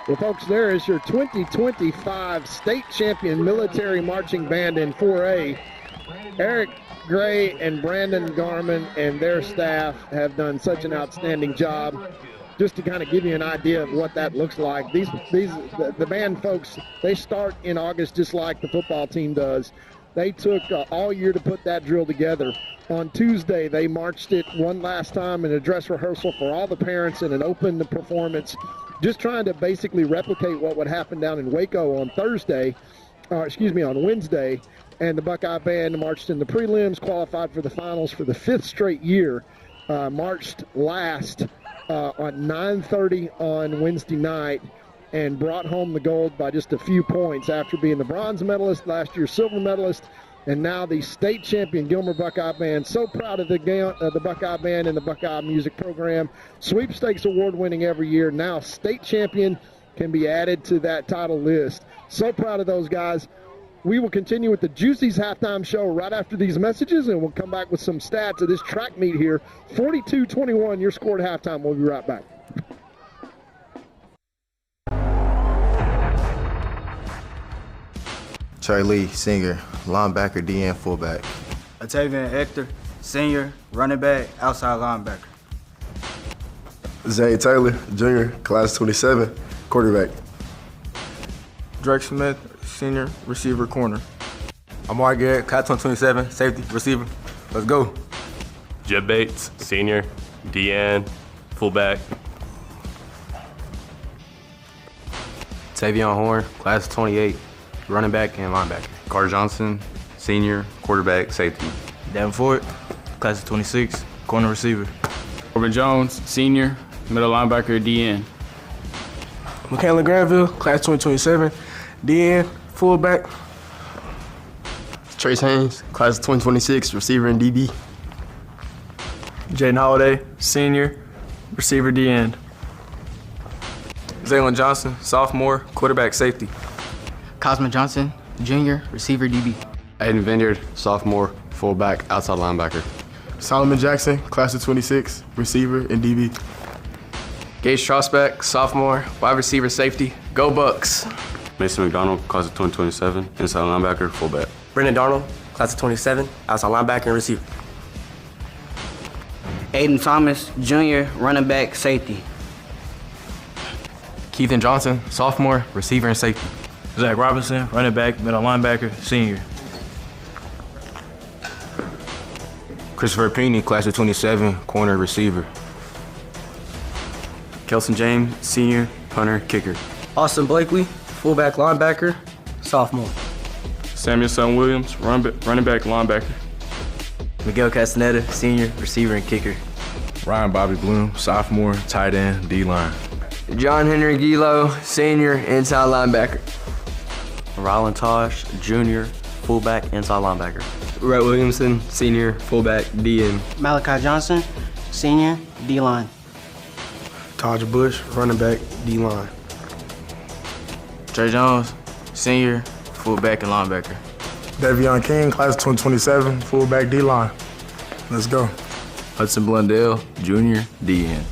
Speaker 19: Well, folks, there is your 2025 state champion military marching band in 4A. Eric Gray and Brandon Garman and their staff have done such an outstanding job. Just to kind of give you an idea of what that looks like, the band folks, they start in August just like the football team does. They took all year to put that drill together. On Tuesday, they marched it one last time in a dress rehearsal for all the parents in an open performance, just trying to basically replicate what would happen down in Waco on on Wednesday. And the Buckeye Band marched in the prelims, qualified for the finals for the 5th straight year, marched last on 9:30 on Wednesday night, and brought home the gold by just a few points after being the bronze medalist, last year's silver medalist, and now the state champion Gilmer Buckeye Band. So proud of the Buckeye Band and the Buckeye Music Program. Sweepstakes award winning every year. Now state champion can be added to that title list. So proud of those guys. We will continue with the Juicy's halftime show right after these messages, and we'll come back with some stats of this track meet here. 42-21, your score at halftime. We'll be right back.
Speaker 20: Charlie, senior, linebacker, DN, fullback.
Speaker 21: Atavian Hector, senior, running back, outside linebacker.
Speaker 22: Zay Taylor, junior, class 27, quarterback.
Speaker 23: Drake Smith, senior, receiver, corner. Amar Garrett, class 27, safety, receiver. Let's go.
Speaker 24: Jeb Bates, senior, DN, fullback.
Speaker 25: Tavion Horn, class 28, running back and linebacker.
Speaker 26: Carter Johnson, senior, quarterback, safety.
Speaker 27: Davenport, class of 26, corner receiver.
Speaker 28: Corbin Jones, senior, middle linebacker, DN.
Speaker 29: Michaela Granville, class 2027, DN, fullback.
Speaker 30: Trace Haynes, class of 2026, receiver and DB.
Speaker 31: Jaden Holiday, senior, receiver, DN.
Speaker 23: Zaylon Johnson, sophomore, quarterback, safety.
Speaker 32: Cosmo Johnson, junior, receiver, DB.
Speaker 26: Aiden Vineyard, sophomore, fullback, outside linebacker.
Speaker 22: Solomon Jackson, class of 26, receiver and DB.
Speaker 25: Gage Strasbeck, sophomore, wide receiver, safety. Go Bucks.
Speaker 26: Mason McDonald, class of 2027, inside linebacker, fullback.
Speaker 33: Brendan Darnold, class of 27, outside linebacker and receiver.
Speaker 32: Aiden Thomas, junior, running back, safety.
Speaker 25: Keithan Johnson, sophomore, receiver and safety.
Speaker 31: Zach Robinson, running back, middle linebacker, senior.
Speaker 26: Christopher Peeney, class of 27, corner, receiver.
Speaker 25: Kelson James, senior, punter, kicker.
Speaker 33: Austin Blakely, fullback, linebacker, sophomore.
Speaker 28: Samuel Son Williams, running back, linebacker.
Speaker 25: Miguel Castaneda, senior, receiver and kicker.
Speaker 23: Ryan Bobby Bloom, sophomore, tight end, D-line.
Speaker 32: John Henry Gilo, senior, inside linebacker.
Speaker 25: Rylan Tosh, junior, fullback, inside linebacker.
Speaker 32: Rhett Williamson, senior, fullback, DN.
Speaker 33: Malachi Johnson, senior, D-line.
Speaker 29: Taj Bush, running back, D-line.
Speaker 25: Trey Jones, senior, fullback and linebacker.
Speaker 22: Davion King, class 2027, fullback, D-line. Let's go.
Speaker 25: Hudson Blundell, junior, DN.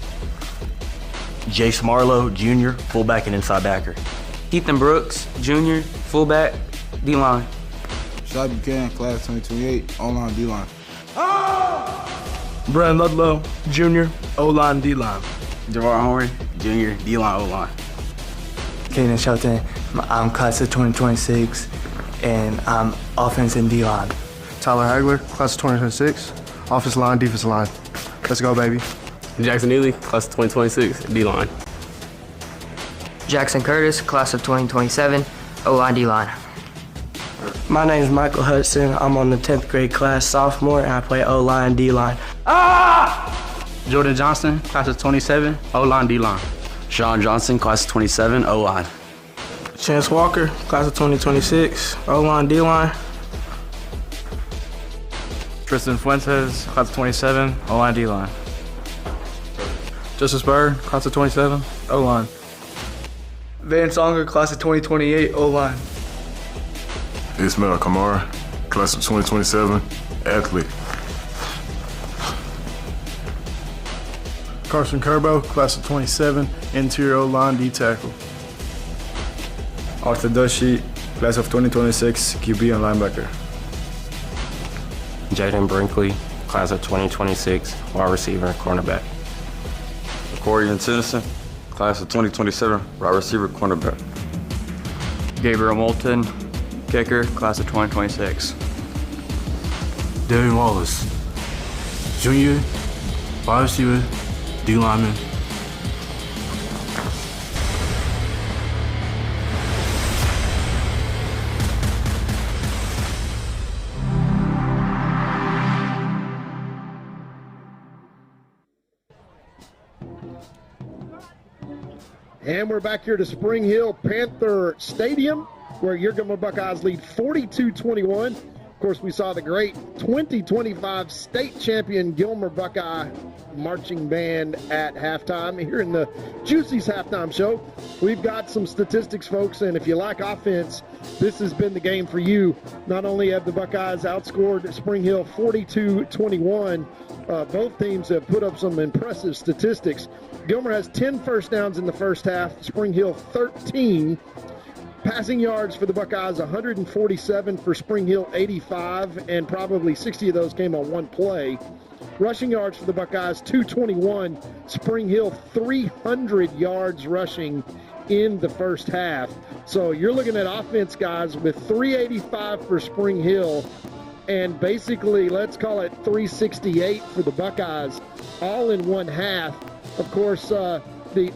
Speaker 27: Jace Marlowe, junior, fullback and inside backer.
Speaker 32: Ethan Brooks, junior, fullback, D-line.
Speaker 22: Shad Buchanan, class 2028, O-line, D-line.
Speaker 29: Brandon Ludlow, junior, O-line, D-line.
Speaker 32: Javar Horn, junior, D-line, O-line.
Speaker 34: Kaden Shelton, I'm class of 2026, and I'm offense and D-line.
Speaker 22: Tyler Hagler, class of 2026, offensive line, defensive line. Let's go, baby.
Speaker 25: Jackson Neely, class of 2026, D-line.
Speaker 32: Jackson Curtis, class of 2027, O-line, D-line.
Speaker 34: My name is Michael Hudson. I'm on the 10th grade class, sophomore, and I play O-line, D-line.
Speaker 32: Jordan Johnson, class of 27, O-line, D-line.
Speaker 25: Sean Johnson, class of 27, O-line.
Speaker 29: Chance Walker, class of 2026, O-line, D-line.
Speaker 31: Tristan Fuentes, class of 27, O-line, D-line. Justice Bird, class of 27, O-line.
Speaker 34: Vance Unger, class of 2028, O-line.
Speaker 22: Ismail Kamara, class of 2027, athlete. Carson Kerbo, class of 27, interior O-line, D tackle.
Speaker 29: Off the dust sheet, class of 2026, QB and linebacker.
Speaker 1: Jaden Brinkley, class of 2026, wide receiver and cornerback.
Speaker 2: Corey Tennyson, class of 2027, wide receiver, cornerback.
Speaker 31: Gabriel Moulton, kicker, class of 2026.
Speaker 26: Devin Wallace, junior, wide receiver, D lineman.
Speaker 19: And we're back here to Spring Hill Panther Stadium, where your Gilmer Buckeyes lead 42-21. Of course, we saw the great 2025 state champion Gilmer Buckeye marching band at halftime. Here in the Juicy's halftime show, we've got some statistics, folks, and if you like offense, this has been the game for you. Not only have the Buckeyes outscored Spring Hill 42-21, both teams have put up some impressive statistics. Gilmer has 10 first downs in the first half, Spring Hill 13. Passing yards for the Buckeyes, 147, for Spring Hill 85, and probably 60 of those came on one play. Rushing yards for the Buckeyes, 221. Spring Hill, 300 yards rushing in the first half. So you're looking at offense, guys, with 385 for Spring Hill and basically, let's call it 368 for the Buckeyes, all in one half. Of course, the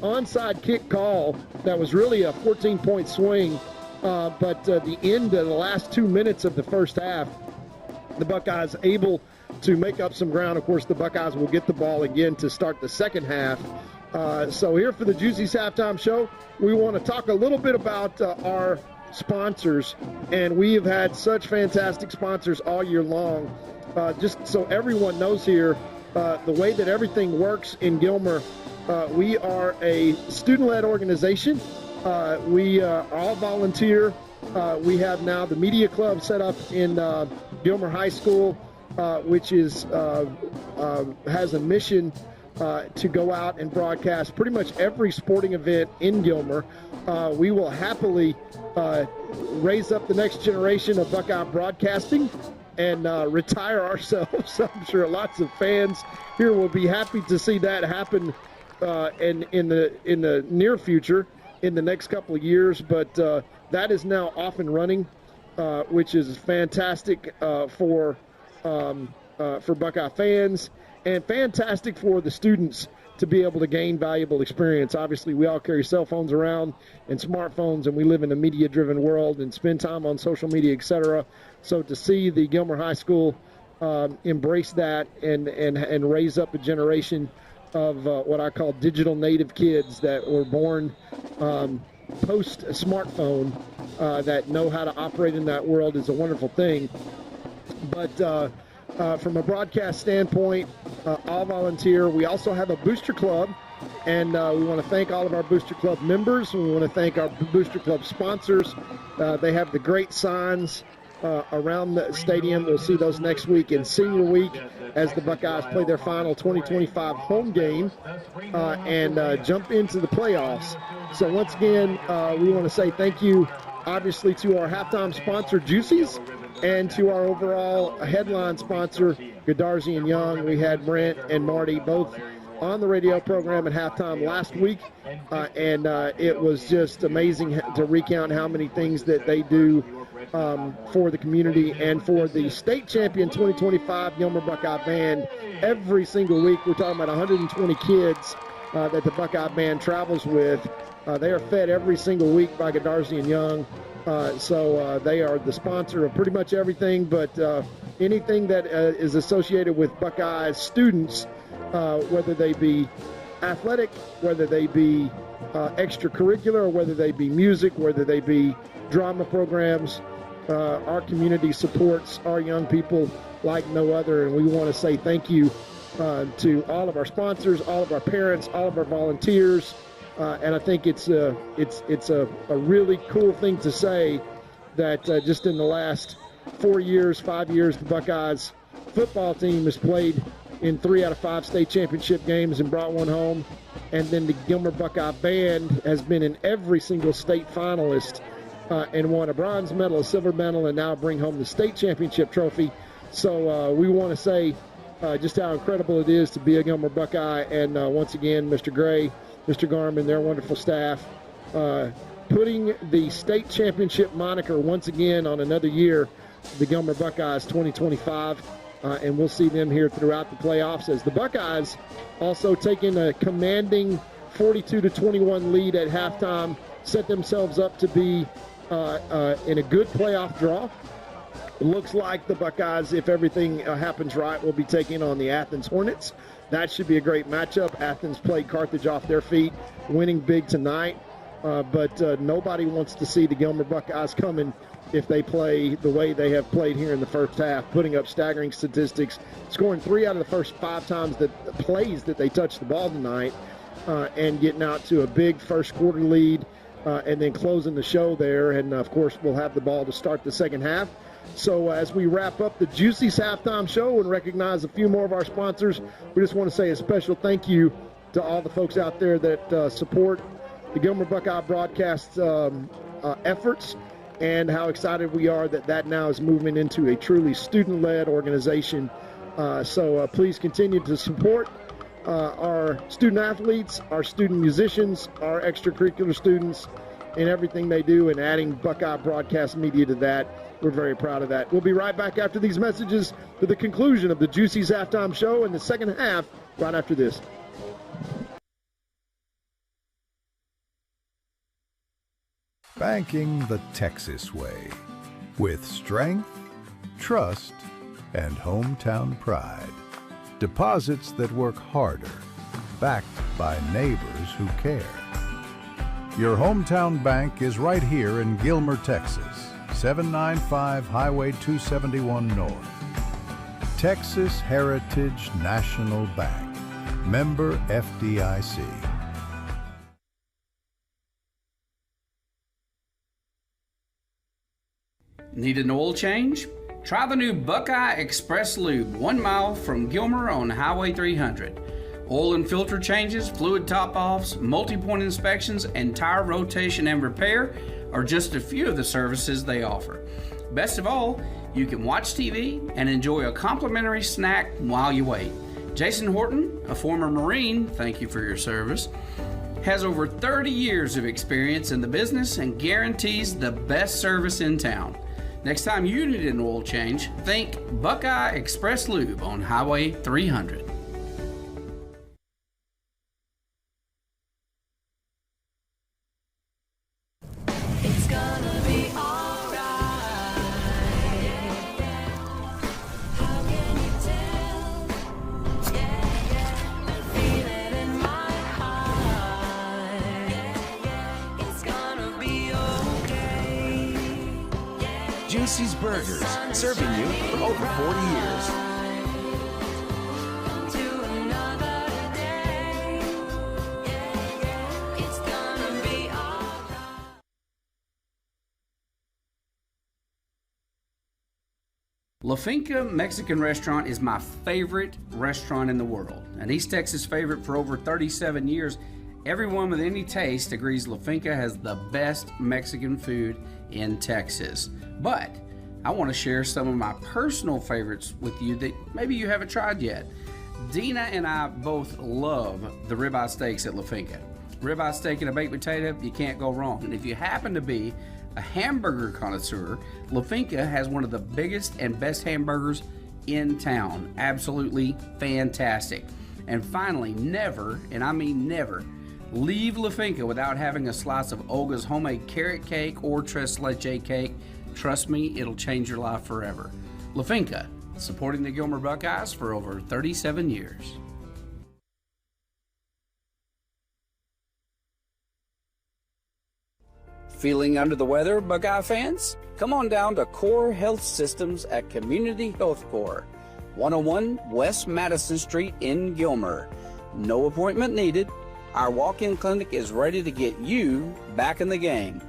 Speaker 19: onside kick call, that was really a 14-point swing, but the end of the last 2 minutes of the first half, the Buckeyes able to make up some ground. Of course, the Buckeyes will get the ball again to start the second half. So here for the Juicy's halftime show, we want to talk a little bit about our sponsors, and we have had such fantastic sponsors all year long. Just so everyone knows here, the way that everything works in Gilmer, we are a student-led organization. We are all volunteer. We have now the media club set up in Gilmer High School, which is has a mission to go out and broadcast pretty much every sporting event in Gilmer. We will happily raise up the next generation of Buckeye broadcasting and retire ourselves. I'm sure lots of fans here will be happy to see that happen in the near future, in the next couple of years. But that is now off and running, which is fantastic for Buckeye fans, and fantastic for the students to be able to gain valuable experience. Obviously, we all carry cell phones around and smartphones, and we live in a media-driven world and spend time on social media, etc. So to see the Gilmer High School embrace that and raise up a generation of what I call digital native kids that were born post-smartphone that know how to operate in that world is a wonderful thing. But from a broadcast standpoint, all volunteer. We also have a booster club, and we want to thank all of our booster club members. We want to thank our booster club sponsors. They have the great signs around the stadium. We'll see those next week in Senior Week as the Buckeyes play their final 2025 home game and jump into the playoffs. So once again, we want to say thank you, obviously, to our halftime sponsor, Juicy's, and to our overall headline sponsor, Godarzi and Young. We had Brent and Marty both on the radio program at halftime last week, and it was just amazing to recount how many things that they do for the community and for the state champion 2025 Gilmer Buckeye Band. Every single week, we're talking about 120 kids that the Buckeye Band travels with. They are fed every single week by Godarzi and Young. So they are the sponsor of pretty much everything, but anything that is associated with Buckeye students, whether they be athletic, whether they be extracurricular, or whether they be music, whether they be drama programs, our community supports our young people like no other, and we want to say thank you to all of our sponsors, all of our parents, all of our volunteers. And I think it's a really cool thing to say that just in the last 5 years, the Buckeyes football team has played in 3 out of 5 state championship games and brought one home. And then the Gilmer Buckeye Band has been in every single state finalist and won a bronze medal, a silver medal, and now bring home the state championship trophy. So we want to say just how incredible it is to be a Gilmer Buckeye. And once again, Mr. Gray, Mr. Garman, their wonderful staff, putting the state championship moniker once again on another year, the Gilmer Buckeyes 2025. And we'll see them here throughout the playoffs as the Buckeyes also taking a commanding 42-21 lead at halftime, set themselves up to be in a good playoff draw. It looks like the Buckeyes, if everything happens right, will be taking on the Athens Hornets. That should be a great matchup. Athens played Carthage off their feet, winning big tonight. But nobody wants to see the Gilmer Buckeyes coming if they play the way they have played here in the first half, putting up staggering statistics, scoring 3 out of the first 5 times that plays that they touched the ball tonight, and getting out to a big first quarter lead, and then closing the show there. And, of course, we'll have the ball to start the second half. So as we wrap up the Juicy's halftime show and recognize a few more of our sponsors, we just want to say a special thank you to all the folks out there that support the Gilmer Buckeye broadcast efforts, and how excited we are that now is moving into a truly student-led organization. So please continue to support our student athletes, our student musicians, our extracurricular students, and everything they do, and adding Buckeye Broadcast Media to that. We're very proud of that. We'll be right back after these messages to the conclusion of the Juicy's halftime show in the second half, right after this.
Speaker 3: Banking the Texas way, with strength, trust, and hometown pride. Deposits that work harder, backed by neighbors who care. Your hometown bank is right here in Gilmer, Texas, 795 Highway 271 North. Texas Heritage National Bank, member FDIC.
Speaker 11: Need an oil change? Try the new Buckeye Express Lube, 1 mile from Gilmer on Highway 300. Oil and filter changes, fluid top-offs, multi-point inspections, and tire rotation and repair are just a few of the services they offer. Best of all, you can watch TV and enjoy a complimentary snack while you wait. Jason Horton, a former Marine, thank you for your service, has over 30 years of experience in the business and guarantees the best service in town. Next time you need an oil change, think Buckeye Express Lube on Highway 300.
Speaker 4: Juicy's Burgers, serving you for over 40 years.
Speaker 11: La Finca Mexican restaurant is my favorite restaurant in the world. An East Texas favorite for over 37 years. Everyone with any taste agrees La Finca has the best Mexican food in Texas. But I want to share some of my personal favorites with you that maybe you haven't tried yet. Dina and I both love the ribeye steaks at La Finca. Ribeye steak and a baked potato, you can't go wrong. And if you happen to be a hamburger connoisseur, La Finca has one of the biggest and best hamburgers in town. Absolutely fantastic. And finally, never, and I mean never, leave La Finca without having a slice of Olga's homemade carrot cake or tres leche cake. Trust me, it'll change your life forever. La Finca, supporting the Gilmer Buckeyes for over 37 years. Feeling under the weather, Buckeye fans? Come on down to Core Health Systems at Community Health Corps, 101 West Madison Street in Gilmer. No appointment needed. Our walk-in clinic is ready to get you back in the game.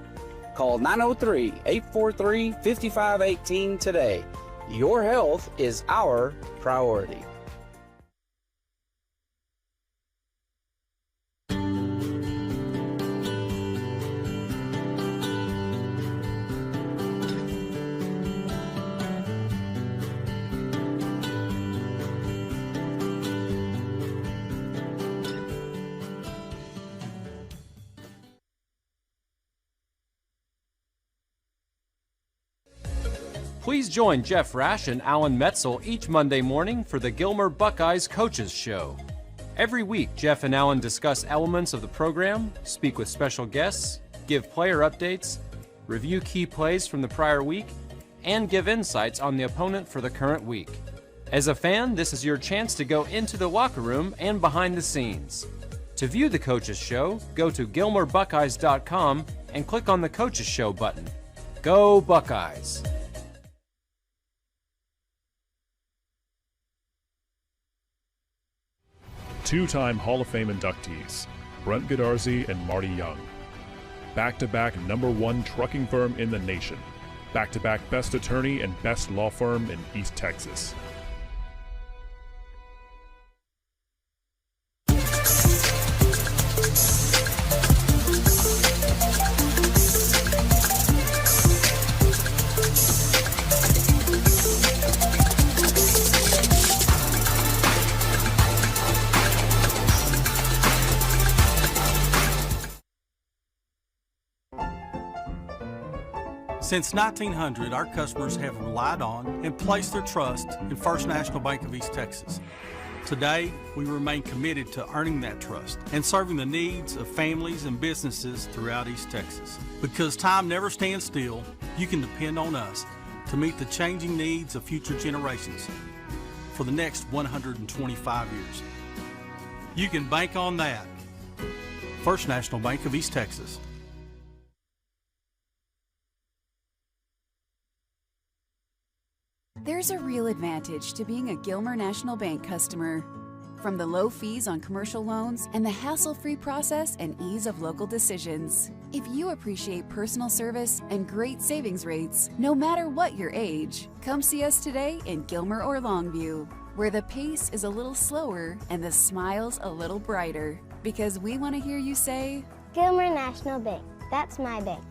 Speaker 11: Call 903-843-5518 today. Your health is our priority.
Speaker 5: Please join Jeff Rash and Alan Metzel each Monday morning for the Gilmer Buckeyes Coaches Show. Every week, Jeff and Alan discuss elements of the program, speak with special guests, give player updates, review key plays from the prior week, and give insights on the opponent for the current week. As a fan, this is your chance to go into the locker room and behind the scenes. To view the Coaches Show, go to GilmerBuckeyes.com and click on the Coaches Show button. Go Buckeyes!
Speaker 6: Two-time Hall of Fame inductees, Brent Godarzi and Marty Young. Back-to-back #1 trucking firm in the nation. Back-to-back best attorney and best law firm in East Texas.
Speaker 7: Since 1900, our customers have relied on and placed their trust in First National Bank of East Texas. Today, we remain committed to earning that trust and serving the needs of families and businesses throughout East Texas. Because time never stands still, you can depend on us to meet the changing needs of future generations for the next 125 years. You can bank on that. First National Bank of East Texas.
Speaker 8: There's a real advantage to being a Gilmer National Bank customer. From the low fees on commercial loans and the hassle-free process and ease of local decisions. If you appreciate personal service and great savings rates, no matter what your age, come see us today in Gilmer or Longview, where the pace is a little slower and the smiles a little brighter. Because we want to hear you say,
Speaker 9: Gilmer National Bank, that's my bank.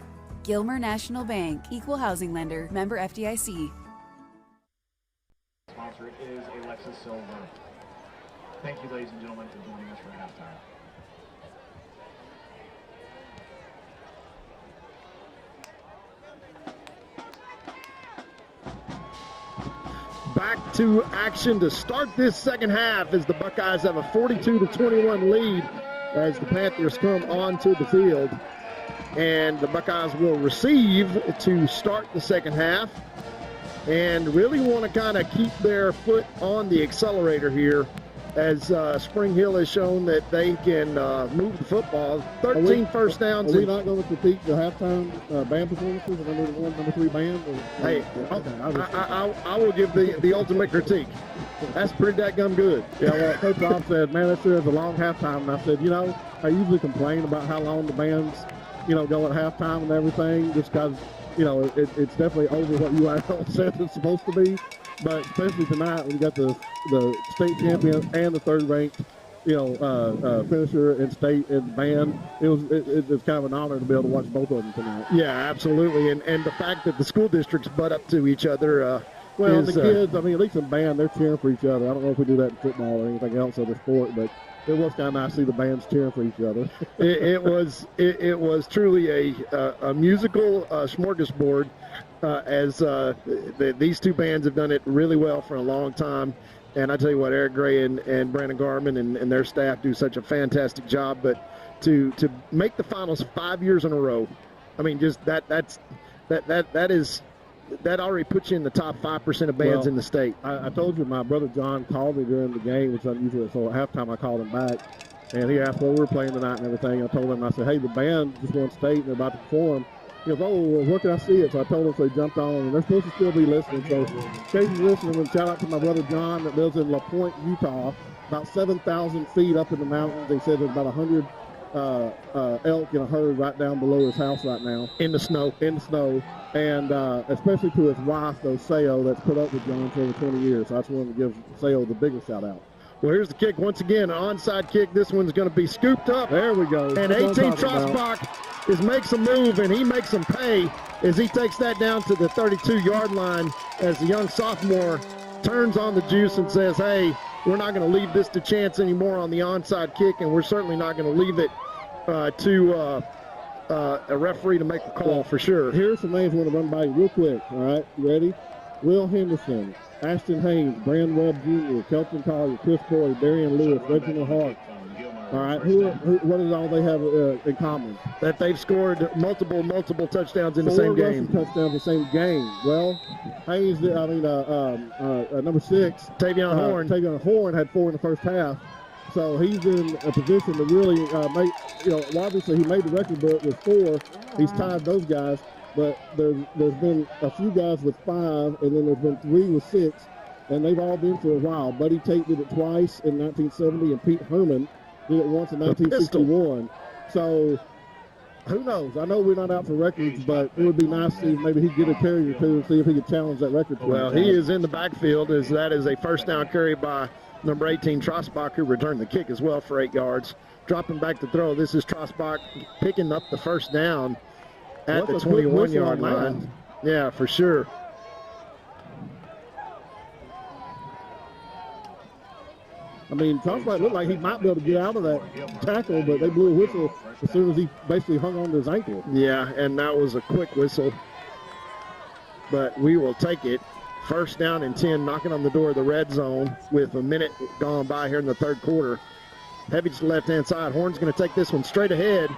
Speaker 8: Gilmer National Bank, Equal Housing Lender, member FDIC.
Speaker 10: Sponsor is a Lexus Silver. Thank you, ladies and gentlemen, for joining us for halftime.
Speaker 19: Back to action to start this second half as the Buckeyes have a 42-21 lead as the Panthers come onto the field. And the Buckeyes will receive to start the second half and really want to kind of keep their foot on the accelerator here as Spring Hill has shown that they can move the football. 13 first downs.
Speaker 12: Are we not going to critique the halftime band performances of number 1, number 3 band?
Speaker 19: Hey, I will give the ultimate critique. That's pretty dadgum good.
Speaker 12: Yeah, well, Coach Rob said, man, this is a long halftime. And I said, you know, I usually complain about how long the bands, you know, go at halftime and everything, just because, you know, it's definitely over what you all said it's supposed to be. But especially tonight, when you got the state champion and the third-ranked, you know, finisher in state and band, it was kind of an honor to be able to watch both of them tonight.
Speaker 19: Yeah, absolutely. And the fact that the school districts butt up to each other.
Speaker 12: Well, the kids, I mean, at least in band, they're cheering for each other. I don't know if we do that in football or anything else other sport, but it was kind of nice to see the bands cheering for each other.
Speaker 19: it was truly a musical smorgasbord. As these two bands have done it really well for a long time. And I tell you what, Eric Gray and Brandon Garman and their staff do such a fantastic job. But to make the finals 5 years in a row, I mean, just that already puts you in the top 5% of bands in the state.
Speaker 12: I told you my brother John called me during the game, which unusual. So at halftime I called him back. And he asked what we were playing tonight and everything. I told him, I said, hey, the band just won state and they're about to perform. He goes, oh, well, where can I see it? So I told him, so he jumped on, and they're supposed to still be listening. So in case he's listening, and shout out to my brother John that lives in La Pointe, Utah, about 7,000 feet up in the mountains. They said there's about 100 elk in a herd right down below his house right now.
Speaker 19: In the snow.
Speaker 12: And especially to his wife, though, Sayo, that's put up with John for over 20 years. So I just wanted to give Sayo the biggest shout out.
Speaker 19: Well, here's the kick once again, an onside kick. This one's going to be scooped up.
Speaker 12: There we go.
Speaker 19: And 18 Trostbach makes a move, and he makes them pay as he takes that down to the 32-yard line as the young sophomore turns on the juice and says, hey, we're not going to leave this to chance anymore on the onside kick, and we're certainly not going to leave it to a referee to make a call for sure.
Speaker 12: Here's some names I want to run by you real quick, all right? You ready? Will Henderson, Ashton Haynes, Brand Webb Jr., Kelton Collier, Chris Corey, Darian Lewis, Reginald Hart. All right, what is all they have in common?
Speaker 19: That they've scored multiple touchdowns in the same game.
Speaker 12: 4 rushing touchdowns in the same game. Well, Haynes, number 6, Tavion Horn had 4 in the first half. So he's in a position to really make, obviously he made the record book with 4. He's tied those guys, but there's been a few guys with 5, and then there's been 3 with 6, and they've all been for a while. Buddy Tate did it twice in 1970, and Pete Herman did it once in 1961. So who knows? I know we're not out for records, but it would be nice to see if maybe he'd get a carry or 2 and see if he could challenge that record.
Speaker 19: Well, he is in the backfield as that is a first down carry by number 18, Trosbach, who returned the kick as well for 8 yards. Dropping back to throw. This is Trosbach picking up the first down at the 21-yard line. Yeah, for sure.
Speaker 12: I mean, Trosbach looked like he might be able to get out of that tackle, but they blew a whistle as soon as he basically hung on to his ankle.
Speaker 19: Yeah, and that was a quick whistle. But we will take it. First down and 10, knocking on the door of the red zone with a minute gone by here in the third quarter. Heavy to the left-hand side. Horn's going to take this one straight ahead.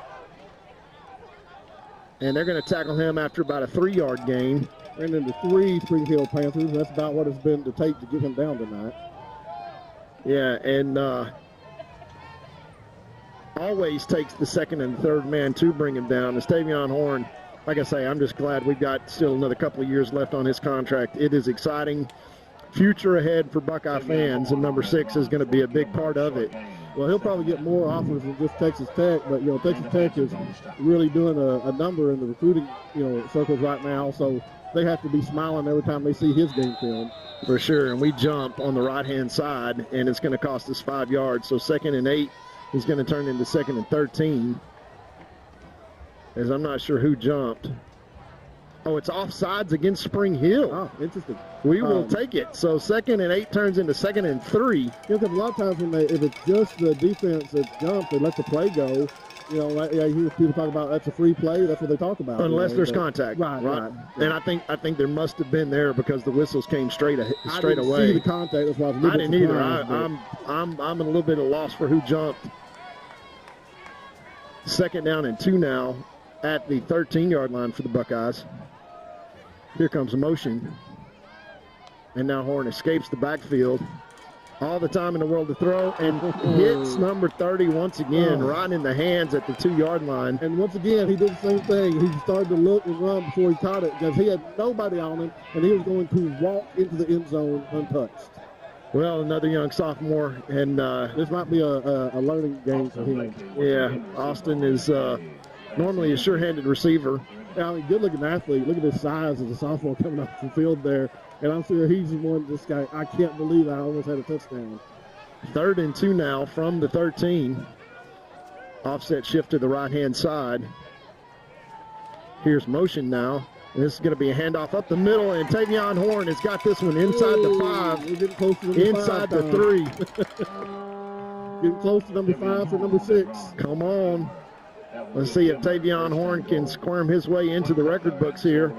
Speaker 19: And they're going to tackle him after about a 3-yard gain.
Speaker 12: Ran into 3 Spring Hill Panthers. That's about what it's been to take to get him down tonight.
Speaker 19: Yeah, and always takes the second and third man to bring him down. As Tavion Horn, like I say, I'm just glad we've got still another couple of years left on his contract. It is exciting. Future ahead for Buckeye fans, and number 6 is going to be a big part of it.
Speaker 12: Well, he'll probably get more offers than just Texas Tech, but, Texas Tech is really doing a number in the recruiting, circles right now, so they have to be smiling every time they see his game film.
Speaker 19: For sure, and we jump on the right-hand side, and it's going to cost us 5 yards. So 2nd and 8 is going to turn into 2nd and 13, as I'm not sure who jumped. Oh, it's offsides against Spring Hill.
Speaker 12: Oh, interesting.
Speaker 19: We will take it. So 2nd and 8 turns into 2nd and 3.
Speaker 12: Because a lot of times if it's just the defense that jumps, they let the play go. I hear people talk about that's a free play. That's what they talk about.
Speaker 19: Unless there's contact.
Speaker 12: Right.
Speaker 19: And I think there must have been there because the whistles came straight away.
Speaker 12: I didn't see the contact. That's why I was a little
Speaker 19: bit surprised. I'm in a little bit of loss for who jumped. 2nd down and 2 now at the 13-yard line for the Buckeyes. Here comes a motion. And now Horn escapes the backfield. All the time in the world to throw, and hits number 30 once again, right in the hands at the 2-yard line.
Speaker 12: And once again, he did the same thing. He started to look and run before he caught it because he had nobody on him, and he was going to walk into the end zone untouched.
Speaker 19: Well, another young sophomore, and
Speaker 12: this might be a learning game for him.
Speaker 19: Yeah, Austin is normally a sure-handed receiver.
Speaker 12: Yeah, good-looking athlete. Look at his size as a sophomore coming off the field there. And I'm sure he's the one, this guy, I can't believe I almost had a touchdown.
Speaker 19: 3rd and 2 now from the 13. Offset shift to the right-hand side. Here's motion now. And this is going to be a handoff up the middle, and Tavion Horn has got this one inside the 5.
Speaker 12: We're getting close to number
Speaker 19: inside
Speaker 12: 5
Speaker 19: the 3.
Speaker 12: Getting close to number 5 for number 6.
Speaker 19: Come on. Let's see if Tavion Horn can squirm his way into the record books here.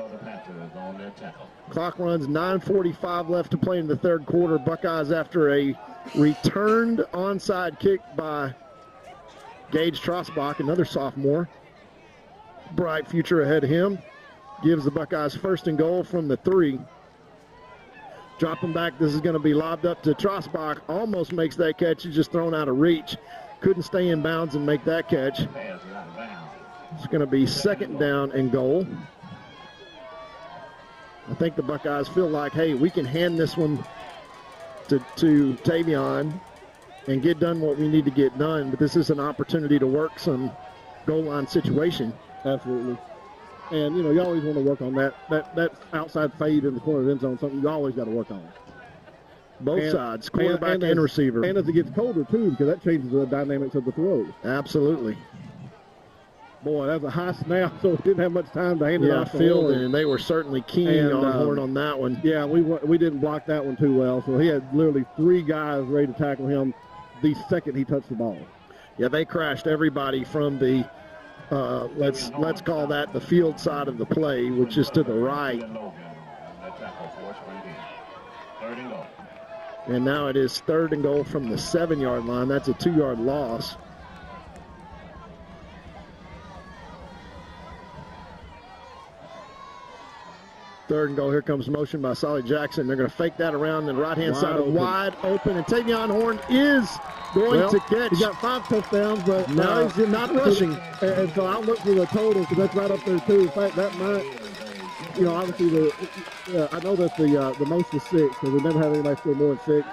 Speaker 19: Clock runs, 9:45 left to play in the third quarter. Buckeyes after a returned onside kick by Gage Trosbach, another sophomore. Bright future ahead of him. Gives the Buckeyes 1st and goal from the 3. Dropping back, this is going to be lobbed up to Trosbach. Almost makes that catch. He's just thrown out of reach. Couldn't stay in bounds and make that catch. It's going to be 2nd down and goal. I think the Buckeyes feel like, hey, we can hand this one to Tavion and get done what we need to get done, but this is an opportunity to work some goal line situation.
Speaker 12: Absolutely. And, you always want to work on that outside fade in the corner of the end zone, something you always got to work on.
Speaker 19: Both sides, quarterback and receiver.
Speaker 12: And as it gets colder, too, because that changes the dynamics of the throw.
Speaker 19: Absolutely.
Speaker 12: Boy, that was a high snap, so we didn't have much time to hand it off to
Speaker 19: Horn. And they were certainly keen on Horn on that one.
Speaker 12: Yeah, we didn't block that one too well, so he had literally 3 guys ready to tackle him the second he touched the ball.
Speaker 19: Yeah, they crashed everybody from the, let's call that the field side of the play, which is to the right. And now it is 3rd and goal from the 7-yard line. That's a 2-yard loss. Third and goal. Here comes motion by Solly Jackson. They're going to fake that around the right-hand side, wide open. And Tavion Horn is going to catch.
Speaker 12: He got 5 touchdowns, but
Speaker 19: No, he's not rushing.
Speaker 12: And so I'll look for the total because that's right up there, too. In fact, that might, obviously, I know that the most is 6 because we've never had anybody score more than 6,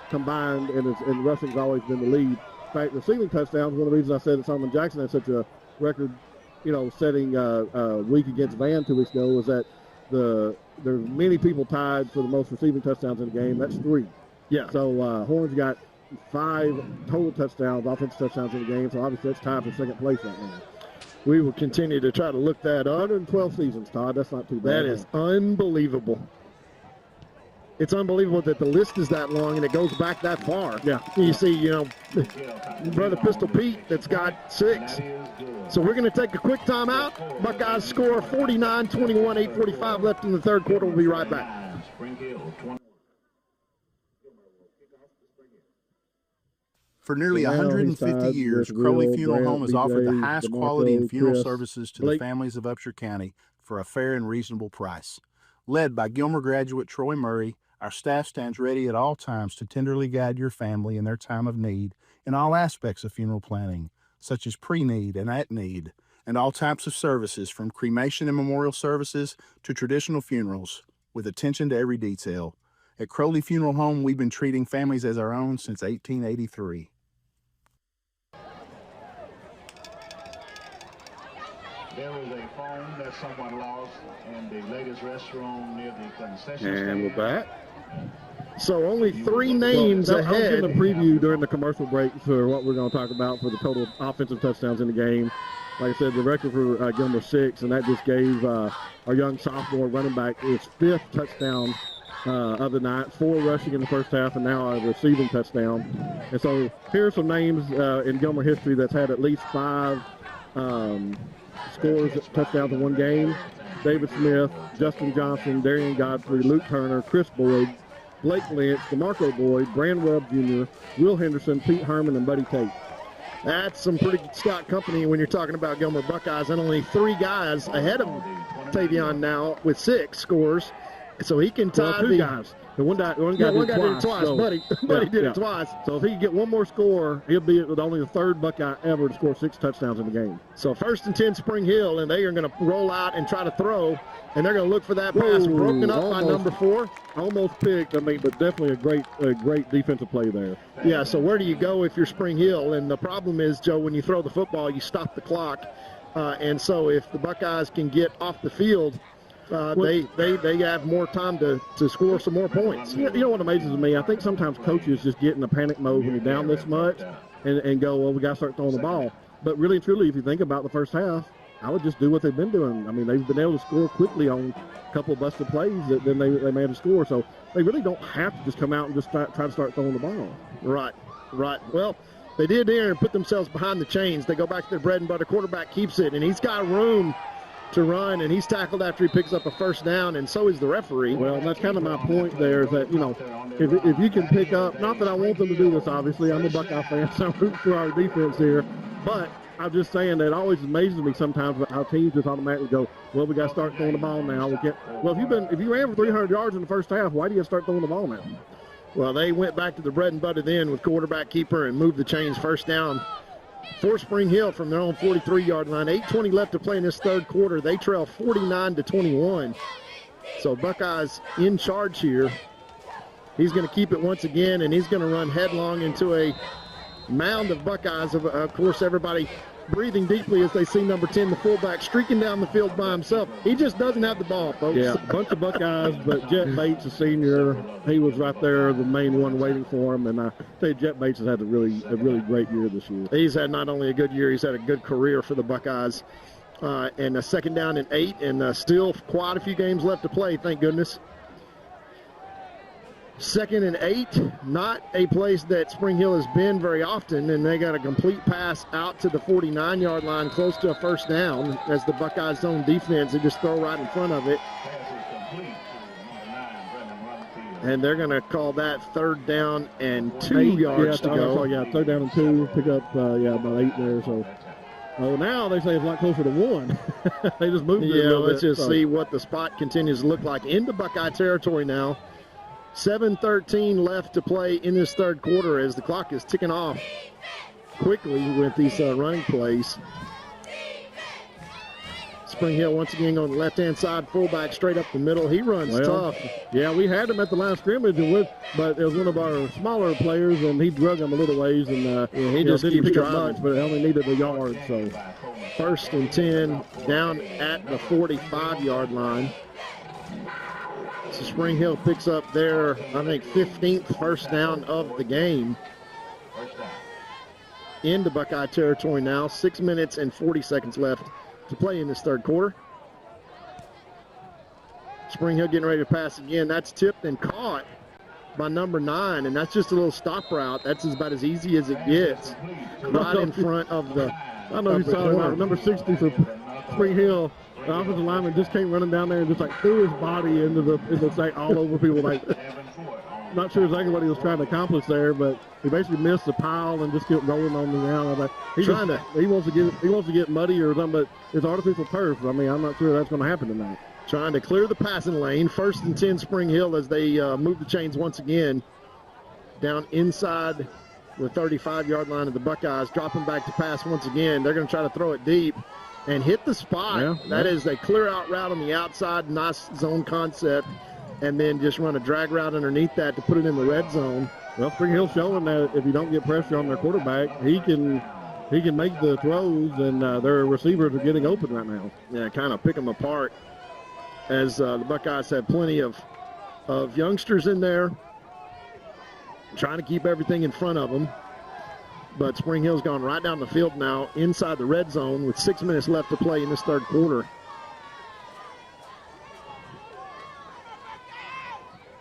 Speaker 12: combined, and rushing's always been the lead. In fact, receiving touchdowns, one of the reasons I said that Solomon Jackson had such a record, setting week against Van 2 weeks ago was that there's many people tied for the most receiving touchdowns in the game. That's 3.
Speaker 19: Yeah.
Speaker 12: So Horn's got 5 total touchdowns, offensive touchdowns in the game. So obviously that's tied for 2nd place right now.
Speaker 19: We will continue to try to look that up.
Speaker 12: 112 seasons, Todd. That's not too bad.
Speaker 19: That is unbelievable. It's unbelievable that the list is that long and it goes back that far.
Speaker 12: Yeah.
Speaker 19: You see, Brother Pistol Pete that's got 6. So we're going to take a quick timeout. Buckeyes score 49-21, 8:45 left in the 3rd quarter. We'll be right back.
Speaker 3: For nearly 150 years, Crowley Funeral Home has offered the highest quality in funeral services to the families of Upshur County for a fair and reasonable price. Led by Gilmer graduate Troy Murray, our staff stands ready at all times to tenderly guide your family in their time of need in all aspects of funeral planning, such as pre-need and at-need, and all types of services from cremation and memorial services to traditional funerals, with attention to every detail. At Crowley Funeral Home, we've been treating families as our own since 1883.
Speaker 10: There was a phone that someone lost in the ladies' restroom near the concession stand.
Speaker 19: And we're back. So only 3 names ahead.
Speaker 12: I was in the preview during the commercial break for what we're going to talk about for the total offensive touchdowns in the game. Like I said, the record for Gilmer 6, and that just gave our young sophomore running back his 5th touchdown of the night, 4 rushing in the first half, and now a receiving touchdown. And so here are some names in Gilmer history that's had at least 5 scores, touchdowns in one game. David Smith, Justin Johnson, Darian Godfrey, Luke Turner, Chris Boyd, Blake Lynch, DeMarco Boyd, Brand Webb Jr., Will Henderson, Pete Herman, and Buddy Tate.
Speaker 19: That's some pretty stout company when you're talking about Gilmer Buckeyes, and only 3 guys ahead of Tavion now with 6 scores. So he can tie
Speaker 12: 2 guys. The one guy did it twice.
Speaker 19: So, Buddy did it twice.
Speaker 12: So if he can get one more score, he'll be only the 3rd Buckeye ever to score 6 touchdowns in the game.
Speaker 19: So 1st and 10 Spring Hill, and they are going to roll out and try to throw, and they're going to look for that pass broken up by number 4.
Speaker 12: Almost picked, but definitely a great defensive play there.
Speaker 19: Yeah, so where do you go if you're Spring Hill? And the problem is, Joe, when you throw the football, you stop the clock. And so if the Buckeyes can get off the field, they have more time to score some more points.
Speaker 12: You know what amazes me? I think sometimes coaches just get in a panic mode when you're down this much and go, well, we got to start throwing the ball. But really and truly, if you think about the first half, I would just do what they've been doing. I mean, they've been able to score quickly on a couple of busted plays that then they managed to score. So they really don't have to just come out and just try to start throwing the ball.
Speaker 19: Right. Well, they did there and put themselves behind the chains. They go back to their bread and butter. Quarterback keeps it, and he's got room to run, and he's tackled after he picks up a 1st down, and so is the referee.
Speaker 12: Well, that's kind of my point there, is that, if you can pick up, not that I want them to do this, obviously, I'm a Buckeye fan, so I'm rooting for our defense here, but I'm just saying that it always amazes me sometimes how teams just automatically go, well, we got to start throwing the ball now. Well, if you ran for 300 yards in the first half, why do you start throwing the ball now?
Speaker 19: Well, they went back to the bread and butter then with quarterback keeper and moved the chains. 1st down for Spring Hill from their own 43-yard line. 8:20 left to play in this 3rd quarter. They trail 49-21. So Buckeyes in charge here. He's going to keep it once again, and he's going to run headlong into a mound of Buckeyes. Of course, everybody breathing deeply as they see number 10, the fullback, streaking down the field by himself. He just doesn't have the ball, folks.
Speaker 12: Yeah, a bunch of Buckeyes, but Jet Bates, the senior, he was right there, the main one waiting for him. And I tell you, Jet Bates has had a really great year this year.
Speaker 19: He's had not only a good year, he's had a good career for the Buckeyes. And a 2nd down and 8, and still quite a few games left to play, thank goodness. 2nd and 8, not a place that Spring Hill has been very often, and they got a complete pass out to the 49-yard line, close to a 1st down, as the Buckeyes' zone defense, they just throw right in front of it. And they're going to call that 3rd down and 2 yards to go.
Speaker 12: Yeah, 3rd down and 2. Pick up, about 8 there. So, now they say it's a lot closer to 1. They just moved it a little
Speaker 19: let's
Speaker 12: bit,
Speaker 19: just see what the spot continues to look like. Into Buckeye territory now. 7:13 left to play in this 3rd quarter as the clock is ticking off quickly with these running plays. Spring Hill once again on the left-hand side, fullback straight up the middle. He runs tough.
Speaker 12: Yeah, we had him at the last scrimmage, but it was one of our smaller players, and he drug him a little ways, and
Speaker 19: he just
Speaker 12: didn't
Speaker 19: keeps
Speaker 12: pick up
Speaker 19: driving.
Speaker 12: much, but only needed a yard. So
Speaker 19: 1st and 10 down at the 45-yard line. So Spring Hill picks up their, I think, 15th first down of the game. Into Buckeye territory now. 6 minutes and 40 seconds left to play in this 3rd quarter. Spring Hill getting ready to pass again. That's tipped and caught by number 9, and that's just a little stop route. That's about as easy as it gets. Right in front of the
Speaker 12: I know you saw him. Number 60 for Spring Hill. The offensive lineman just came running down there and just threw his body into the sack all over people. Not sure exactly what he was trying to accomplish there, but he basically missed the pile and just kept rolling on the ground. He wants to get muddy or something, but it's artificial turf. I mean, I'm not sure that's going to happen tonight.
Speaker 19: Trying to clear the passing lane. 1st and 10 Spring Hill as they move the chains once again down inside the 35-yard line of the Buckeyes. Dropping back to pass once again. They're going to try to throw it deep and hit the spot. That is a clear out route on the outside. Nice zone concept. And then just run a drag route underneath that to put it in the red zone.
Speaker 12: Well, Spring Hill showing that if you don't get pressure on their quarterback, he can make the throws, and their receivers are getting open right now.
Speaker 19: Yeah, kind of pick them apart as the Buckeyes have plenty of youngsters in there trying to keep everything in front of them. But Spring Hill's gone right down the field now inside the red zone with 6 minutes left to play in this 3rd quarter.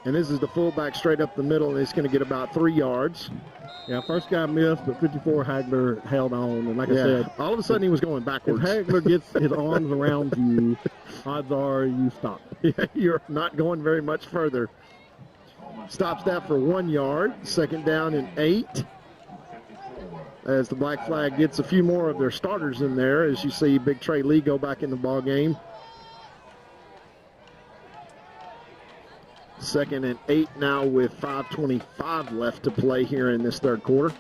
Speaker 19: And this is the fullback straight up the middle, and it's going to get about 3 yards.
Speaker 12: Yeah, first guy missed, but 54 Hagler held on. And like I said,
Speaker 19: all of a sudden he was going backwards.
Speaker 12: If Hagler gets his arms around you, odds are you stop.
Speaker 19: Yeah, you're not going very much further. Stops that for 1 yard. 2nd down and 8. As the black flag gets a few more of their starters in there, as you see Big Trey Lee go back in the ball game. 2nd and 8 now with 5:25 left to play here in this 3rd quarter.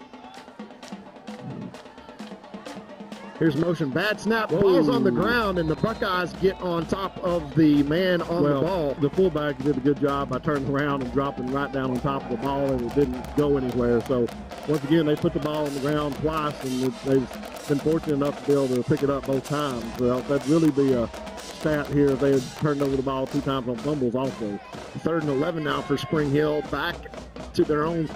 Speaker 19: Here's motion, bad snap, ball's on the ground, and the Buckeyes get on top of the man on the ball.
Speaker 12: The fullback did a good job by turning around and dropping right down on top of the ball, and it didn't go anywhere. So once again, they put the ball on the ground twice, and they've been fortunate enough to be able to pick it up both times. Well, that'd really be a stat here if they had turned over the ball 2 times on fumbles also.
Speaker 19: 3rd and 11 now for Spring Hill, back to their own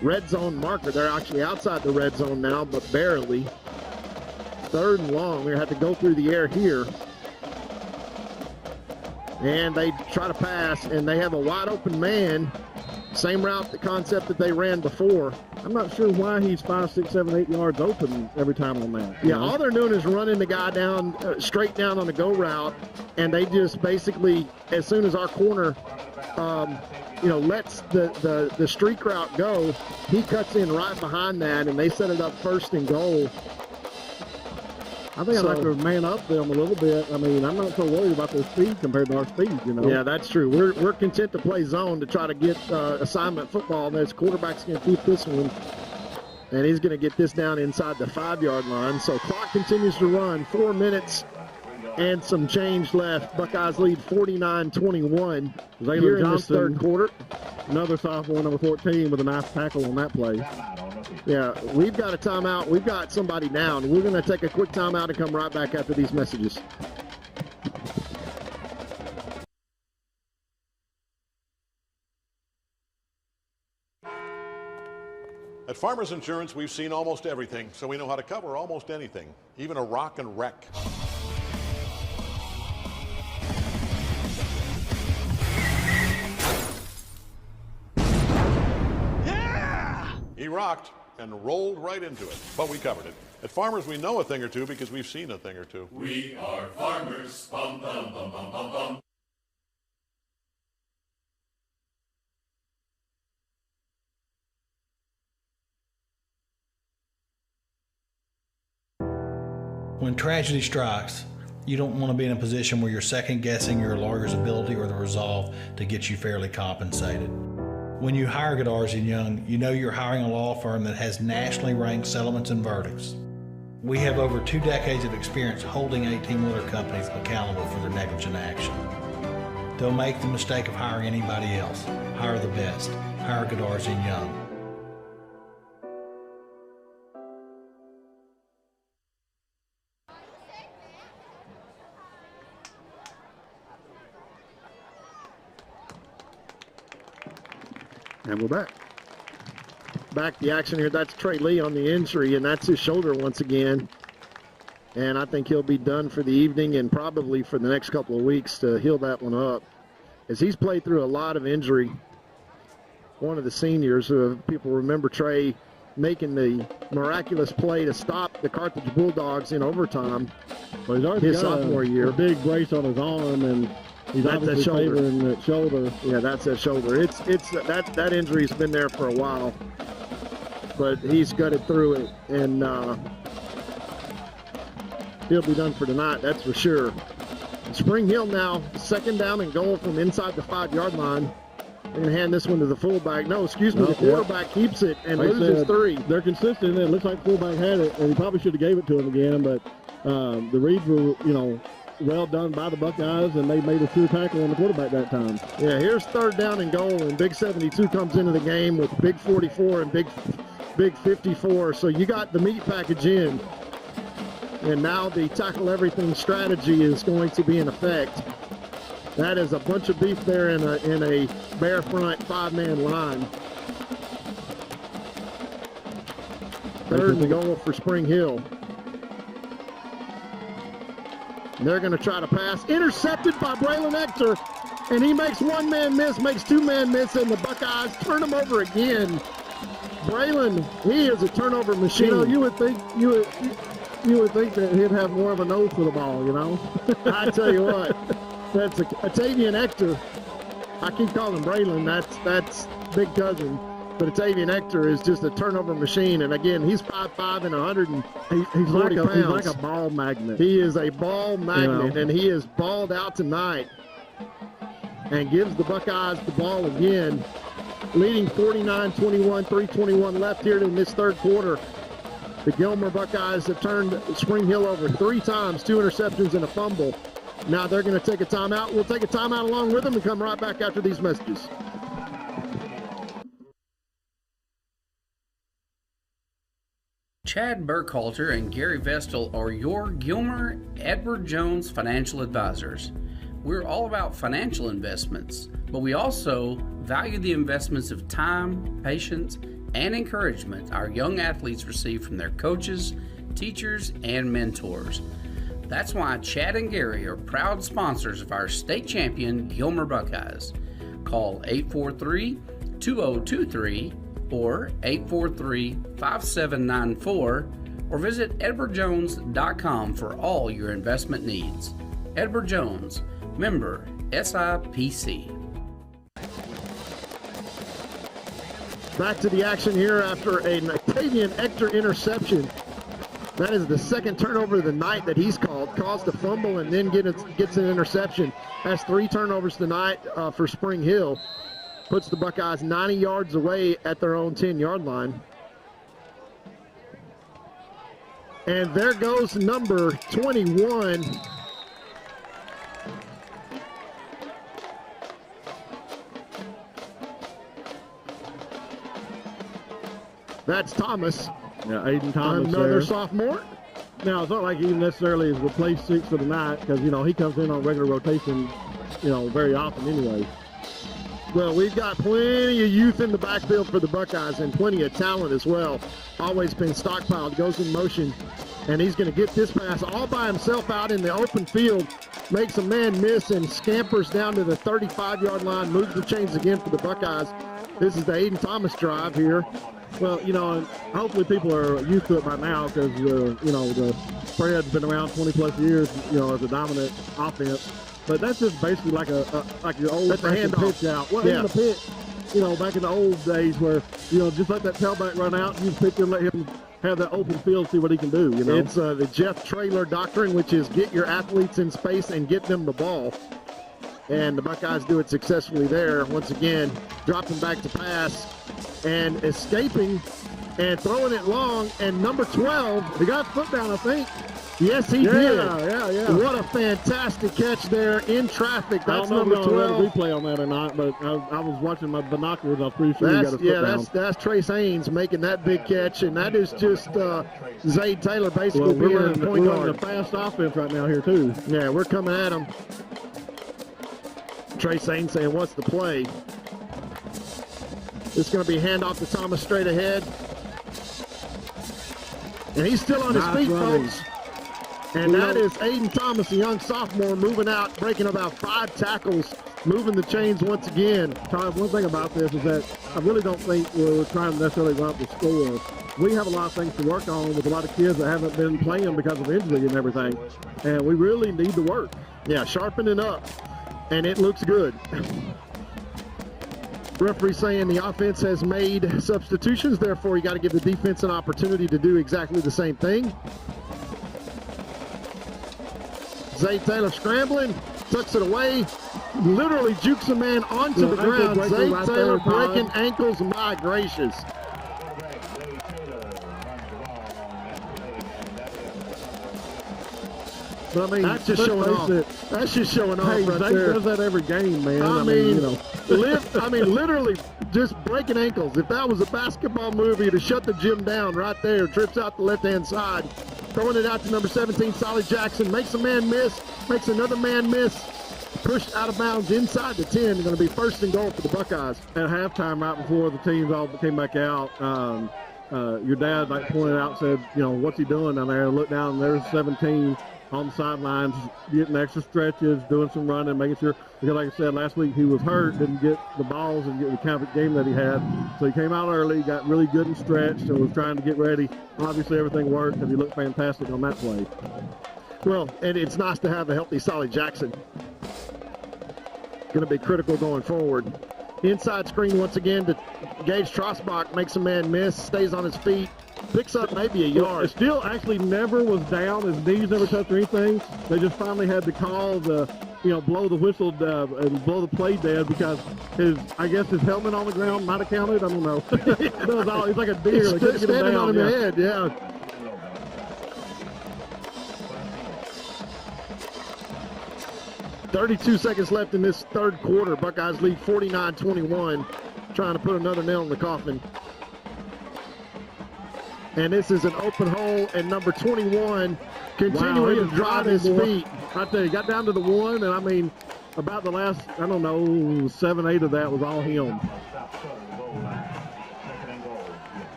Speaker 19: red zone marker. They're actually outside the red zone now, but barely. 3rd and long. We're going to have to go through the air here. And they try to pass, and they have a wide open man. Same route, the concept that they ran before.
Speaker 12: I'm not sure why he's 5, 6, 7, 8 yards open every time on that.
Speaker 19: Yeah, all they're doing is running the guy down, straight down on the go route, and they just basically, as soon as our corner, lets the streak route go, he cuts in right behind that, and they set it up 1st and goal.
Speaker 12: I think I'd like to man up them a little bit. I mean, I'm not so worried about their speed compared to our speed,
Speaker 19: Yeah, that's true. We're content to play zone to try to get assignment football. This quarterback's going to keep this one, and he's going to get this down inside the 5-yard line. So clock continues to run. 4 minutes and some change left. Buckeyes lead 49-21 here in this 3rd quarter.
Speaker 12: Another sophomore, number 14, with a nice tackle on that play.
Speaker 19: Yeah, we've got a timeout. We've got somebody down. We're going to take a quick timeout and come right back after these messages.
Speaker 13: At Farmers Insurance, we've seen almost everything, so we know how to cover almost anything, even a rock and wreck. He rocked and rolled right into it, but we covered it. At Farmers, we know a thing or two because we've seen a thing or two.
Speaker 14: We are farmers. Bum, bum, bum, bum, bum, bum. When tragedy strikes, you don't want to be in a position where you're second-guessing your lawyer's ability or the resolve to get you fairly compensated. When you hire Godarzi & Young, you know you're hiring a law firm that has nationally ranked settlements and verdicts. We have over 2 decades of experience holding 18-wheeler companies accountable for their negligent action. Don't make the mistake of hiring anybody else. Hire the best. Hire Godarzi & Young.
Speaker 19: And we're back. Back the action here. That's Trey Lee on the injury, and that's his shoulder once again. And I think he'll be done for the evening and probably for the next couple of weeks to heal that one up. As he's played through a lot of injury. One of the seniors, people remember Trey making the miraculous play to stop the Carthage Bulldogs in overtime.
Speaker 12: Well, he's already
Speaker 19: his
Speaker 12: got
Speaker 19: sophomore year.
Speaker 12: A big brace on his arm, and he's obviously favoring that shoulder.
Speaker 19: Yeah, that's that shoulder. It's that injury's been there for a while, but he's gutted through it, and he'll be done for tonight. That's for sure. Spring Hill now, 2nd down and goal from inside the 5-yard line. They're going to hand this one to the fullback. No, excuse me, the quarterback keeps it and loses 3.
Speaker 12: They're consistent. It looks like the fullback had it, and he probably should have gave it to him again, but the reads were, well done by the Buckeyes, and they made a true tackle on the quarterback that time.
Speaker 19: Yeah, here's 3rd down and goal, and Big 72 comes into the game with Big 44 and Big 54. So you got the meat package in, and now the tackle everything strategy is going to be in effect. That is a bunch of beef there in a bare front 5-man line. 3rd and goal for Spring Hill. They're going to try to pass. Intercepted by Braylon Ector. And he makes 1-man miss, makes 2-man miss, and the Buckeyes turn him over again. Braylon, he is a turnover machine.
Speaker 12: You would think that he'd have more of a nose for the ball,
Speaker 19: I tell you what, that's Atavian Ector. I keep calling him Braylon. That's big cousin. But Atavian Ector is just a turnover machine. And again, he's 5'5" and 140 pounds.
Speaker 12: He's like a ball magnet.
Speaker 19: He is a ball magnet, and he is balled out tonight and gives the Buckeyes the ball again, leading 49-21, 3:21 left here in this 3rd quarter. The Gilmer Buckeyes have turned Spring Hill over 3 times, 2 interceptions and a fumble. Now they're going to take a timeout. We'll take a timeout along with them and come right back after these messages.
Speaker 11: Chad Burkhalter and Gary Vestal are your Gilmer Edward Jones financial advisors. We're all about financial investments, but we also value the investments of time, patience, and encouragement our young athletes receive from their coaches, teachers, and mentors. That's why Chad and Gary are proud sponsors of our state champion Gilmer Buckeyes. Call 843-2023 or 843-5794 or visit edwardjones.com for all your investment needs. Edward Jones, member SIPC.
Speaker 19: Back to the action here after a Atavian Ector interception. That is the 2nd turnover of the night that he's caused a fumble and then gets an interception. Has 3 turnovers tonight for Spring Hill. Puts the Buckeyes 90 yards away at their own 10-yard line. And there goes number 21. That's Thomas.
Speaker 12: Yeah, Aiden Thomas.
Speaker 19: Another sophomore.
Speaker 12: Now, it's not like he necessarily is replaced 6 for the night because, he comes in on regular rotation, very often anyway.
Speaker 19: Well, we've got plenty of youth in the backfield for the Buckeyes and plenty of talent as well. Always been stockpiled, goes in motion, and he's going to get this pass all by himself out in the open field, makes a man miss and scampers down to the 35-yard line, moves the chains again for the Buckeyes. This is the Aiden Thomas drive here.
Speaker 12: Well, and hopefully people are used to it by now because, the spread's been around 20-plus years, as a dominant offense. But that's just basically like your old-fashioned pitch out. Well, even the pitch, back in the old days where, just let that tailback run out, you pitch and let him have that open field, see what he can do. You know,
Speaker 19: it's the Jeff Traylor doctrine, which is get your athletes in space and get them the ball. And the Buckeyes do it successfully there. Once again, dropping back to pass and escaping and throwing it long. And number 12,
Speaker 12: he got his foot down, I think.
Speaker 19: Yes, he did.
Speaker 12: Yeah.
Speaker 19: What a fantastic catch there in traffic. That's number 12.
Speaker 12: I don't know if we're going to replay on that or not, but I was watching my binoculars. I was pretty sure he got his foot down.
Speaker 19: That's Trace Haynes making that big catch, and that is just Zay Taylor basically being a point guard.
Speaker 12: We're running a fast offense right now here, too.
Speaker 19: Yeah, we're coming at him. Trace Haynes saying, what's the play? It's going to be handoff to Thomas straight ahead. And he's still on his feet, folks. And that is Aiden Thomas, a young sophomore, moving out, breaking about 5 tackles, moving the chains once again.
Speaker 12: Todd, one thing about this is that I really don't think we're trying to necessarily run up the score. We have a lot of things to work on with a lot of kids that haven't been playing because of injury and everything. And we really need to work.
Speaker 19: Yeah, sharpen it up. And it looks good. Referee saying the offense has made substitutions, therefore you got to give the defense an opportunity to do exactly the same thing. Zay Taylor scrambling, tucks it away, literally jukes a man onto the ground. Zay Taylor breaking ankles, my gracious.
Speaker 12: But I mean,
Speaker 19: that's just showing off. That's just showing off right
Speaker 12: Zay
Speaker 19: there.
Speaker 12: does that every game, man.
Speaker 19: I mean, literally just breaking ankles. If that was a basketball movie, to shut the gym down right there, trips out the left-hand side, throwing it out to number 17, Solly Jackson, makes a man miss, makes another man miss, pushed out of bounds inside the 10. Going to be first and goal for the Buckeyes.
Speaker 12: At halftime, right before the teams all came back out, your dad pointed out, said, what's he doing down there? And looked down, and there's 17 on the sidelines, getting extra stretches, doing some running, making sure, because like I said, last week he was hurt, didn't get the balls and get the kind of game that he had. So he came out early, got really good and stretched, and was trying to get ready. Obviously everything worked, and he looked fantastic on that play.
Speaker 19: Well, and it's nice to have a healthy Solly Jackson. Going to be critical going forward. Inside screen once again to Gage Trosbach, makes a man miss, stays on his feet, picks up maybe a yard.
Speaker 12: Still actually never was down. His knees never touched or anything. They just finally had to call the, blow the whistle and blow the play dead because I guess his helmet on the ground might have counted. I don't know. He's like a deer.
Speaker 19: He's standing on his head, yeah. .32 seconds left in this third quarter. Buckeyes lead 49-21. Trying to put another nail in the coffin. And this is an open hole, and number 21 continuing to drive his feet.
Speaker 12: I tell you, got down to the 1, and I mean, about the last, 7, 8 of that was all him.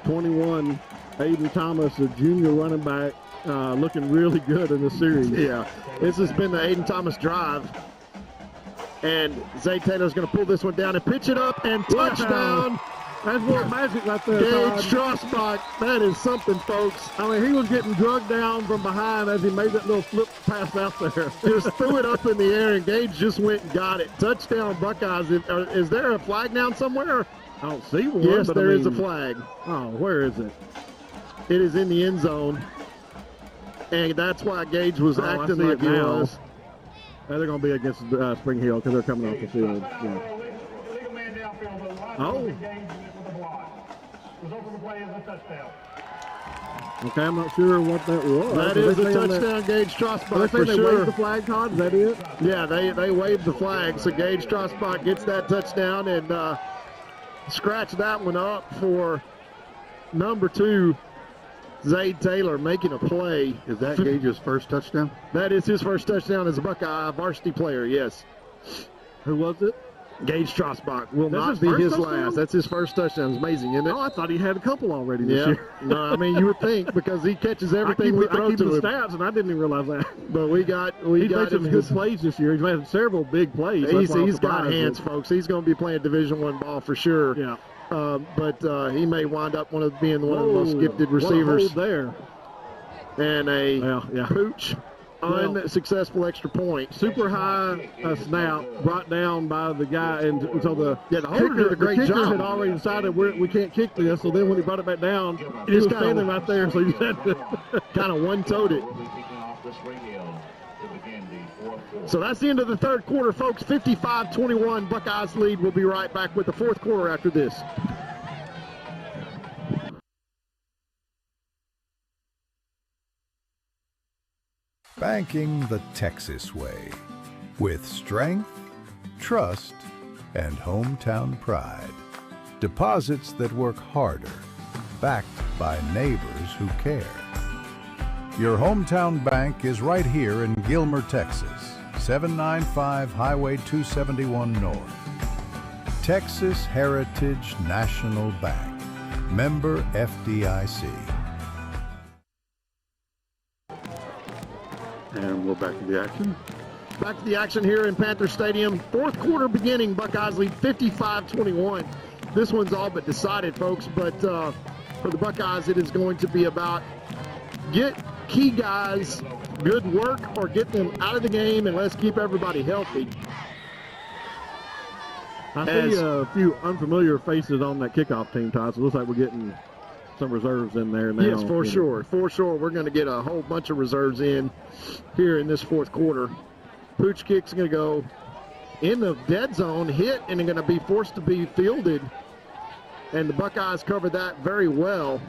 Speaker 12: 21, Aiden Thomas, a junior running back, looking really good in the series.
Speaker 19: Yeah, this has been the Aiden Thomas drive. And Zay Taylor's going to pull this one down and pitch it up, and touchdown.
Speaker 12: That's what magic right there.
Speaker 19: Gage Trosbach, that is something, folks.
Speaker 12: I mean, he was getting drugged down from behind as he made that little flip pass out there.
Speaker 19: Just threw it up in the air, and Gage just went and got it. Touchdown, Buckeyes. Is there a flag down somewhere?
Speaker 12: I don't see one.
Speaker 19: Yes,
Speaker 12: but
Speaker 19: there is a flag.
Speaker 12: Oh, where is it?
Speaker 19: It is in the end zone. And that's why Gage was acting like he was.
Speaker 12: They're going to be against Spring Hill because they're coming off the field. Yeah. Oh. Okay, I'm not sure what that was.
Speaker 19: That is a touchdown, Gage Trosbach, for
Speaker 12: they
Speaker 19: sure.
Speaker 12: waved the flag, Todd? Is that it?
Speaker 19: Yeah, they waved the flag. So Gage Trosbach gets that touchdown and scratch that one up for number 2, Zay Taylor, making a play.
Speaker 15: Is that Gage's first touchdown?
Speaker 19: That is his first touchdown as a Buckeye varsity player, yes.
Speaker 12: Who was it?
Speaker 19: Gage Trosbach will not be his last. That's his first touchdown. It's amazing, isn't it?
Speaker 12: Oh, I thought he had a couple already this year.
Speaker 19: No, I mean, you would think because he catches everything we throw to him.
Speaker 12: I keep the stats, and I didn't even realize that.
Speaker 19: But he's
Speaker 12: made some good plays this year. He's made several big plays.
Speaker 19: He's got hands, folks. He's going to be playing Division I ball for sure.
Speaker 12: Yeah.
Speaker 19: But he may wind up being one of the most gifted receivers.
Speaker 12: What a hold there.
Speaker 19: And a pooch. unsuccessful extra point.
Speaker 12: Super high snap brought down by the guy, and so the
Speaker 19: holder did a great
Speaker 12: kicker
Speaker 19: job.
Speaker 12: had already decided we can't kick this. So then when he brought it back down, he was standing right there. So he just had to
Speaker 19: kind of one-toed it. So that's the end of the third quarter, folks. 55-21, Buckeyes lead. We'll be right back with the fourth quarter after this.
Speaker 16: Banking the Texas way, with strength, trust, and hometown pride. Deposits that work harder, backed by neighbors who care. Your hometown bank is right here in Gilmer, Texas, 795 Highway 271 North. Texas Heritage National Bank, member FDIC.
Speaker 12: And we're back to the action.
Speaker 19: Back to the action here in Panther Stadium. Fourth quarter beginning, Buckeyes lead 55-21. This one's all but decided, folks, but for the Buckeyes, it is going to be about get key guys good work or get them out of the game, and let's keep everybody healthy.
Speaker 12: I see a few unfamiliar faces on that kickoff team, Todd, so it looks like we're getting some reserves in there now.
Speaker 19: Yes, for sure. For sure, we're going to get a whole bunch of reserves in here in this fourth quarter. Pooch kick's going to go in the dead zone, hit, and they're going to be forced to be fielded. And the Buckeyes covered that very well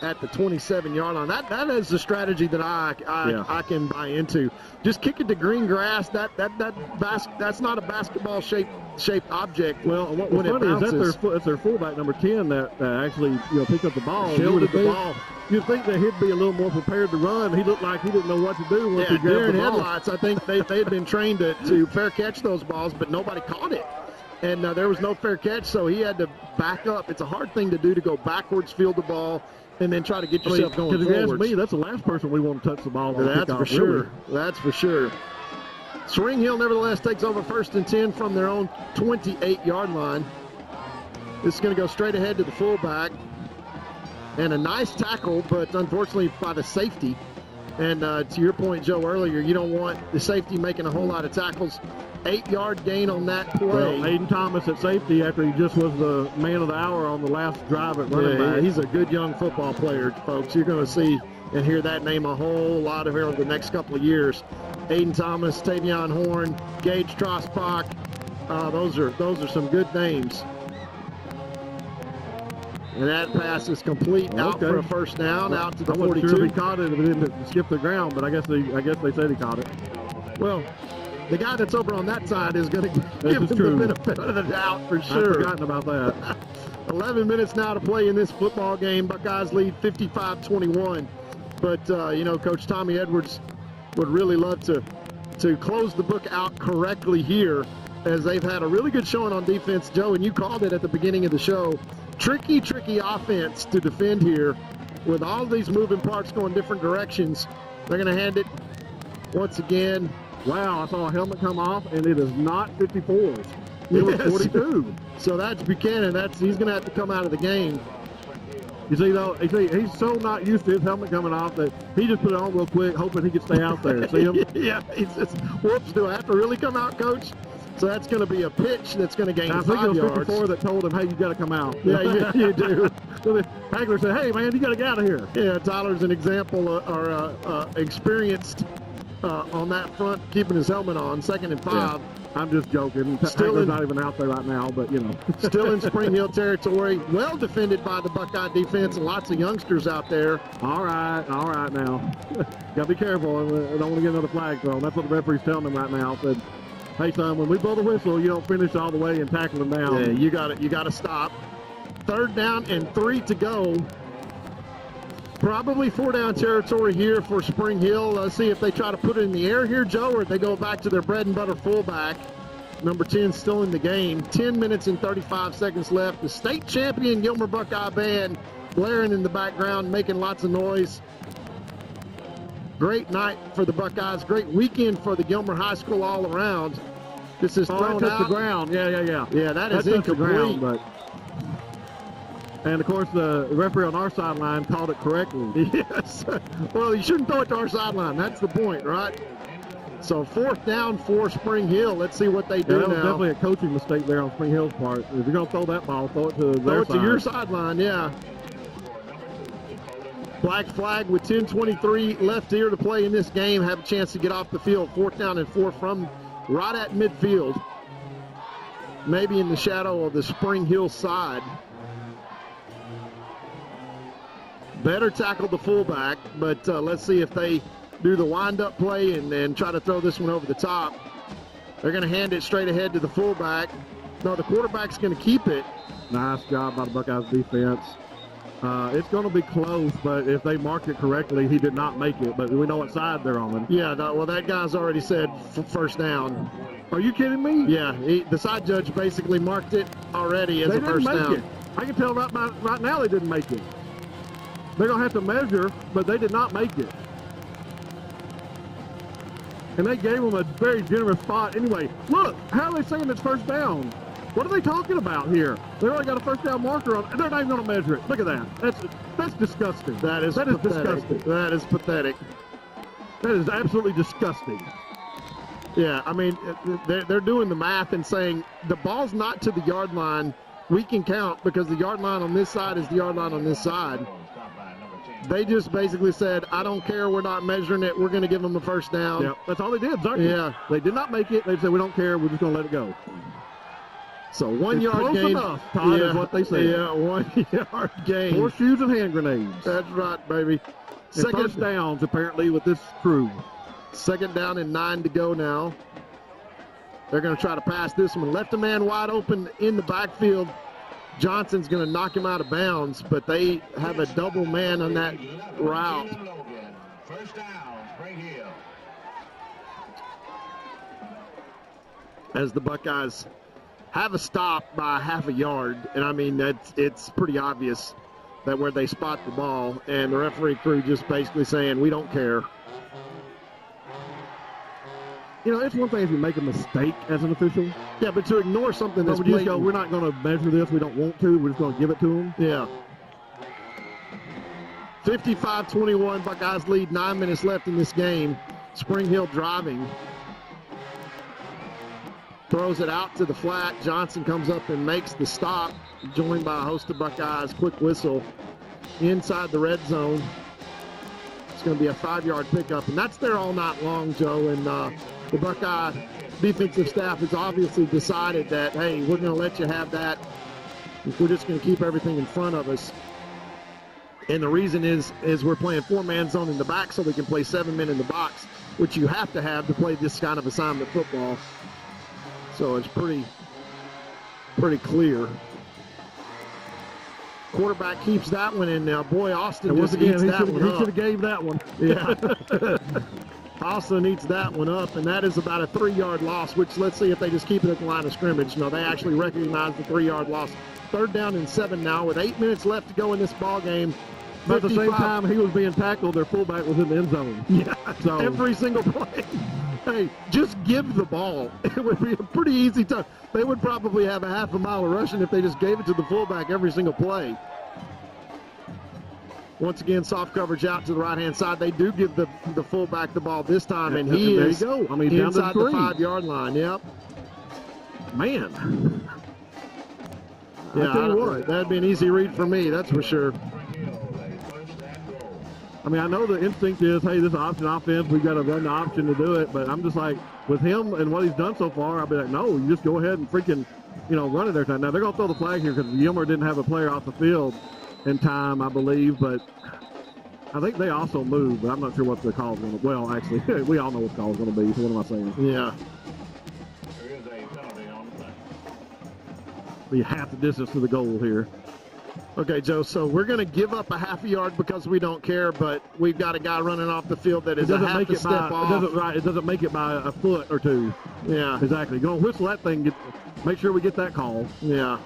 Speaker 19: at the 27-yard line. That is the strategy that I can buy into. Just kick it to green grass. That's not a basketball shaped object.
Speaker 12: Well, what's funny is that's their fullback number 10 that actually picked up the ball.
Speaker 19: Shielded the ball.
Speaker 12: You'd think that he'd be a little more prepared to run. He looked like he didn't know what to do once he grabbed the ball.
Speaker 19: Headlights, I think they'd been trained to fair catch those balls, but nobody caught it. And there was no fair catch, so he had to back up. It's a hard thing to do, to go backwards, field the ball, and then try to get yourself going forward.
Speaker 12: Because if you ask me, that's the last person we want to touch the ball.
Speaker 19: That's for sure. That's for sure. Spring Hill, nevertheless, takes over 1st and 10 from their own 28-yard line. This is going to go straight ahead to the fullback. And a nice tackle, but unfortunately by the safety. And to your point, Joe, earlier, you don't want the safety making a whole lot of tackles. 8-yard gain on that play.
Speaker 12: Well, Aiden Thomas at safety after he just was the man of the hour on the last drive at running back.
Speaker 19: He's a good young football player, folks. You're going to see and hear that name a whole lot of here over the next couple of years. Aiden Thomas, Tavion Horn, Gage Trossbach. Those are some good names. And that pass is complete, out for a first down, out to the 42.
Speaker 12: I wasn't sure if he caught it if it didn't skip the ground, but I guess they said he caught it.
Speaker 19: Well, the guy that's over on that side is going to give him the benefit of the doubt for sure.
Speaker 12: I've forgotten about that.
Speaker 19: 11 minutes now to play in this football game. Buckeyes lead 55-21. But, Coach Tommy Edwards would really love to close the book out correctly here, as they've had a really good showing on defense. Joe, and you called it at the beginning of the show. Tricky offense to defend here with all these moving parts going different directions. They're going to hand it once again.
Speaker 12: Wow, I saw a helmet come off, and it is not 54s. It was 42.
Speaker 19: So that's Buchanan. He's going to have to come out of the game.
Speaker 12: You see, though, he's so not used to his helmet coming off that he just put it on real quick, hoping he could stay out there. See him?
Speaker 19: Yeah, he's just, whoops, do I have to really come out, Coach? So that's going to be a pitch that's going to gain 5 yards. I think it was 54
Speaker 12: that told him, hey, you got to come out.
Speaker 19: Yeah, you do.
Speaker 12: So Hagler said, hey, man, you got to get out of here.
Speaker 19: Yeah, Tyler's an example, or experienced on that front, keeping his helmet on, 2nd and 5.
Speaker 12: Yeah. I'm just joking. Hagler's not even out there right now, but,
Speaker 19: Still in Spring Hill territory. Well defended by the Buckeye defense, and lots of youngsters out there.
Speaker 12: All right now. Got to be careful. I don't want to get another flag thrown. That's what the referee's telling them right now. Said, hey, son, when we blow the whistle, you don't finish all the way and tackle them down.
Speaker 19: Yeah, you got to stop. 3rd down and 3 to go. Probably 4-down territory here for Spring Hill. Let's see if they try to put it in the air here, Joe, or if they go back to their bread and butter fullback. Number 10 still in the game. 10 minutes and 35 seconds left. The state champion Gilmer Buckeye Band blaring in the background, making lots of noise. Great night for the Buckeyes. Great weekend for the Gilmer High School all around. This is thrown out.
Speaker 12: The ground. Yeah.
Speaker 19: Yeah, that is incomplete.
Speaker 12: Ground, but And, of course, the referee on our sideline called it correctly.
Speaker 19: Yes. Well, you shouldn't throw it to our sideline. That's the point, right? So 4th down for Spring Hill. Let's see what they do
Speaker 12: that was
Speaker 19: now.
Speaker 12: definitely a coaching mistake there on Spring Hill's part. If you're going to throw that ball, throw it to their side.
Speaker 19: To your sideline, yeah. Black flag with 10:23 left here to play in this game. Have a chance to get off the field. 4th down and 4 from right at midfield. Maybe in the shadow of the Spring Hill side. Better tackle the fullback, but let's see if they do the wind-up play and try to throw this one over the top. They're going to hand it straight ahead to the fullback. No, the quarterback's going to keep it.
Speaker 12: Nice job by the Buckeyes defense. It's going to be close, but if they marked it correctly, he did not make it, but we know what side they're on.
Speaker 19: Yeah, well, that guy's already said first down.
Speaker 12: Are you kidding me?
Speaker 19: Yeah, the side judge basically marked it already as a first down.
Speaker 12: They didn't make it. I can tell right now they didn't make it. They're going to have to measure, but they did not make it. And they gave them a very generous spot. Anyway, look, how are they saying it's first down? What are they talking about here? They already got a first down marker on, and they're not even going to measure it. Look at that. That's disgusting.
Speaker 19: That is disgusting. That is pathetic.
Speaker 12: That is absolutely disgusting.
Speaker 19: Yeah, I mean, they're doing the math and saying the ball's not to the yard line. We can count because the yard line on this side is the yard line on this side. They just basically said, I don't care, we're not measuring it, we're going to give them the first down.
Speaker 12: Yeah, that's all they did, exactly.
Speaker 19: Yeah.
Speaker 12: They did not make it. They said, we don't care, we're just going to let it go.
Speaker 19: So 1 yard
Speaker 12: close
Speaker 19: gain.
Speaker 12: Enough, Todd, is what they said.
Speaker 19: Yeah, 1 yard gain.
Speaker 12: Horseshoes and hand grenades.
Speaker 19: That's right, baby.
Speaker 12: Second first downs, apparently, with this crew.
Speaker 19: 2nd down and 9 to go now. They're going to try to pass this one. Left a man wide open in the backfield. Johnson's going to knock him out of bounds, but they have a double man on that route.
Speaker 10: First down, Spring Hill.
Speaker 19: As the Buckeyes have a stop by half a yard, and I mean, it's pretty obvious that where they spot the ball, and the referee crew just basically saying, we don't care.
Speaker 12: You know, it's one thing if you make a mistake as an official.
Speaker 19: Yeah, but to ignore something that's
Speaker 12: blatant. Go, we're not going to measure this. We don't want to. We're just going to give it to them.
Speaker 19: Yeah. 55-21, Buckeyes lead. 9 minutes left in this game. Spring Hill driving. Throws it out to the flat. Johnson comes up and makes the stop, joined by a host of Buckeyes. Quick whistle inside the red zone. It's going to be a 5-yard pickup, and that's there all night long, Joe. And the Buckeye defensive staff has obviously decided that, hey, we're going to let you have that. We're just going to keep everything in front of us. And the reason is we're playing 4-man zone in the back so we can play 7 men in the box, which you have to play this kind of assignment football. So it's pretty clear. Quarterback keeps that one in now. Boy, Austin just eats that one up.
Speaker 12: He should have gave that one.
Speaker 19: Yeah. Austin eats that one up, and that is about a 3-yard loss, which let's see if they just keep it at the line of scrimmage. No, they actually recognize the 3-yard loss. 3rd down and 7 now with 8 minutes left to go in this ball game.
Speaker 12: But at the same time he was being tackled, their fullback was in the end zone.
Speaker 19: Yeah, so every single play. Hey, just give the ball. It would be a pretty easy time. They would probably have a half a mile of rushing if they just gave it to the fullback every single play. Once again, soft coverage out to the right-hand side. They do give the fullback the ball this time, and he is
Speaker 12: there you go. I mean,
Speaker 19: inside
Speaker 12: down
Speaker 19: the 5-yard line. Yep.
Speaker 12: Man.
Speaker 19: Yeah, I tell you what, that'd be an easy read for me, that's for sure.
Speaker 12: I mean, I know the instinct is, hey, this is option offense. We've got to run the option to do it. But I'm just like, with him and what he's done so far, I'll be like, no, you just go ahead and freaking, run it every time. Now, they're going to throw the flag here because Gilmer didn't have a player off the field in time, I believe. But I think they also moved, but I'm not sure what the call is going to be. Well, actually, we all know what the call is going to be, so what am I saying?
Speaker 19: Yeah.
Speaker 10: There is a penalty on the play.
Speaker 12: Be half the distance to the goal here.
Speaker 19: Okay, Joe, so we're going to give up a half a yard because we don't care, but we've got a guy running off the field that is a half a step off.
Speaker 12: It doesn't make it by a foot or two.
Speaker 19: Yeah.
Speaker 12: Exactly. You're going to whistle that thing, make sure we get that call.
Speaker 19: Yeah.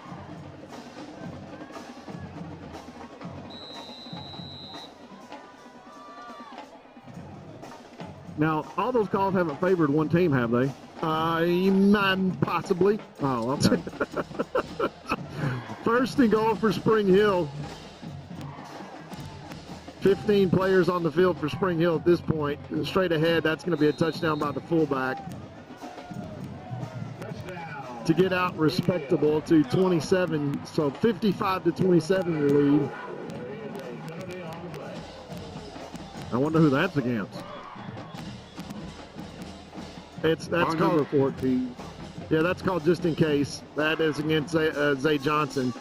Speaker 12: Now, all those calls haven't favored one team, have they?
Speaker 19: Possibly.
Speaker 12: Oh, okay.
Speaker 19: First and goal for Spring Hill. 15 players on the field for Spring Hill at this point. Straight ahead, that's going to be a touchdown by the fullback to get out respectable to 27. So 55-27 your lead.
Speaker 12: I wonder who that's against.
Speaker 19: That's called
Speaker 12: 14.
Speaker 19: Yeah, that's called just in case. That is against Zay Johnson.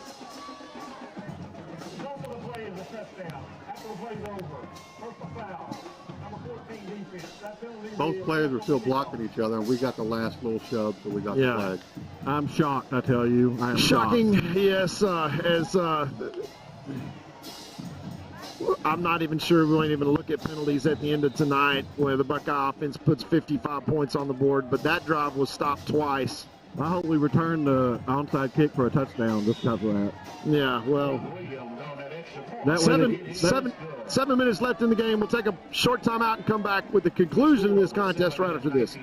Speaker 15: Both players are still blocking each other, and we got the last little shove, so we got the flag.
Speaker 12: I'm shocked, I tell you. I am
Speaker 19: Shocking,
Speaker 12: shocked.
Speaker 19: yes. I'm not even sure we won't even look at penalties at the end of tonight where the Buckeye offense puts 55 points on the board, but that drive was stopped twice.
Speaker 12: I hope we return the onside kick for a touchdown just because of that.
Speaker 19: Yeah, well,
Speaker 12: that
Speaker 19: 7 minutes left in the game. We'll take a short timeout and come back with the conclusion of this contest right after this.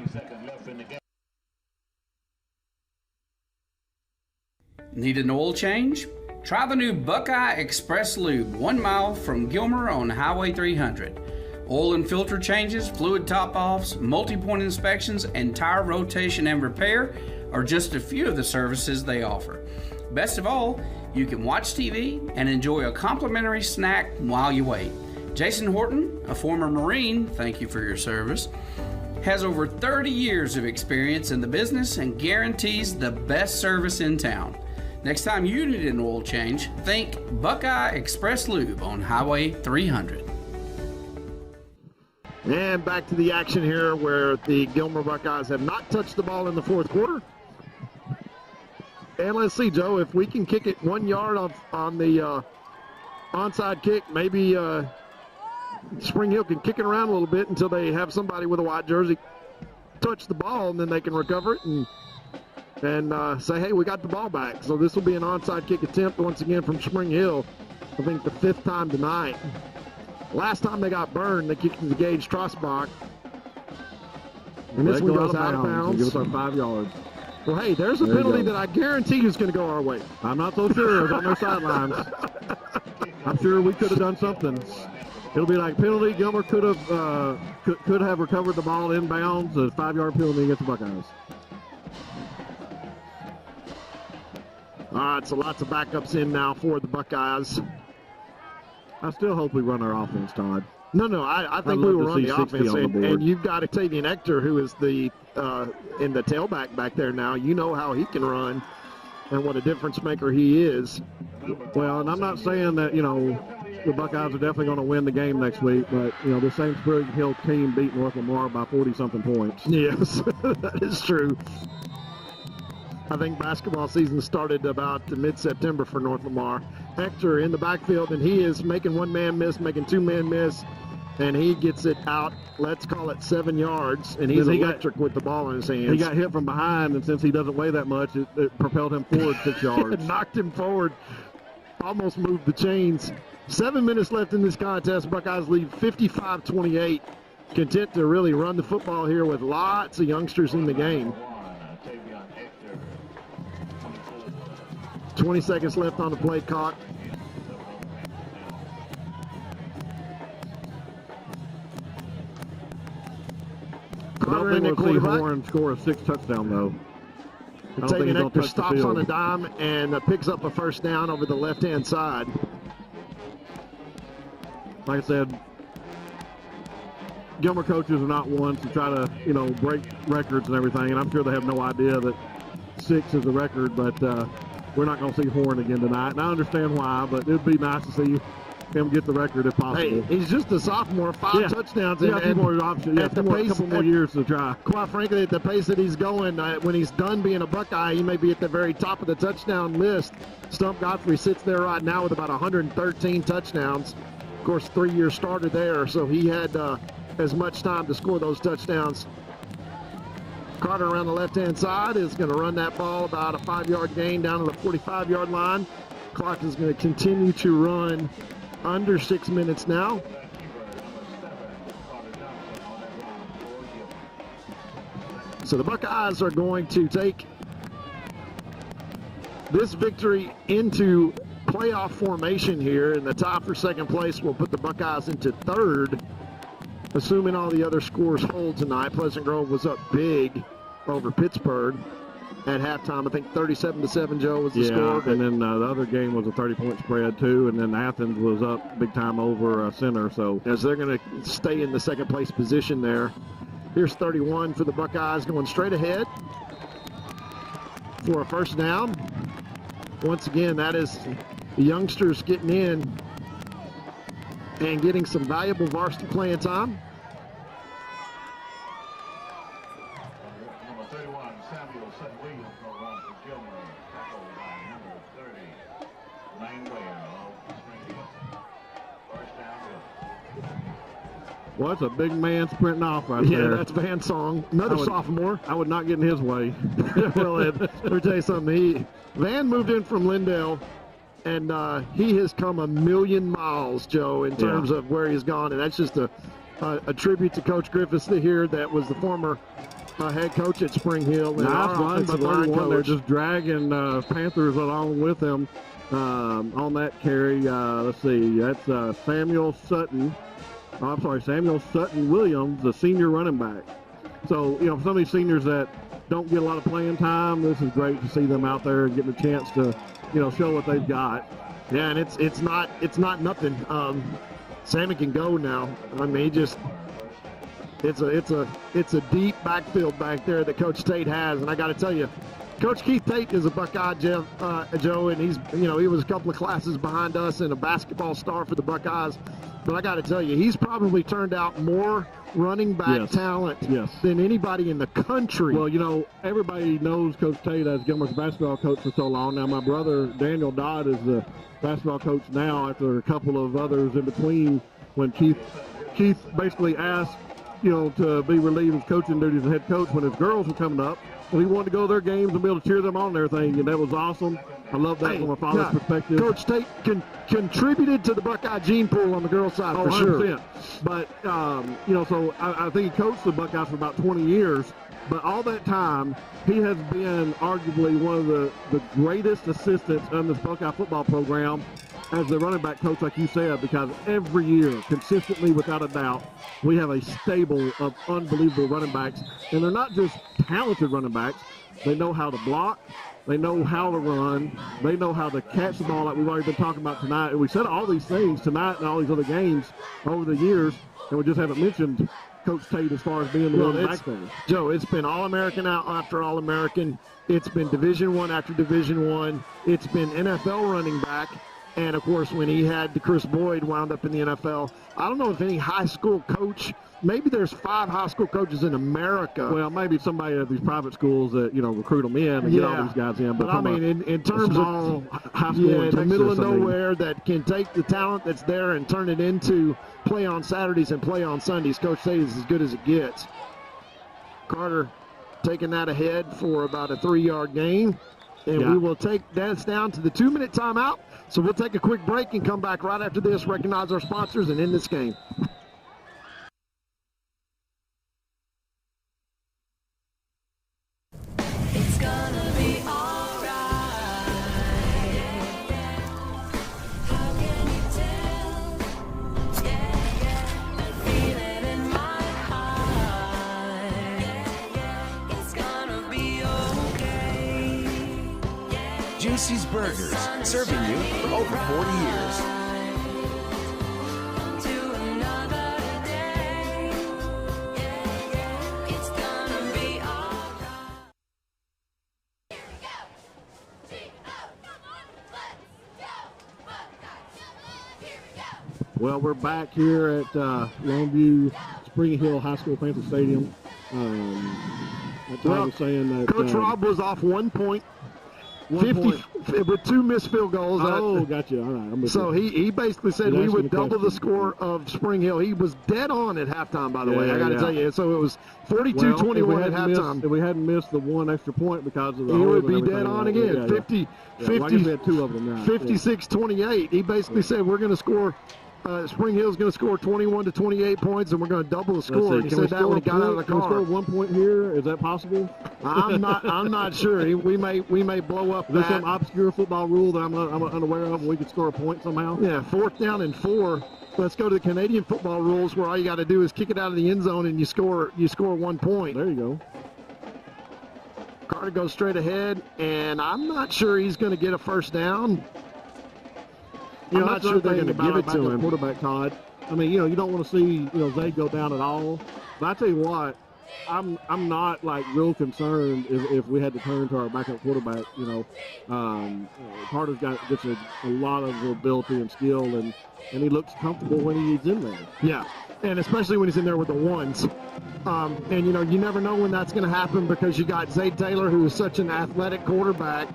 Speaker 11: Need an oil change? Try the new Buckeye Express Lube, 1 mile from Gilmer on Highway 300. Oil and filter changes, fluid top-offs, multi-point inspections, and tire rotation and repair are just a few of the services they offer. Best of all, you can watch TV and enjoy a complimentary snack while you wait. Jason Horton, a former Marine, thank you for your service, has over 30 years of experience in the business and guarantees the best service in town. Next time you need an oil change, think Buckeye Express Lube on Highway 300.
Speaker 19: And back to the action here where the Gilmer Buckeyes have not touched the ball in the fourth quarter. And let's see, Joe, if we can kick it 1 yard on the onside kick, maybe Spring Hill can kick it around a little bit until they have somebody with a white jersey touch the ball, and then they can recover it and say, hey, we got the ball back. So this will be an onside kick attempt once again from Spring Hill. I think the 5th time tonight. Last time they got burned, they kicked to the Gage Trossbach. And this one goes out of bounds.
Speaker 12: Give us our 5 yards.
Speaker 19: Well, hey, there's a penalty that I guarantee is going to go our way.
Speaker 12: I'm not so sure. It was on their sidelines. I'm sure we could have done something. It'll be like penalty. Gilmer could have recovered the ball inbounds. A 5-yard penalty against the Buckeyes.
Speaker 19: All right, so lots of backups in now for the Buckeyes.
Speaker 12: I still hope we run our offense, Todd.
Speaker 19: No, I think we will run the offense. And you've got Octavian Ector, who is the in the tailback back there now. You know how he can run and what a difference maker he is.
Speaker 12: Well, and I'm not saying that, the Buckeyes are definitely going to win the game next week, but, the St. Spring Hill team beat North Lamar by 40-something points.
Speaker 19: Yes, that is true. I think basketball season started about mid-September for North Lamar. Hector in the backfield, and he is making one man miss, making two men miss, and he gets it out, let's call it 7 yards, and he's electric with the ball in his hands.
Speaker 12: He got hit from behind, and since he doesn't weigh that much, it propelled him forward 6 yards.
Speaker 19: It knocked him forward, almost moved the chains. 7 minutes left in this contest. Buckeyes lead 55-28. Content to really run the football here with lots of youngsters in the game. 20 seconds left on the play clock.
Speaker 12: I don't think we'll see Horn score a 6th touchdown, though.
Speaker 19: Octavian Ector stops on a dime and picks up a first down over the left-hand side.
Speaker 12: Like I said, Gilmer coaches are not ones to try to, break records and everything, and I'm sure they have no idea that 6 is a record, but we're not going to see Horn again tonight. And I understand why, but it would be nice to see him get the record if possible.
Speaker 19: Hey, he's just a sophomore, 5 touchdowns.
Speaker 12: Yeah, a couple more years to try.
Speaker 19: Quite frankly, at the pace that he's going, when he's done being a Buckeye, he may be at the very top of the touchdown list. Stump Godfrey sits there right now with about 113 touchdowns. Of course, 3-year starter there, so he had as much time to score those touchdowns. Carter around the left-hand side is going to run that ball about a 5-yard gain down to the 45-yard line. Clock is going to continue to run under 6 minutes now. So the Buckeyes are going to take this victory into playoff formation here, and the tie for second place will put the Buckeyes into third, assuming all the other scores hold tonight. Pleasant Grove was up big over Pittsburgh at halftime. I think 37-7, Joe, was the score.
Speaker 12: And then the other game was a 30-point spread, too, and then Athens was up big time over Center. So
Speaker 19: as they're going to stay in the second place position there. Here's 31 for the Buckeyes going straight ahead for a first down. Once again, that is the youngsters getting in and getting some valuable varsity playing time.
Speaker 10: Number 31, Samuel Sutton-Williams, no run for Gilmer, tackled by number 30, Lane Ware. First down.
Speaker 12: Well, it's a big man sprinting off right there.
Speaker 19: Yeah, that's Van Song, another sophomore.
Speaker 12: I would not get in his way.
Speaker 19: Well, Ed, let me tell you something. Van moved in from Lindale, and he has come a million miles, Joe, in terms of where he's gone. And that's just a tribute to Coach Griffiths here, that was the former head coach at Spring Hill. And
Speaker 12: nice run by 31. They're just dragging Panthers along with him on that carry. Let's see, that's Samuel Sutton-Williams, the senior running back. So, for some of these seniors that don't get a lot of playing time, this is great to see them out there and getting a chance to, show what they've got.
Speaker 19: Yeah, and it's not nothing. Sammy can go now. I mean, it's a deep backfield back there that Coach Tate has, and I got to tell you, Coach Keith Tate is a Buckeye, Joe, and he's, he was a couple of classes behind us and a basketball star for the Buckeyes. But I got to tell you, he's probably turned out more running back talent than anybody in the country.
Speaker 12: Well, everybody knows Coach Tate as Gilmer's basketball coach for so long. Now, my brother Daniel Dodd is the basketball coach now after a couple of others in between when Keith basically asked, to be relieved of coaching duties as head coach when his girls were coming up. And he wanted to go to their games and be able to cheer them on and everything, and that was awesome. I love that from a father's perspective.
Speaker 19: Coach Tate contributed to the Buckeye gene pool on the girls' side, for
Speaker 12: 100%.
Speaker 19: sure.
Speaker 12: But, so I think he coached the Buckeyes for about 20 years. But all that time, he has been arguably one of the greatest assistants on this Buckeye football program as the running back coach, like you said, because every year, consistently, without a doubt, we have a stable of unbelievable running backs. And they're not just talented running backs. They know how to block. They know how to run. They know how to catch the ball like we've already been talking about tonight. And we said all these things tonight and all these other games over the years, and we just haven't mentioned Coach Tate as far as being the one back there.
Speaker 19: Joe, it's been All-American after All-American. It's been Division I after Division I. It's been NFL running back. And, of course, when he had Chris Boyd wound up in the NFL, I don't know if any high school coach, maybe there's 5 high school coaches in America.
Speaker 12: Well, maybe somebody at these private schools that, recruit them in and get all these guys in.
Speaker 19: But I mean, in terms of
Speaker 12: high school in
Speaker 19: the middle of nowhere that can take the talent that's there and turn it into play on Saturdays and play on Sundays, Coach Tate is as good as it gets. Carter taking that ahead for about a 3-yard gain. And we will take that down to the 2-minute timeout. So we'll take a quick break and come back right after this, recognize our sponsors, and end this game.
Speaker 17: It's gonna be alright. How can you tell? I feel it in my heart. It's gonna be okay.
Speaker 4: Juicy's Burgers, serving you for over 40 years.
Speaker 12: Well, we're back here at Longview Spring Hill High School Panther Stadium.
Speaker 19: Well,
Speaker 12: was saying that
Speaker 19: Coach Rob was off 1 point. 50 with 2 missed field goals.
Speaker 12: Oh, gotcha. All right.
Speaker 19: So he basically said we would double the score of Spring Hill. He was dead on at halftime, by the way. I got to tell you. So it was 42-21 at halftime.
Speaker 12: If we hadn't missed the 1 extra point because of the
Speaker 19: he would be dead on again. 50,
Speaker 12: well, I guess we had 2 of them now.
Speaker 19: 56-28. He basically said we're going to score Spring Hill's going to score 21 to 28 points, and we're going to double the score. He said that when he got out of the car.
Speaker 12: Can we score 1 point here? Is that possible?
Speaker 19: I'm not sure. We may blow up.
Speaker 12: Is there some obscure football rule that I'm unaware of? We could score a point somehow.
Speaker 19: Yeah, 4th down and 4. Let's go to the Canadian football rules, where all you got to do is kick it out of the end zone and you score 1 point.
Speaker 12: There you go.
Speaker 19: Carter goes straight ahead, and I'm not sure he's going to get a first down. I'm not sure they're going to give it to him.
Speaker 12: Quarterback, Todd. I mean, you don't want to see, Zay go down at all. But I tell you what, I'm not like real concerned if we had to turn to our backup quarterback. Carter's gets a lot of ability and skill, and he looks comfortable when he's in there.
Speaker 19: Yeah, and especially when he's in there with the ones. And you never know when that's going to happen, because you got Zay Taylor, who is such an athletic quarterback,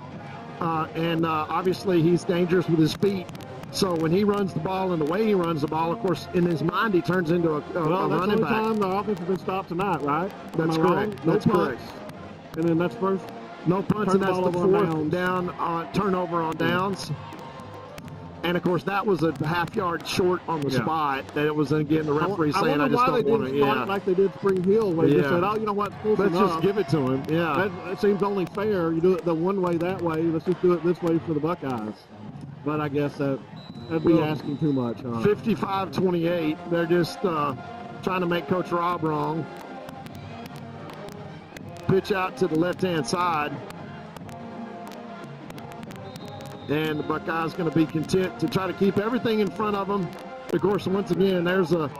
Speaker 19: and obviously he's dangerous with his feet. So when he runs the ball and the way he runs the ball, of course, in his mind, he turns into a running back.
Speaker 12: Time the offense has been stopped tonight, right?
Speaker 19: That's correct. That's correct.
Speaker 12: And then that's first.
Speaker 19: No punts, and that's the 4th down turnover on downs. And, of course, that was a half-yard short on the spot. That it was, again, the referee saying, I just don't want to.
Speaker 12: Yeah, like they did Spring Hill, where they just said, oh, you know what,
Speaker 19: let's just give it to him. Yeah.
Speaker 12: That seems only fair. You do it the one way, that way. Let's just do it this way for the Buckeyes. But I guess that'd be asking too much.
Speaker 19: 55-28. They're just trying to make Coach Rob wrong. Pitch out to the left-hand side. And the Buckeyes going to be content to try to keep everything in front of them. Of course, once again, there's a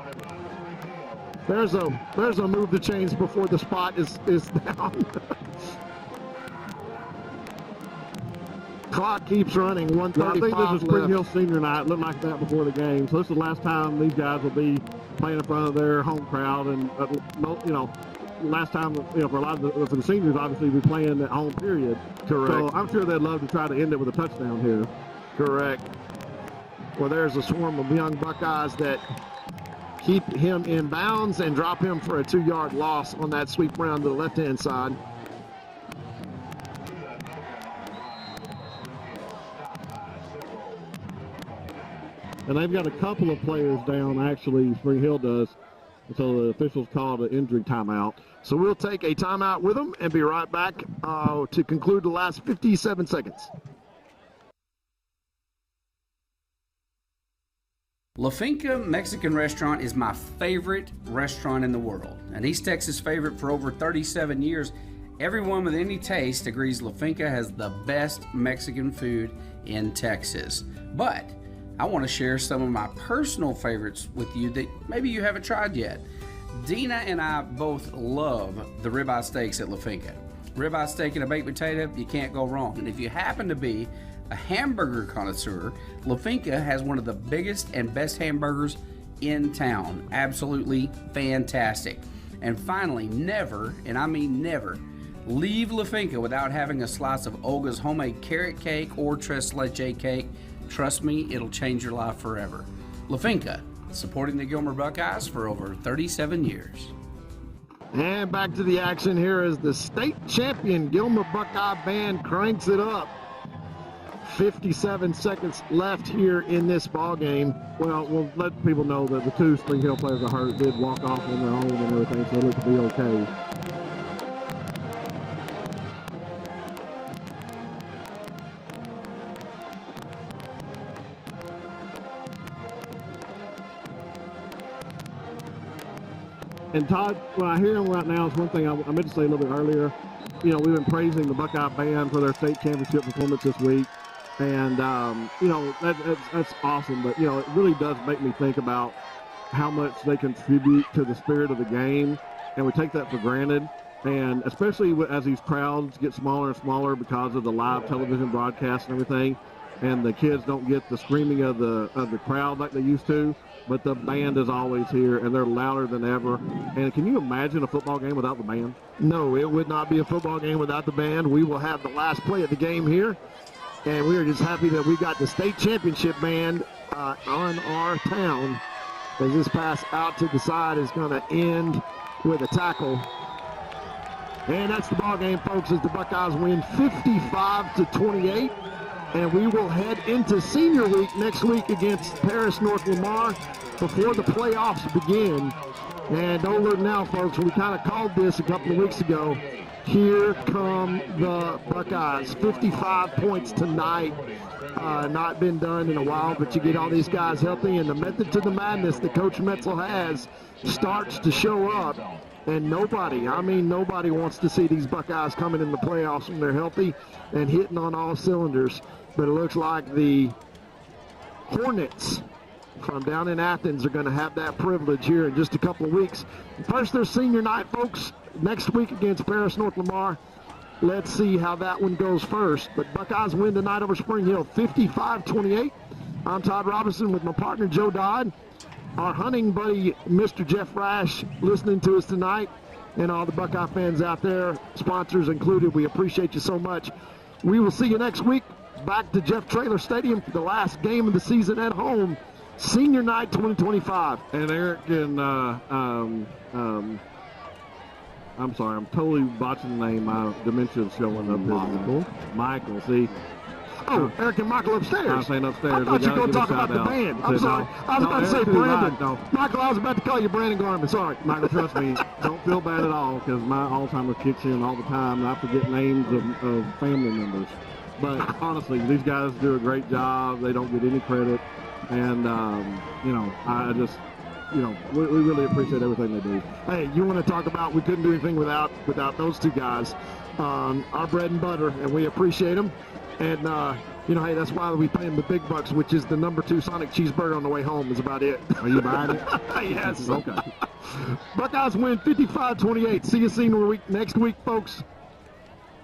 Speaker 19: move the chains before the spot is down. Clock keeps running. 1:35
Speaker 12: I think this is Spring
Speaker 19: left.
Speaker 12: Hill senior night. Looked like that before the game. So this is the last time these guys will be playing in front of their home crowd. And last time, for a lot of for the seniors, obviously, we're playing at home period.
Speaker 19: Correct.
Speaker 12: So I'm sure they'd love to try to end it with a touchdown here.
Speaker 19: Correct. Well, there's a swarm of young Buckeyes that keep him in bounds and drop him for a 2-yard loss on that sweep round to the left-hand side.
Speaker 12: And they've got a couple of players down, actually, Spring Hill does. So the officials called an injury timeout.
Speaker 19: So we'll take a timeout with them and be right back to conclude the last 57 seconds.
Speaker 11: La Finca Mexican restaurant is my favorite restaurant in the world. An East Texas favorite for over 37 years. Everyone with any taste agrees La Finca has the best Mexican food in Texas. But I want to share some of my personal favorites with you that maybe you haven't tried yet. Dina and I both love the ribeye steaks at La Finca. Ribeye steak and a baked potato, you can't go wrong. And if you happen to be a hamburger connoisseur, La Finca has one of the biggest and best hamburgers in town. Absolutely fantastic. And finally, never, and I mean never, leave La Finca without having a slice of Olga's homemade carrot cake or tres leche cake. Trust me, it'll change your life forever. La Finca, supporting the Gilmer Buckeyes for over 37 years.
Speaker 19: And back to the action here as the state champion Gilmer Buckeye band cranks it up. 57 seconds left here in this ball game.
Speaker 12: Well, we'll let people know that the 2 Spring Hill players are hurt, did walk off on their own and everything, so it looked to be okay. And Todd, when I hear him right now, it's one thing I meant to say a little bit earlier. We've been praising the Buckeye band for their state championship performance this week. And, that's awesome. But, it really does make me think about how much they contribute to the spirit of the game. And we take that for granted. And especially as these crowds get smaller and smaller because of the live television broadcast and everything. And the kids don't get the screaming of the crowd like they used to. But the band is always here, and they're louder than ever. And can you imagine a football game without the band?
Speaker 19: No, it would not be a football game without the band. We will have the last play of the game here. And we are just happy that we got the state championship band on our town, as this pass out to the side is going to end with a tackle. And that's the ball game, folks, as the Buckeyes win 55-28. and we will head into senior week next week against Paris North Lamar before the playoffs begin. And don't look now, folks, we kind of called this a couple of weeks ago. Here come the Buckeyes. 55 points tonight. Not been done in a while, but you get all these guys healthy, and the method to the madness that Coach Metzel has starts to show up. And nobody wants to see these Buckeyes coming in the playoffs when they're healthy and hitting on all cylinders. But it looks like the Hornets from down in Athens are going to have that privilege here in just a couple of weeks. First, their senior night, folks, next week against Paris North Lamar. Let's see how that one goes first. But Buckeyes win tonight over Spring Hill, 55-28. I'm Todd Robinson with my partner, Joe Dodd. Our hunting buddy, Mr. Jeff Rash, listening to us tonight, and all the Buckeye fans out there, sponsors included. We appreciate you so much. We will see you next week back to Jeff Traylor Stadium for the last game of the season at home, Senior Night 2025.
Speaker 12: And Eric and I'm sorry, I'm totally botching the name. My dementia's showing up. Michael, see.
Speaker 19: Oh, Eric and Michael upstairs.
Speaker 12: I'm saying upstairs.
Speaker 19: I thought you were going to talk about the band. I'm sorry. I was about to say Brandon.
Speaker 12: No.
Speaker 19: Michael, I was about to call you Brandon Garmin. Sorry.
Speaker 12: Michael, trust me, don't feel bad at all, because my Alzheimer's kicks in all the time, and I forget names of family members. But honestly, these guys do a great job. They don't get any credit. And, I just, we really appreciate everything they do.
Speaker 19: Hey, you want to talk about, we couldn't do anything without those two guys. Our bread and butter, and we appreciate them. And, hey, that's why we pay them the big bucks, which is the #2 Sonic cheeseburger on the way home is about it.
Speaker 12: Are you buying it?
Speaker 19: Yes.
Speaker 12: Okay.
Speaker 19: Buckeyes win 55-28. See you senior week next week, folks.